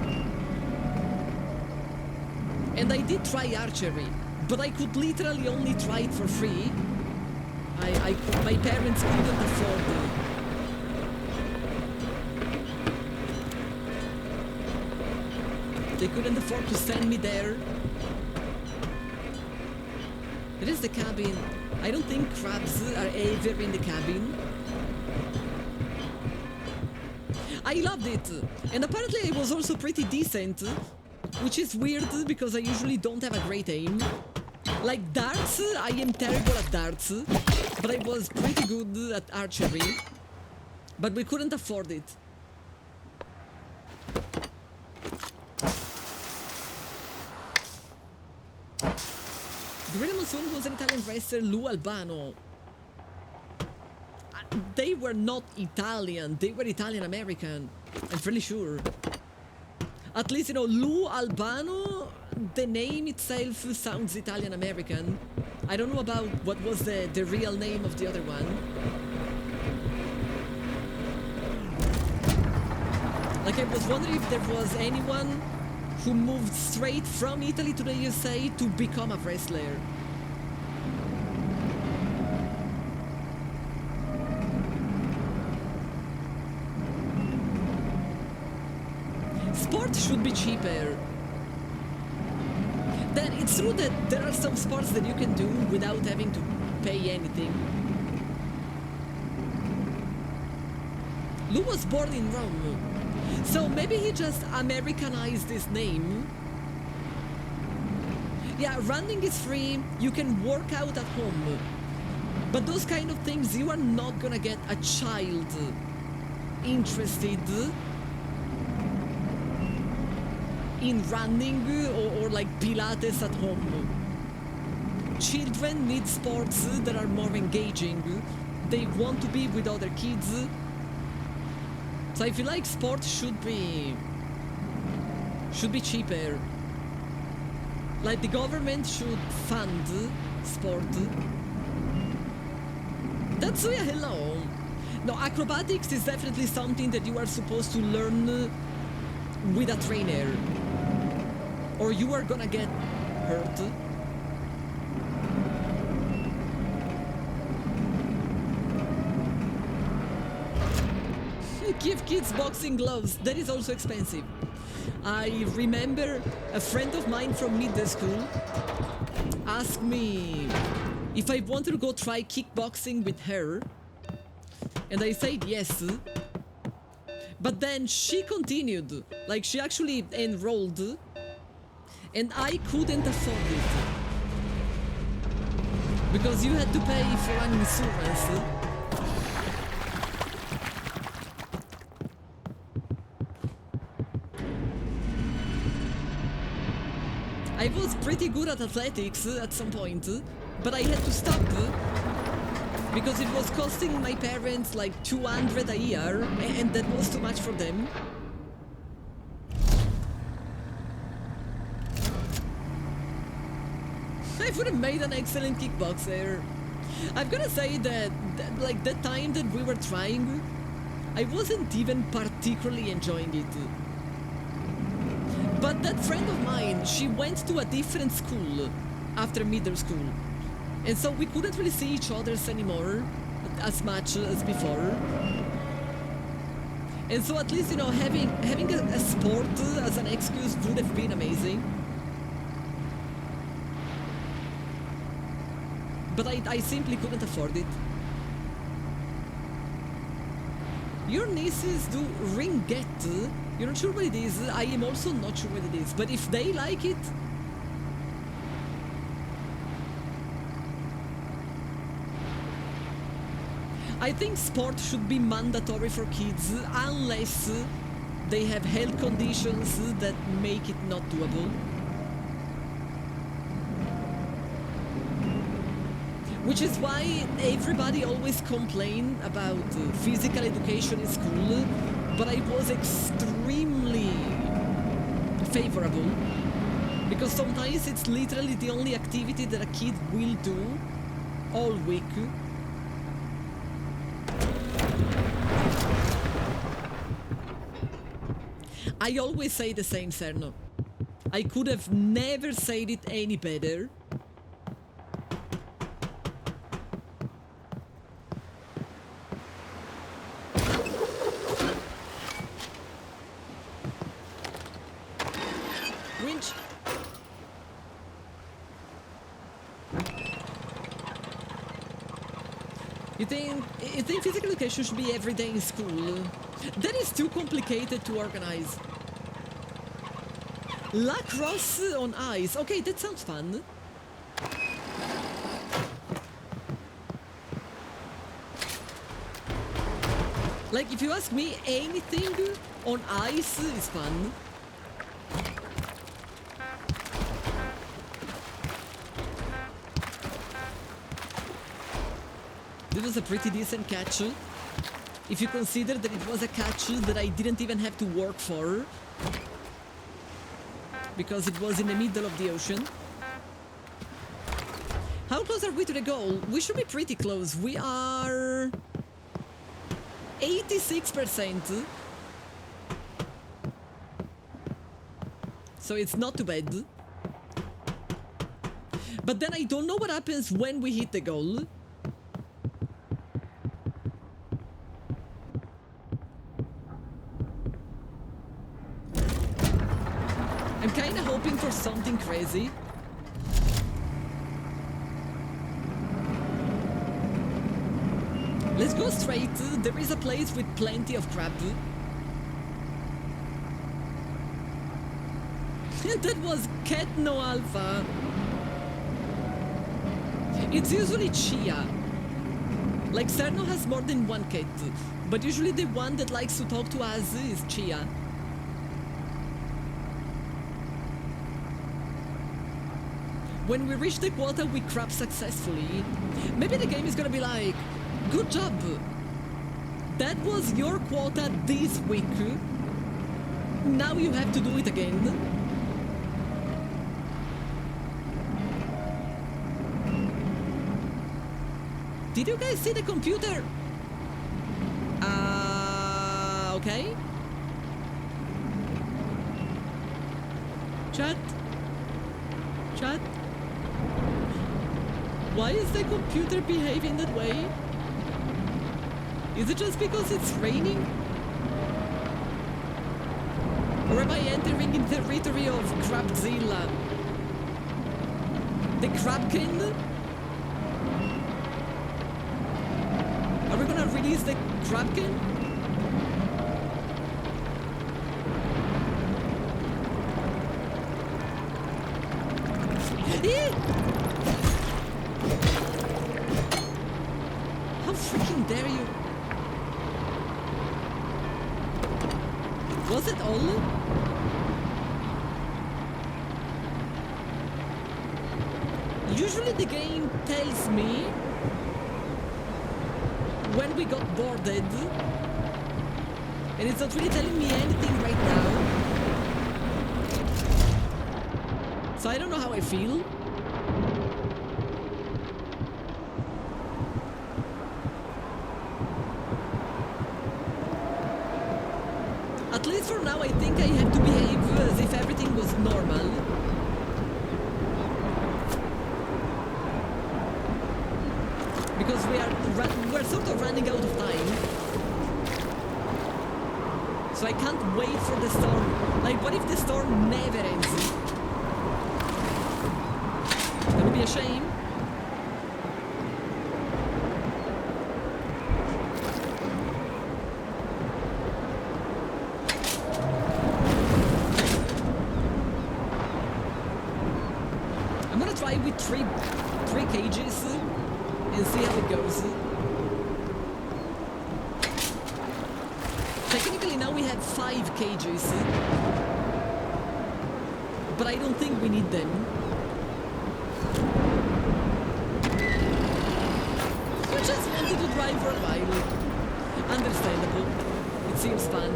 And I did try archery, but I could literally only try it for free. My parents couldn't afford it. They couldn't afford to send me there. It is the cabin. I don't think crabs are ever in the cabin. I loved it. And apparently I was also pretty decent, which is weird because I usually don't have a great aim. Like darts, I am terrible at darts, but I was pretty good at archery. But we couldn't afford it. Gorilla Monsoon was an Italian wrestler, Lou Albano. They were not Italian, they were Italian-American. I'm fairly sure. At least, you know, Lou Albano, the name itself sounds Italian-American. I don't know about what was the real name of the other one. Like, I was wondering if there was anyone who moved straight from Italy to the USA to become a wrestler. Sport should be cheaper. Then it's true that there are some sports that you can do without having to pay anything. Lou was born in Rome, so maybe he just Americanized his name. Yeah, running is free, you can work out at home. But those kind of things, you are not gonna get a child interested in running or like Pilates at home. Children need sports that are more engaging. They want to be with other kids. So I feel like sport should be cheaper. Like the government should fund sport. Tatsuya, hello. No, acrobatics is definitely something that you are supposed to learn with a trainer, or you are gonna get hurt. Give kids boxing gloves. That is also expensive. I remember a friend of mine from middle school asked me if I wanted to go try kickboxing with her, and I said yes. But then she continued, like she actually enrolled, and I couldn't afford it because you had to pay for an insurance. I was pretty good at athletics at some point, but I had to stop because it was costing my parents like 200 a year, and that was too much for them. I would have made an excellent kickboxer. I've gotta say that like that time that we were trying, I wasn't even particularly enjoying it. But that friend of mine, she went to a different school after middle school. And so we couldn't really see each other anymore as much as before. And so at least, you know, having a sport as an excuse would have been amazing. But I simply couldn't afford it. Your nieces do ringette. You're not sure what it is. I am also not sure what it is. But if they like it, I think sport should be mandatory for kids unless they have health conditions that make it not doable. Which is why everybody always complain about physical education in school, but I was extremely favorable because sometimes it's literally the only activity that a kid will do all week. I always say the same, Cerno. I could have never said it any better. Winch. You think physical education should be every day in school? That is too complicated to organize. Lacrosse on ice. Okay, that sounds fun. Like, if you ask me, anything on ice is fun. This was a pretty decent catch. If you consider that it was a catch that I didn't even have to work for, because it was in the middle of the ocean. How close are we to the goal? We should be pretty close. We are 86%. So it's not too bad. But then I don't know what happens when we hit the goal. I'm kinda hoping for something crazy. Let's go straight. There is a place with plenty of crab. That was Ketno Alpha. It's usually chia. Like, Cerno has more than one cat, but usually the one that likes to talk to us is Chia. When we reach the quota, we crab successfully. Maybe the game is gonna be like, good job. That was your quota this week. Now you have to do it again. Did you guys see the computer? Okay. Chat? Chat? Why is the computer behaving that way? Is it just because it's raining? Or am I entering in the territory of Crabzilla? The Crabkin? Are we gonna release the Crabkin? How freaking dare you? Was it all? Usually the game tells me when we got boarded, and it's not really telling me anything right now. So I don't know how I feel. At least for now, I think I have to behave as if everything was normal. Because we're sort of running out of time. So I can't wait for the storm. Like, what if the storm never ends? That would be a shame. I'm gonna try with three cages and see how it goes. Technically now we have 5 cages, but I don't think we need them. We just wanted to drive for a while. Understandable. It seems fun.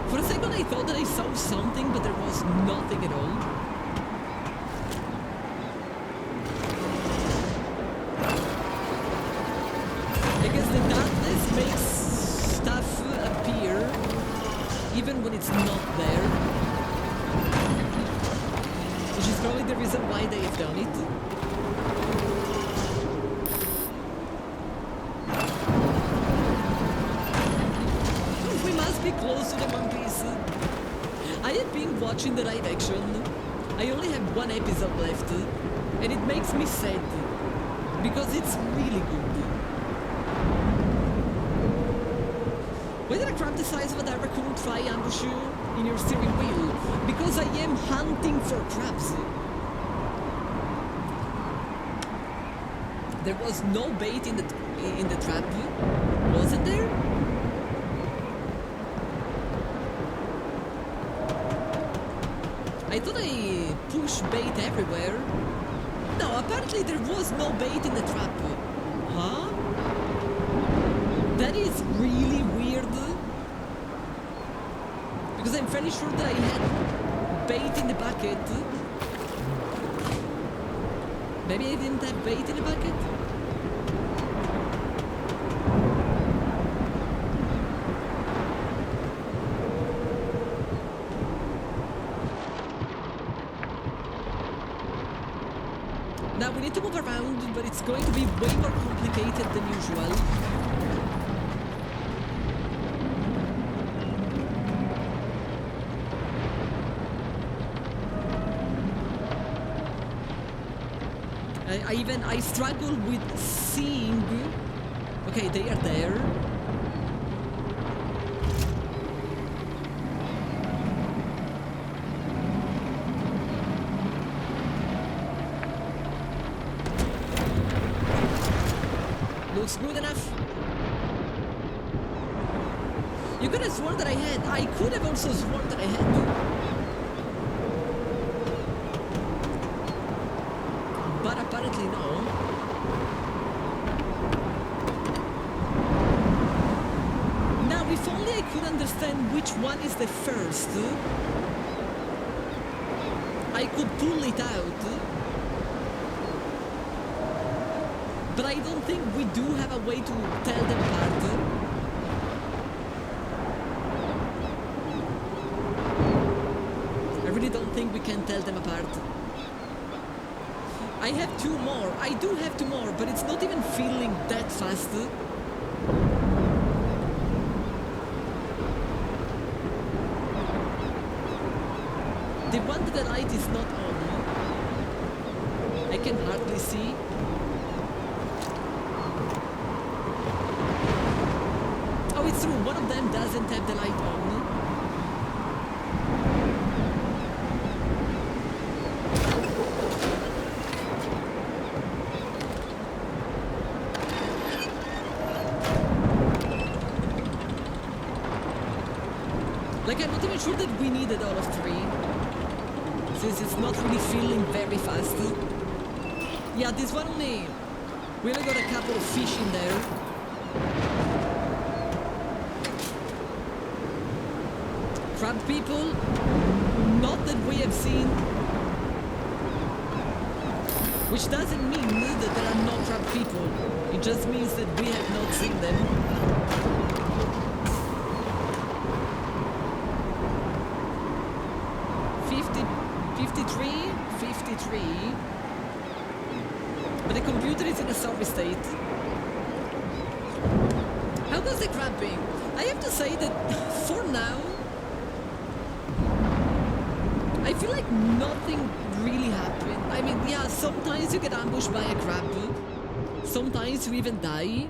For a second I thought that I saw something, but there was nothing at all. I guess the darkness makes stuff appear even when it's not there. Which is probably the reason why they have done it. We must be close to the One Piece. I have been watching the live action. I only have 1 episode left, and it makes me sad because it's really good. Why did I crab the size of a raccoon try ambush you in your steering wheel? Because I am hunting for crabs. There was no bait in the trap, wasn't there? I thought I pushed bait everywhere. No, apparently there was no bait in the trap. Huh? That is really weird. Because I'm fairly sure that I had bait in the bucket. Maybe I didn't have bait in the bucket? Now we need to move around, but it's going to be way more complicated than usual. I struggle with seeing. Okay, they are there. Looks good enough. You could have sworn that I had. I could have also sworn that I had. But apparently no. Now, if only I could understand which one is the first, I could pull it out. But I don't think we do have a way to tell them apart. I really don't think we can tell them apart. I have 2 more. I do have 2 more, but it's not even feeling that fast. The one that the light is not on. I can hardly see. Oh, it's true. One of them doesn't have the light on. Like, I'm not even sure that we needed all of 3. Since it's not really feeling very fast. Yeah, this one only... We only got a couple of fish in there. Crab people? Not that we have seen. Which doesn't mean that there are no crab people. It just means that we have not seen them. But the computer is in a sorry state. How goes the crabbing? I have to say that for now, I feel like nothing really happened. I mean, yeah, sometimes you get ambushed by a crab. Sometimes you even die.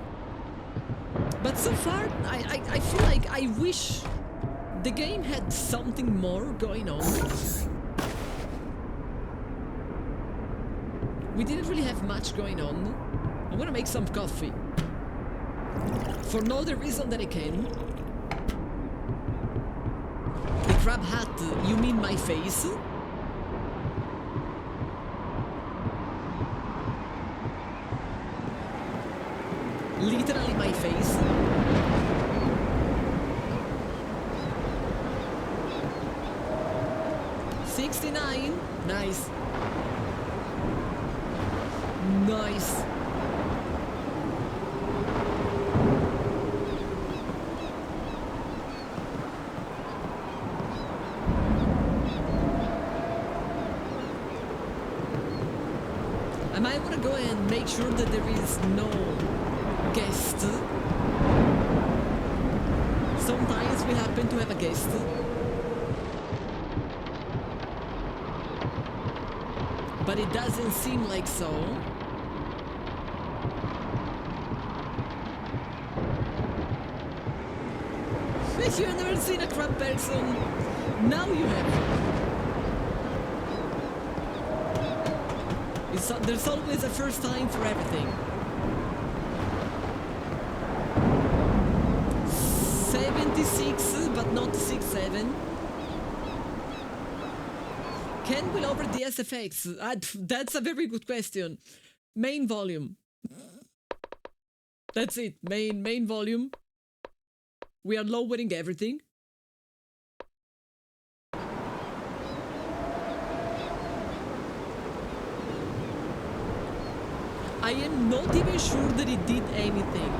But so far, I feel like I wish the game had something more going on. We didn't really have much going on. I'm gonna make some coffee. For no other reason that I can. The crab hat, you mean my face? Literally my face. $69. Nice. Nice. I might want to go and make sure that there is no guest. Sometimes we happen to have a guest. But it doesn't seem like so. You've never seen a crab person. Now you have. There's always a first time for everything. 76, but not 67. Can we lower the SFX? That's a very good question. Main volume. That's it. Main volume. We are lowering everything. I am not even sure that it did anything.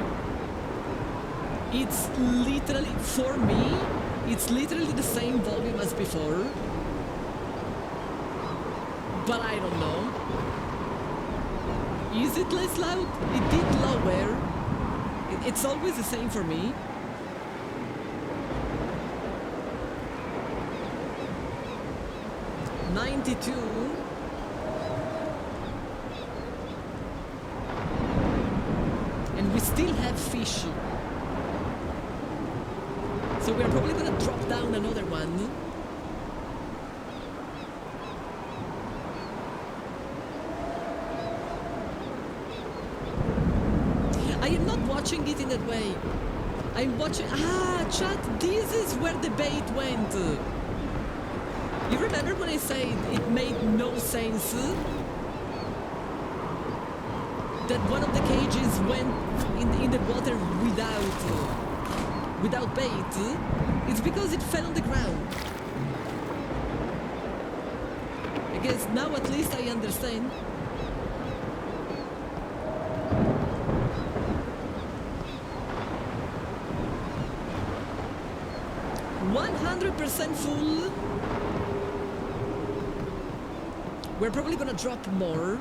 It's literally, for me, it's literally the same volume as before. But I don't know. Is it less loud? It did lower. It's always the same for me. $92. And we still have fish. So we are probably gonna drop down another one. I am watching it in that way. I'm watching... Ah, chat, this is where the bait went. You remember when I said it made no sense? That one of the cages went in the water without bait? It's because it fell on the ground. I guess now at least I understand. %100% full. We're probably gonna drop more.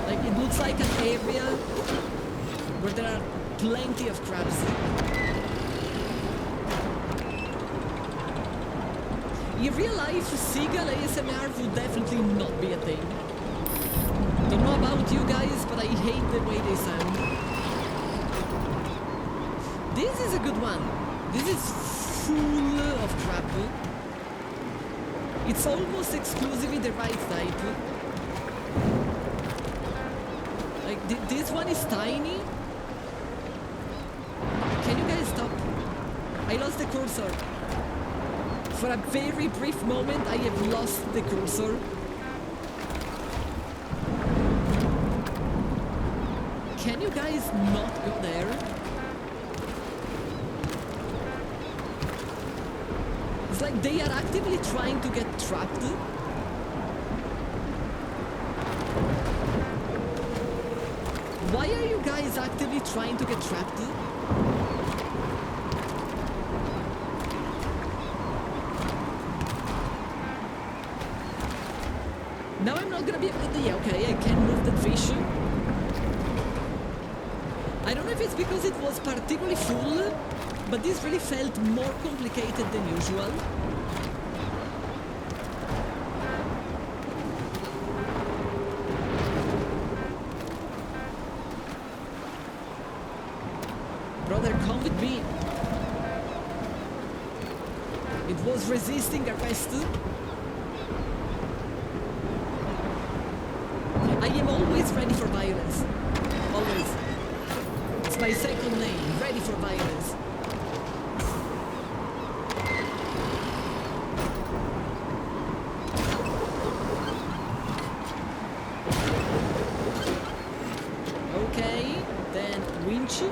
Like, it looks like an area where there are plenty of crabs. In real life, seagull ASMR would definitely not be a thing. Don't know about you guys, but I hate the way they sound. This is a good one. This is full of crab. It's almost exclusively the right type. Like, this one is tiny. Can you guys stop? I lost the cursor. For a very brief moment, I have lost the cursor. Can you guys not go there? It's like they are actively trying to get trapped. Why are you guys actively trying to get trapped? Now I'm not gonna be able to... Yeah, okay, I can move that fish. I don't know if it's because it was particularly full, but this really felt more complicated than usual. Brother, come with me. It was resisting arrest. I am always ready for violence. Always. It's my second name, ready for violence. Okay, then winch.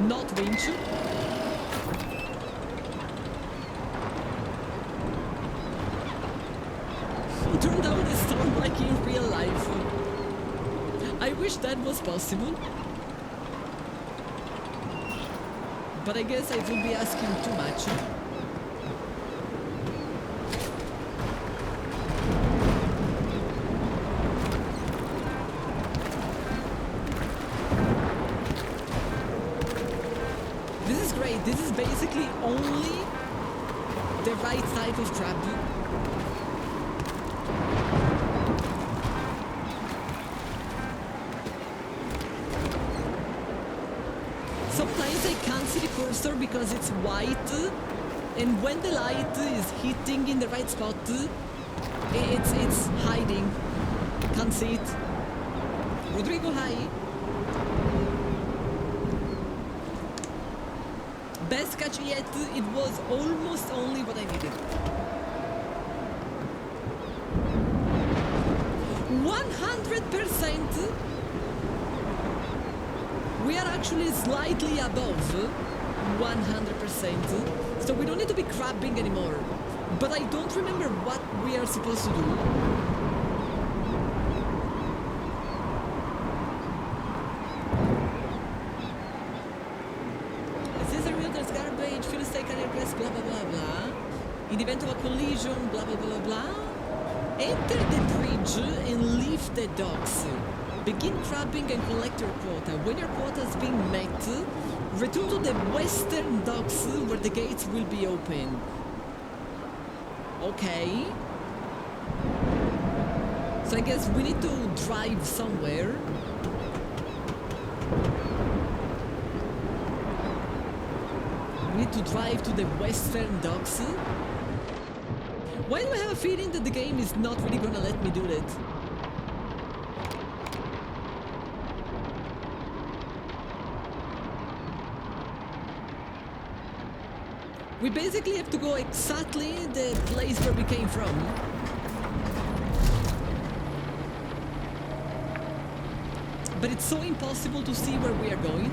Not winch. Turn down the storm like in real life. I wish that was possible. But I guess I would be asking too much. This is great. This is basically only the right type of crab. Sometimes I can't see the cursor because it's white, and when the light is hitting in the right spot, it's hiding. Can't see it. Rodrigo, hi. Best catch yet. It was almost only what I needed. 100%. We are actually slightly above 100%, so we don't need to be crabbing anymore. But I don't remember what we are supposed to do. Is this a real there's garbage? Fuel stake and airpress, blah blah blah blah. In the event of a collision, blah blah blah blah. Enter the bridge and leave the docks. Begin crabbing and collect your quota. When your quota has been met, return to the western docks where the gates will be open. Okay. So I guess we need to drive somewhere. We need to drive to the western docks. Why do I have a feeling that the game is not really gonna let me do that? We basically have to go exactly the place where we came from. But it's so impossible to see where we are going.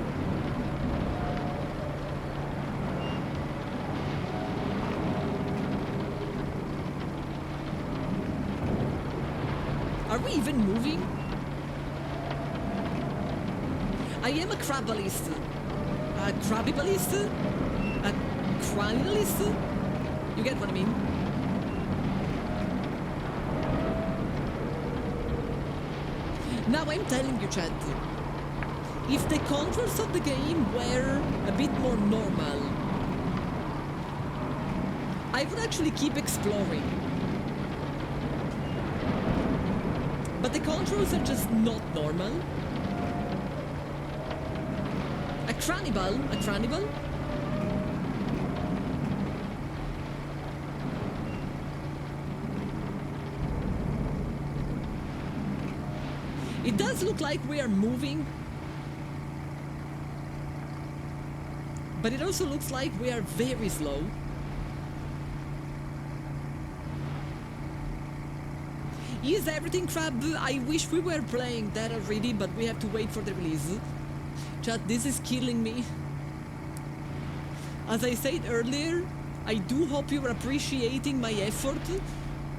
Are we even moving? I am a crabbalist. A crabbalist? A cranialist? You get what I mean? Now I'm telling you, chat, if the controls of the game were a bit more normal, I would actually keep exploring. But the controls are just not normal. A cannibal? A cannibal? It does look like we are moving, but it also looks like we are very slow. Is everything crap? I wish we were playing that already, but we have to wait for the release. Chat, this is killing me. As I said earlier, I do hope you are appreciating my effort,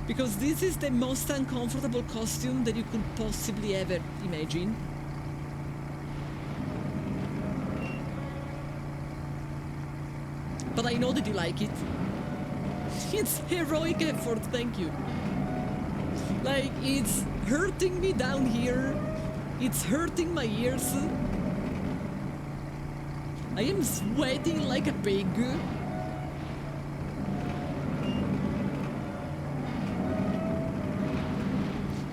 because this is the most uncomfortable costume that you could possibly ever imagine. But I know that you like it. It's heroic effort, thank you. Like, it's hurting me down here. It's hurting my ears. I am sweating like a pig.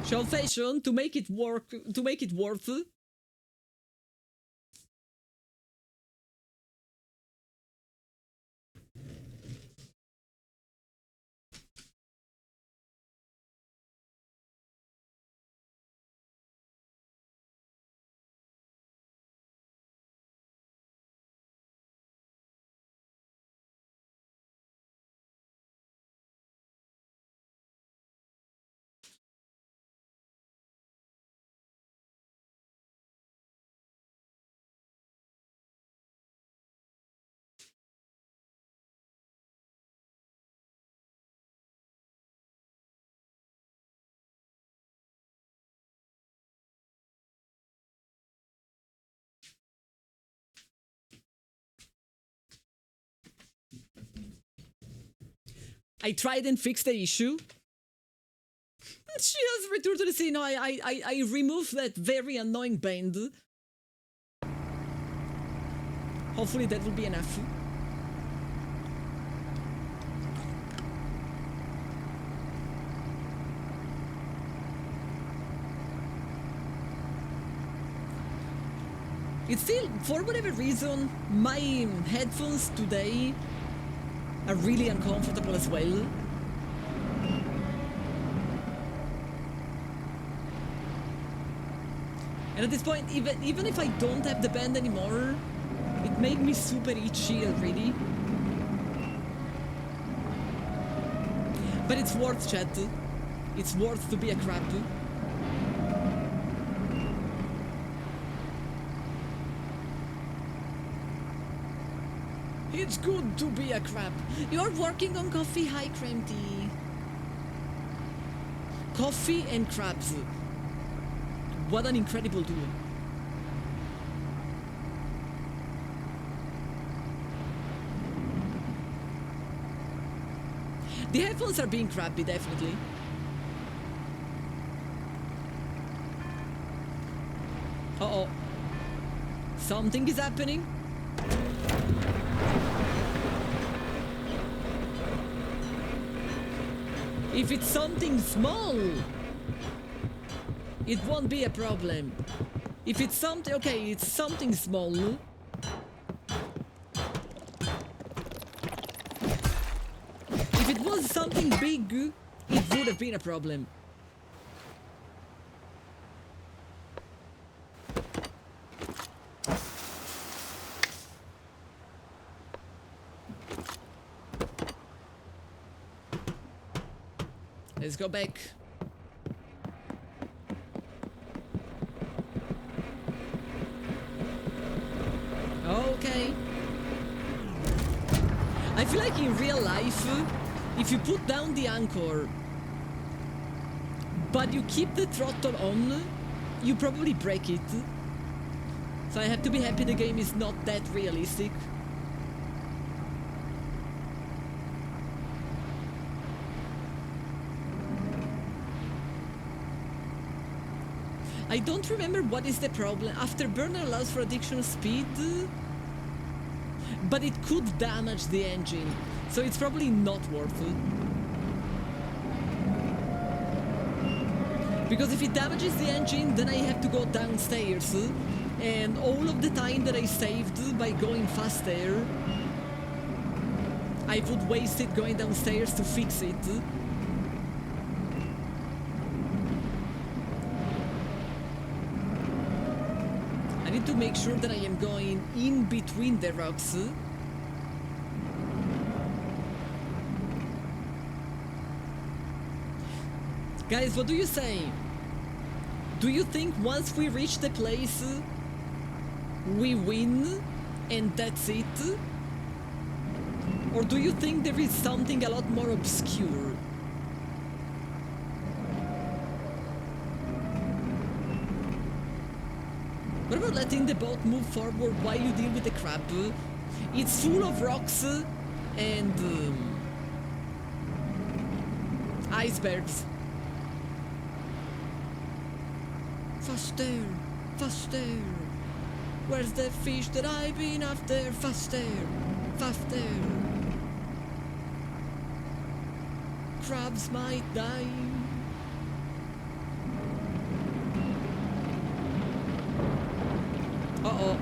Show fashion to make it work, to make it worth. I tried and fixed the issue. She has returned to the scene. No, I removed that very annoying band. Hopefully that will be enough. It's still, for whatever reason, my headphones today are really uncomfortable as well. And at this point, even if I don't have the band anymore, it made me super itchy already. But it's worth, chat. It's worth to be a crab. It's good to be a crab. You're working on coffee, hi cream tea. Coffee and crabs. What an incredible duo. The headphones are being crabby, definitely. Uh-oh. Something is happening. If it's something small, it won't be a problem. If it's something, okay, it's something small. If it was something big, it would have been a problem. Let's go back. Okay. I feel like in real life, if you put down the anchor, but you keep the throttle on, you probably break it. So I have to be happy the game is not that realistic. I don't remember what is the problem. Afterburner allows for additional speed, but it could damage the engine, so it's probably not worth it. Because if it damages the engine, then I have to go downstairs, and all of the time that I saved by going faster, I would waste it going downstairs to fix it. I need to make sure that I am going in between the rocks. Guys, what do you say? Do you think once we reach the place, we win and that's it? Or do you think there is something a lot more obscure? What about letting the boat move forward while you deal with the crab? It's full of rocks and icebergs. Faster, faster. Where's the fish that I've been after? Faster, faster. Crabs might die. Uh-oh.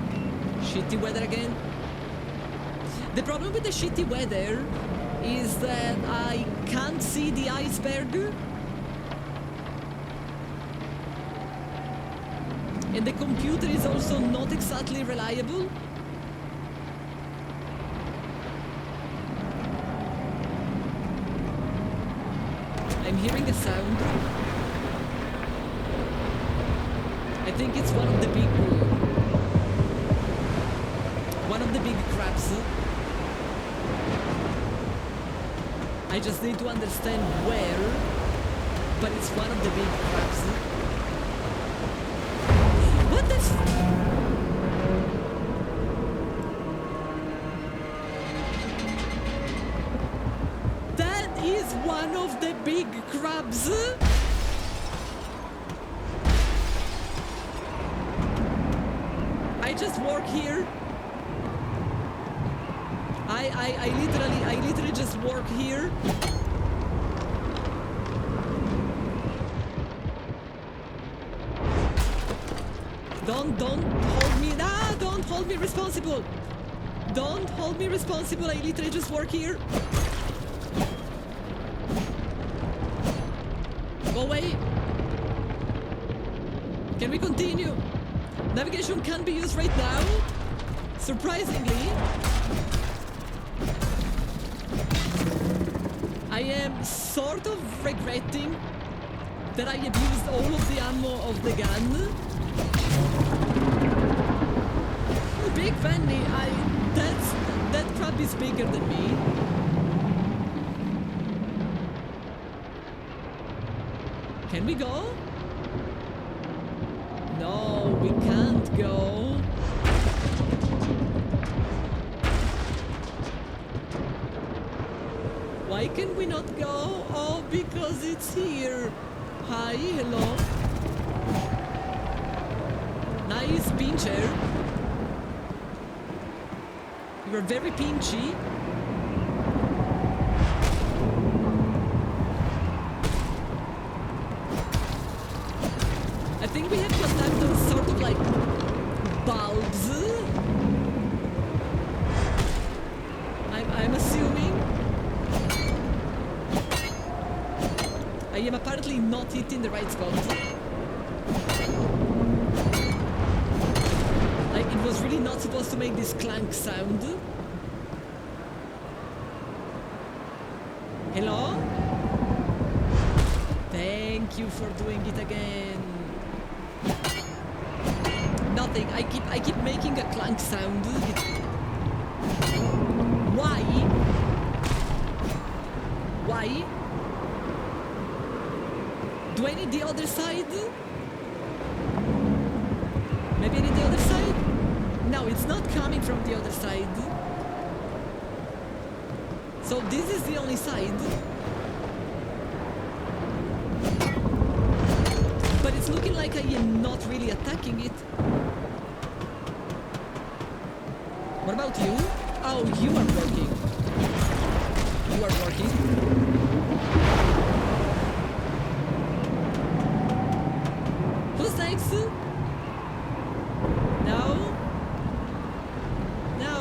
Shitty weather again. The problem with the shitty weather is that I can't see the iceberg. And the computer is also not exactly reliable. I'm hearing a sound. I think it's one of the big crabs. I just need to understand where, but it's one of the big crabs. What the That is one of the big crabs. I just work here. I literally just work here. Don't hold me. Ah, don't hold me responsible. Don't hold me responsible. I literally just work here. Go away. Can we continue? Navigation can't be used right now. Surprisingly. I am sort of regretting that I abused all of the ammo of the gun. Big Fanny, that crab is bigger than me. Can we go? No, we can't go. Why can we not go? Oh, because it's here. Hi, hello. Nice pincher. You are very pinchy. I think we have to attack those sort of like bulbs. I'm assuming. I am apparently not hitting the right spot. Like, it was really not supposed to make this clank sound. Hello? for doing it again. Nothing. I keep making a clank sound. Why? Why? Do I need the other side? Maybe I need the other side? No, it's not coming from the other side. So this is the only side. But it's looking like I am not really attacking it. What about you? Oh, you are working. You are working. Who's next? No? No?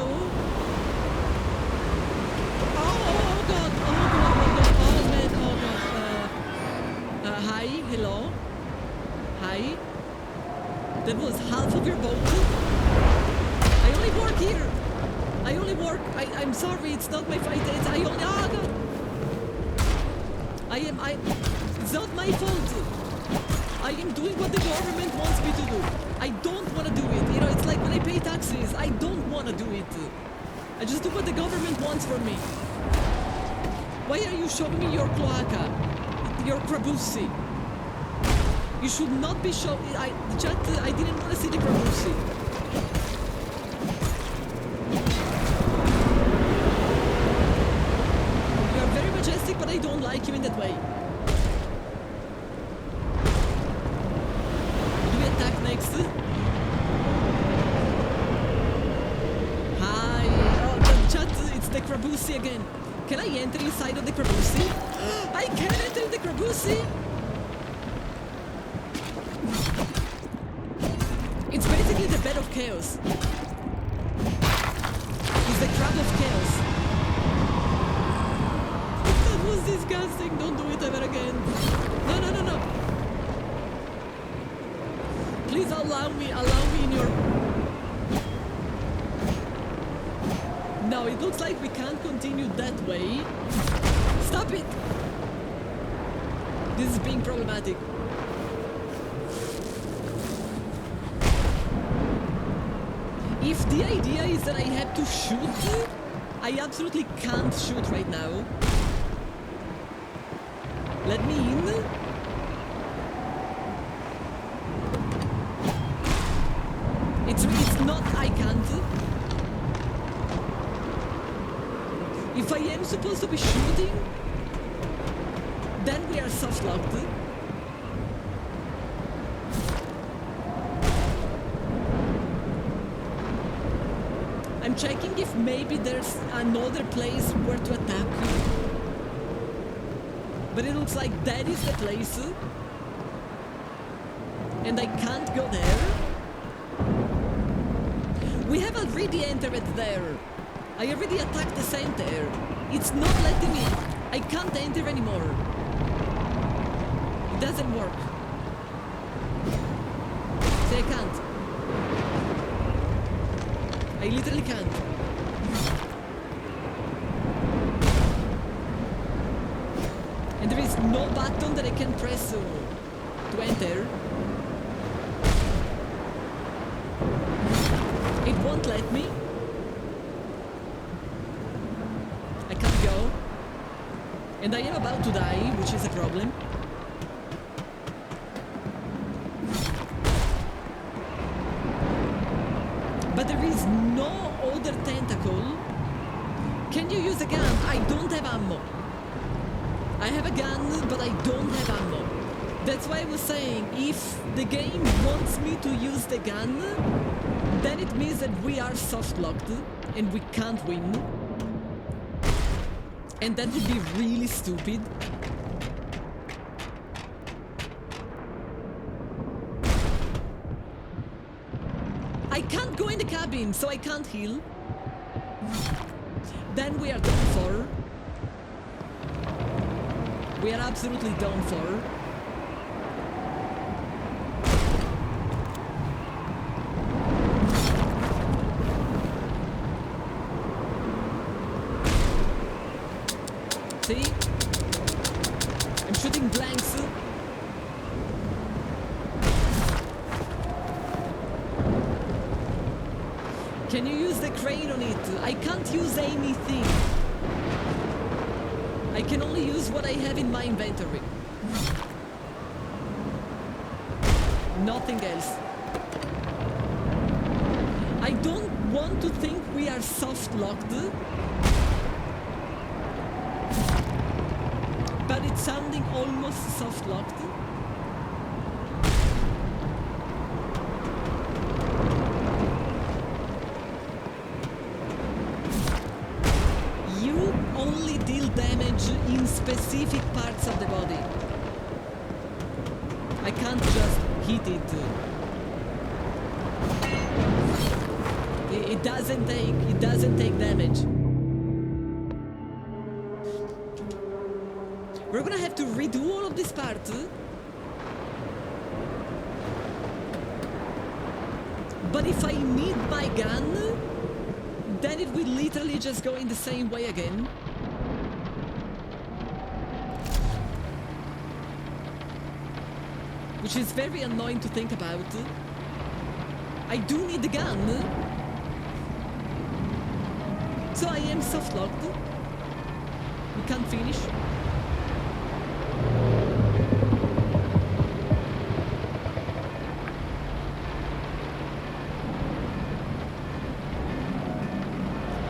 Oh god, oh man, oh god. Hi, hello? Hi? That was half of your boat? I only work here! I only work, I'm sorry, it's not my fight, it's, I only, oh god! It's not my fault! I am doing what the government wants me to do. I don't want to do it. You know, it's like when I pay taxes. I don't want to do it. I just do what the government wants from me. Why are you showing me your cloaca? Your crabussi? You should not be showing... Chat, I didn't want to see the crabussi. You are very majestic, but I don't like you in that way. Next. Hi. Oh, the chat, it's the crabussi again. Can I enter inside of the crabussi? I can enter the crabussi! It's basically the bed of chaos. It's the crab of chaos. That was disgusting. Don't do it ever again. No, no, no, no. Please allow me in your... No, it looks like we can't continue that way. Stop it! This is being problematic. If the idea is that I have to shoot, I absolutely can't shoot right now. Let me in. It's not I can't. If I am supposed to be shooting, then we are soft locked. I'm checking if maybe there's another place where to attack. But it looks like that is the place. And I can't go there. We have already entered there. I already attacked the center. It's not letting me. I can't enter anymore. It doesn't work. See, I can't. I literally can't. And there is no button that I can press to enter. It won't let me. I can't go. And I am about to die, which is a problem. But there is no other tentacle. Can you use a gun? I don't have ammo. I have a gun, but I don't have ammo. That's why I was saying, if the game wants me to use the gun, then it means that we are soft-locked and we can't win. And that would be really stupid. I can't go in the cabin, so I can't heal. Then we are done for. We are absolutely done for. See? I'm shooting blanks. Can you use the crane on it? I can't use anything. I can only use what I have in my inventory. Nothing else. I don't want to think we are soft locked, but it's sounding almost soft locked. You only deal damage in specific parts of the body. I can't just hit it. It doesn't take damage. We're gonna have to redo all of this part. But if I need my gun, then it will literally just go in the same way again. Which is very annoying to think about. I do need the gun. So I am soft locked. We can't finish.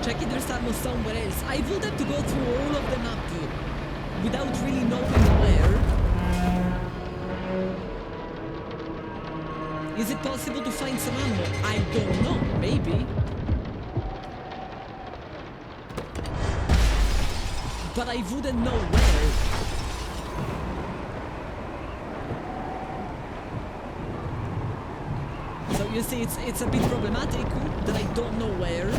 Check if there's ammo somewhere else. I would have to go through all of the map without really knowing where. Is it possible to find some ammo? I don't know. Maybe. But I wouldn't know where. So you see, it's a bit problematic that I don't know where.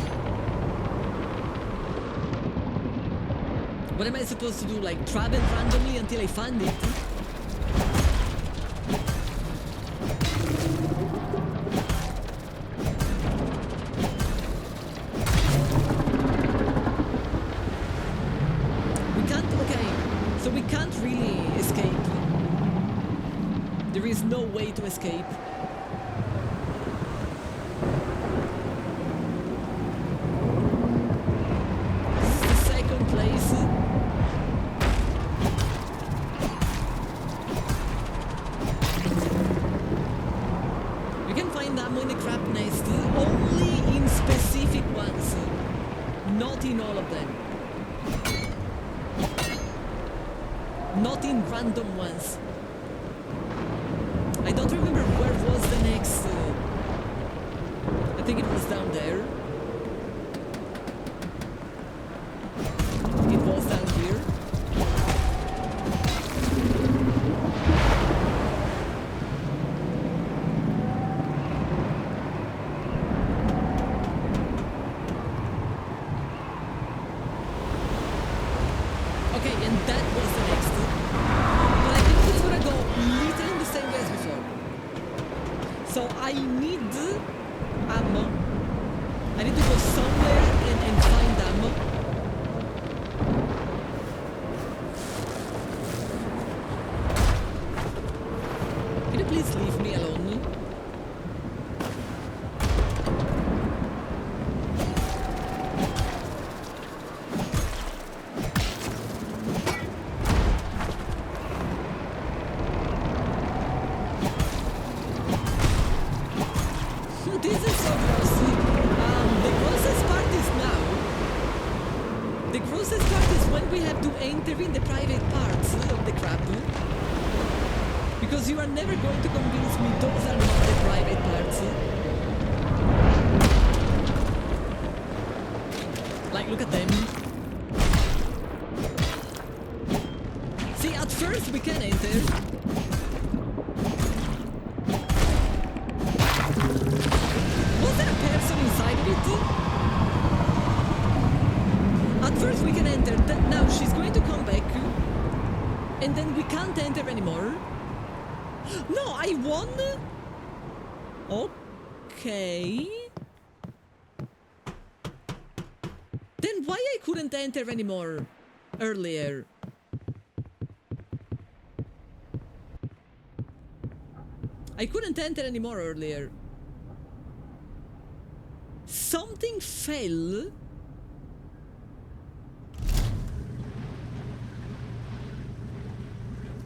What am I supposed to do? Like travel randomly until I find it? We can't, okay, so we can't really escape. There is no way to escape. This is the second place. You can find ammo in the crab nest only in specific ones, not in all of them. Not in random ones. I don't remember where was the next. I think it was down there. It was down here. Okay, and that was the next. But I think it's gonna go literally the same way as before. So I need ammo. I need to go somewhere and find ammo. Can you please leave me alone? This is so gross. The grossest part is now. The grossest part is when we have to enter in the private parts of the crab. Because you are never going to convince me those are not the private parts. Like, look at them. See, at first we can enter. Was there a person inside of it? At first we can enter, now she's going to come back. And then we can't enter anymore. No, I won? Okay. Then why I couldn't enter anymore earlier? I couldn't enter anymore earlier. Something something fell.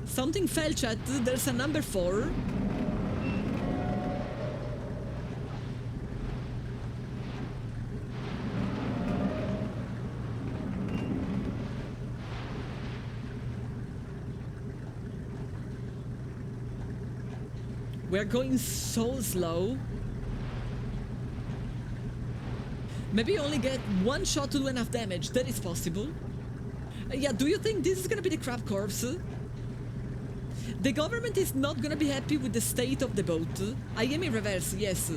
Something fell, chat. There's a number 4. We're going so slow. Maybe only get 1 shot to do enough damage. That is possible. Yeah, do you think this is gonna be the crab corpse? The government is not gonna be happy with the state of the boat. I am in reverse, yes.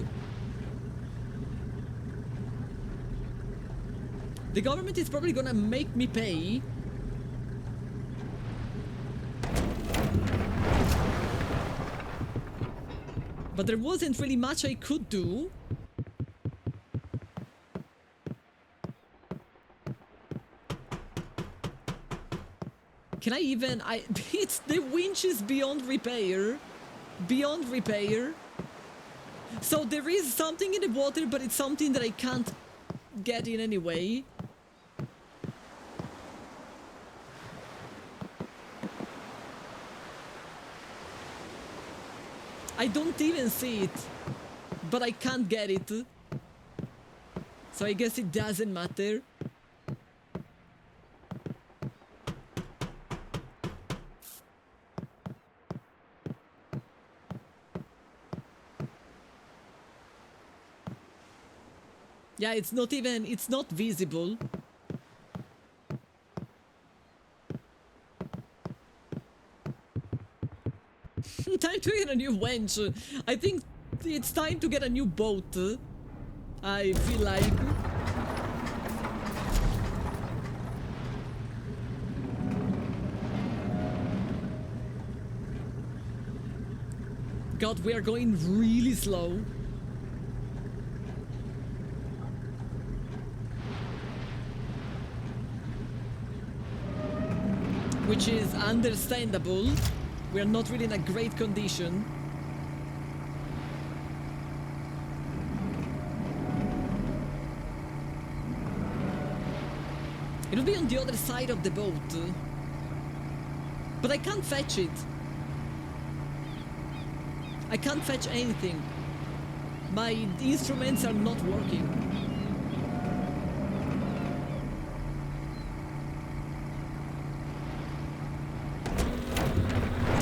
The government is probably gonna make me pay. But there wasn't really much I could do. Can I even... it's the winch is beyond repair. Beyond repair. So there is something in the water, but it's something that I can't get in anyway. I don't even see it, but I can't get it. So I guess it doesn't matter. Yeah, it's not visible. Time to get a new wench. I think it's time to get a new boat. I feel like. God, we are going really slow. Which is understandable. We are not really in a great condition. It'll be on the other side of the boat. But I can't fetch it. I can't fetch anything. My instruments are not working.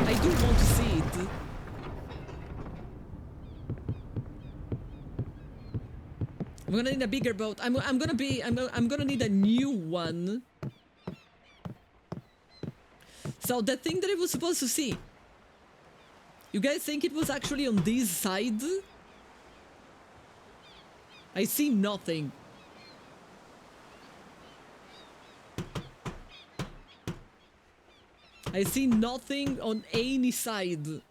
I do want to see it. I'm gonna need a bigger boat. I'm gonna need a new one. So the thing that I was supposed to see. You guys think it was actually on this side? I see nothing. I see nothing on any side.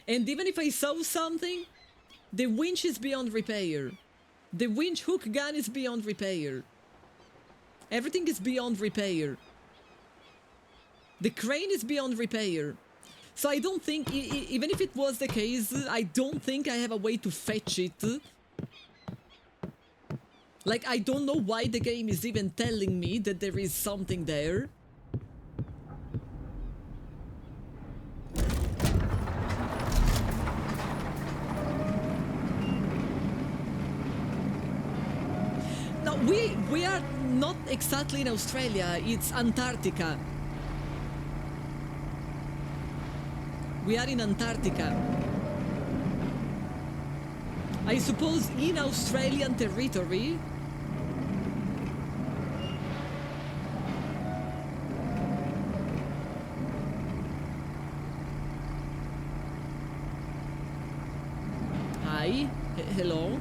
And even if I saw something, the winch is beyond repair. The winch hook gun is beyond repair. Everything is beyond repair. The crane is beyond repair. So I don't think, even if it was the case, I don't think I have a way to fetch it. Like, I don't know why the game is even telling me that there is something there. No, we are not exactly in Australia, it's Antarctica. We are in Antarctica. I suppose in Australian territory. Hi. Hello.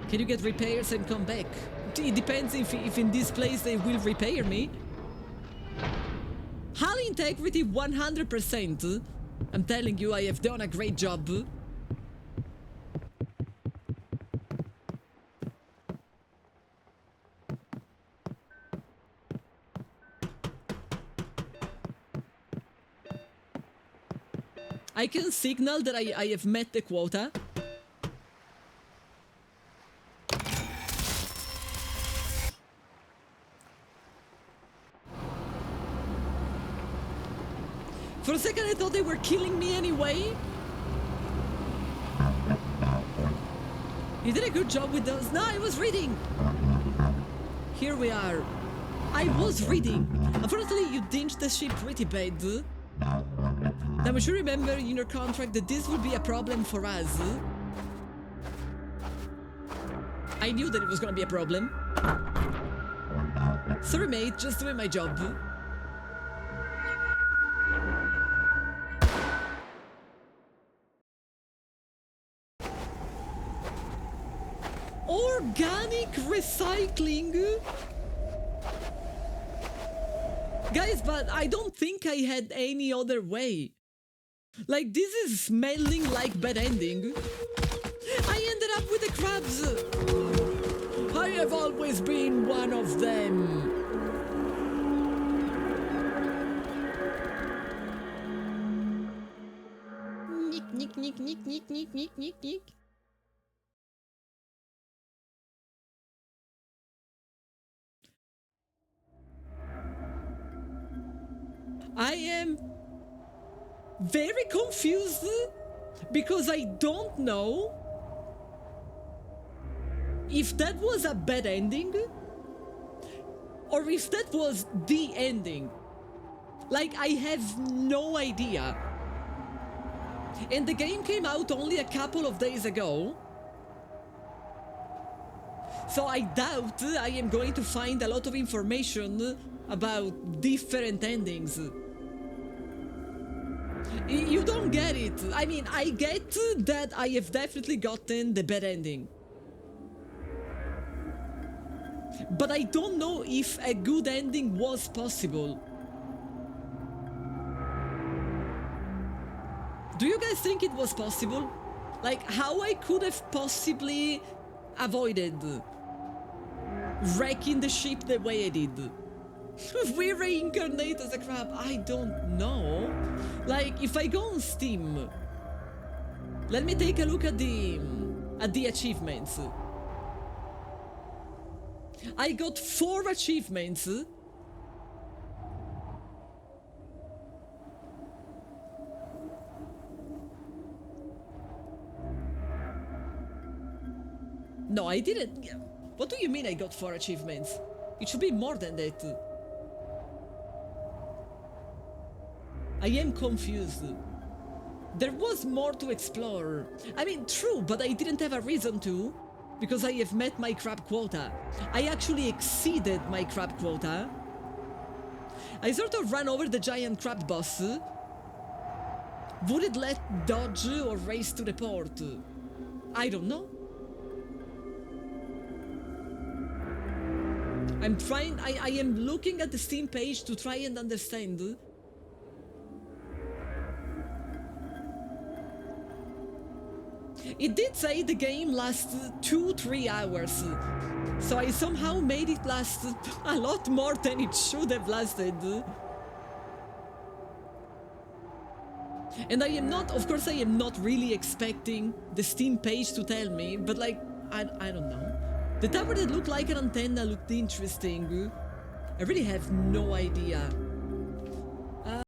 Can you get repairs and come back? It depends if in this place they will repair me. Hull integrity 100%. I'm telling you, I have done a great job. I can signal that I have met the quota. For a second I thought they were killing me anyway. You did a good job with those. No, I was reading. Here we are. I was reading. Unfortunately, you dinged the ship pretty bad. Now, we should remember in your contract that this would be a problem for us. I knew that it was gonna be a problem. Sorry, mate, just doing my job. Organic recycling? Guys, but I don't think I had any other way. Like, this is smelling like bad ending. I ended up with the crabs. I have always been one of them. Nick, nick, nick, nick, nick, nick, nick, nick. I am very confused because I don't know if that was a bad ending or if that was the ending. Like, I have no idea. And the game came out only a couple of days ago. So I doubt I am going to find a lot of information about different endings. You don't get it. I mean, I get that I have definitely gotten the bad ending. But I don't know if a good ending was possible. Do you guys think it was possible? Like, how I could have possibly avoided wrecking the ship the way I did? We reincarnate as a crab. I don't know. Like, if I go on Steam, let me take a look at the achievements. I got 4 achievements. No, I didn't. What do you mean I got 4 achievements? It should be more than that. I am confused. There was more to explore. I mean, true, but I didn't have a reason to, because I have met my crab quota. I actually exceeded my crab quota. I sort of ran over the giant crab boss. Would it let dodge or race to the port? I don't know. I am looking at the Steam page to try and understand. It did say the game lasts 2-3 hours, so I somehow made it last a lot more than it should have lasted. And I am not, of course I am not really expecting the Steam page to tell me, but like, I don't know. The tower that looked like an antenna looked interesting. I really have no idea.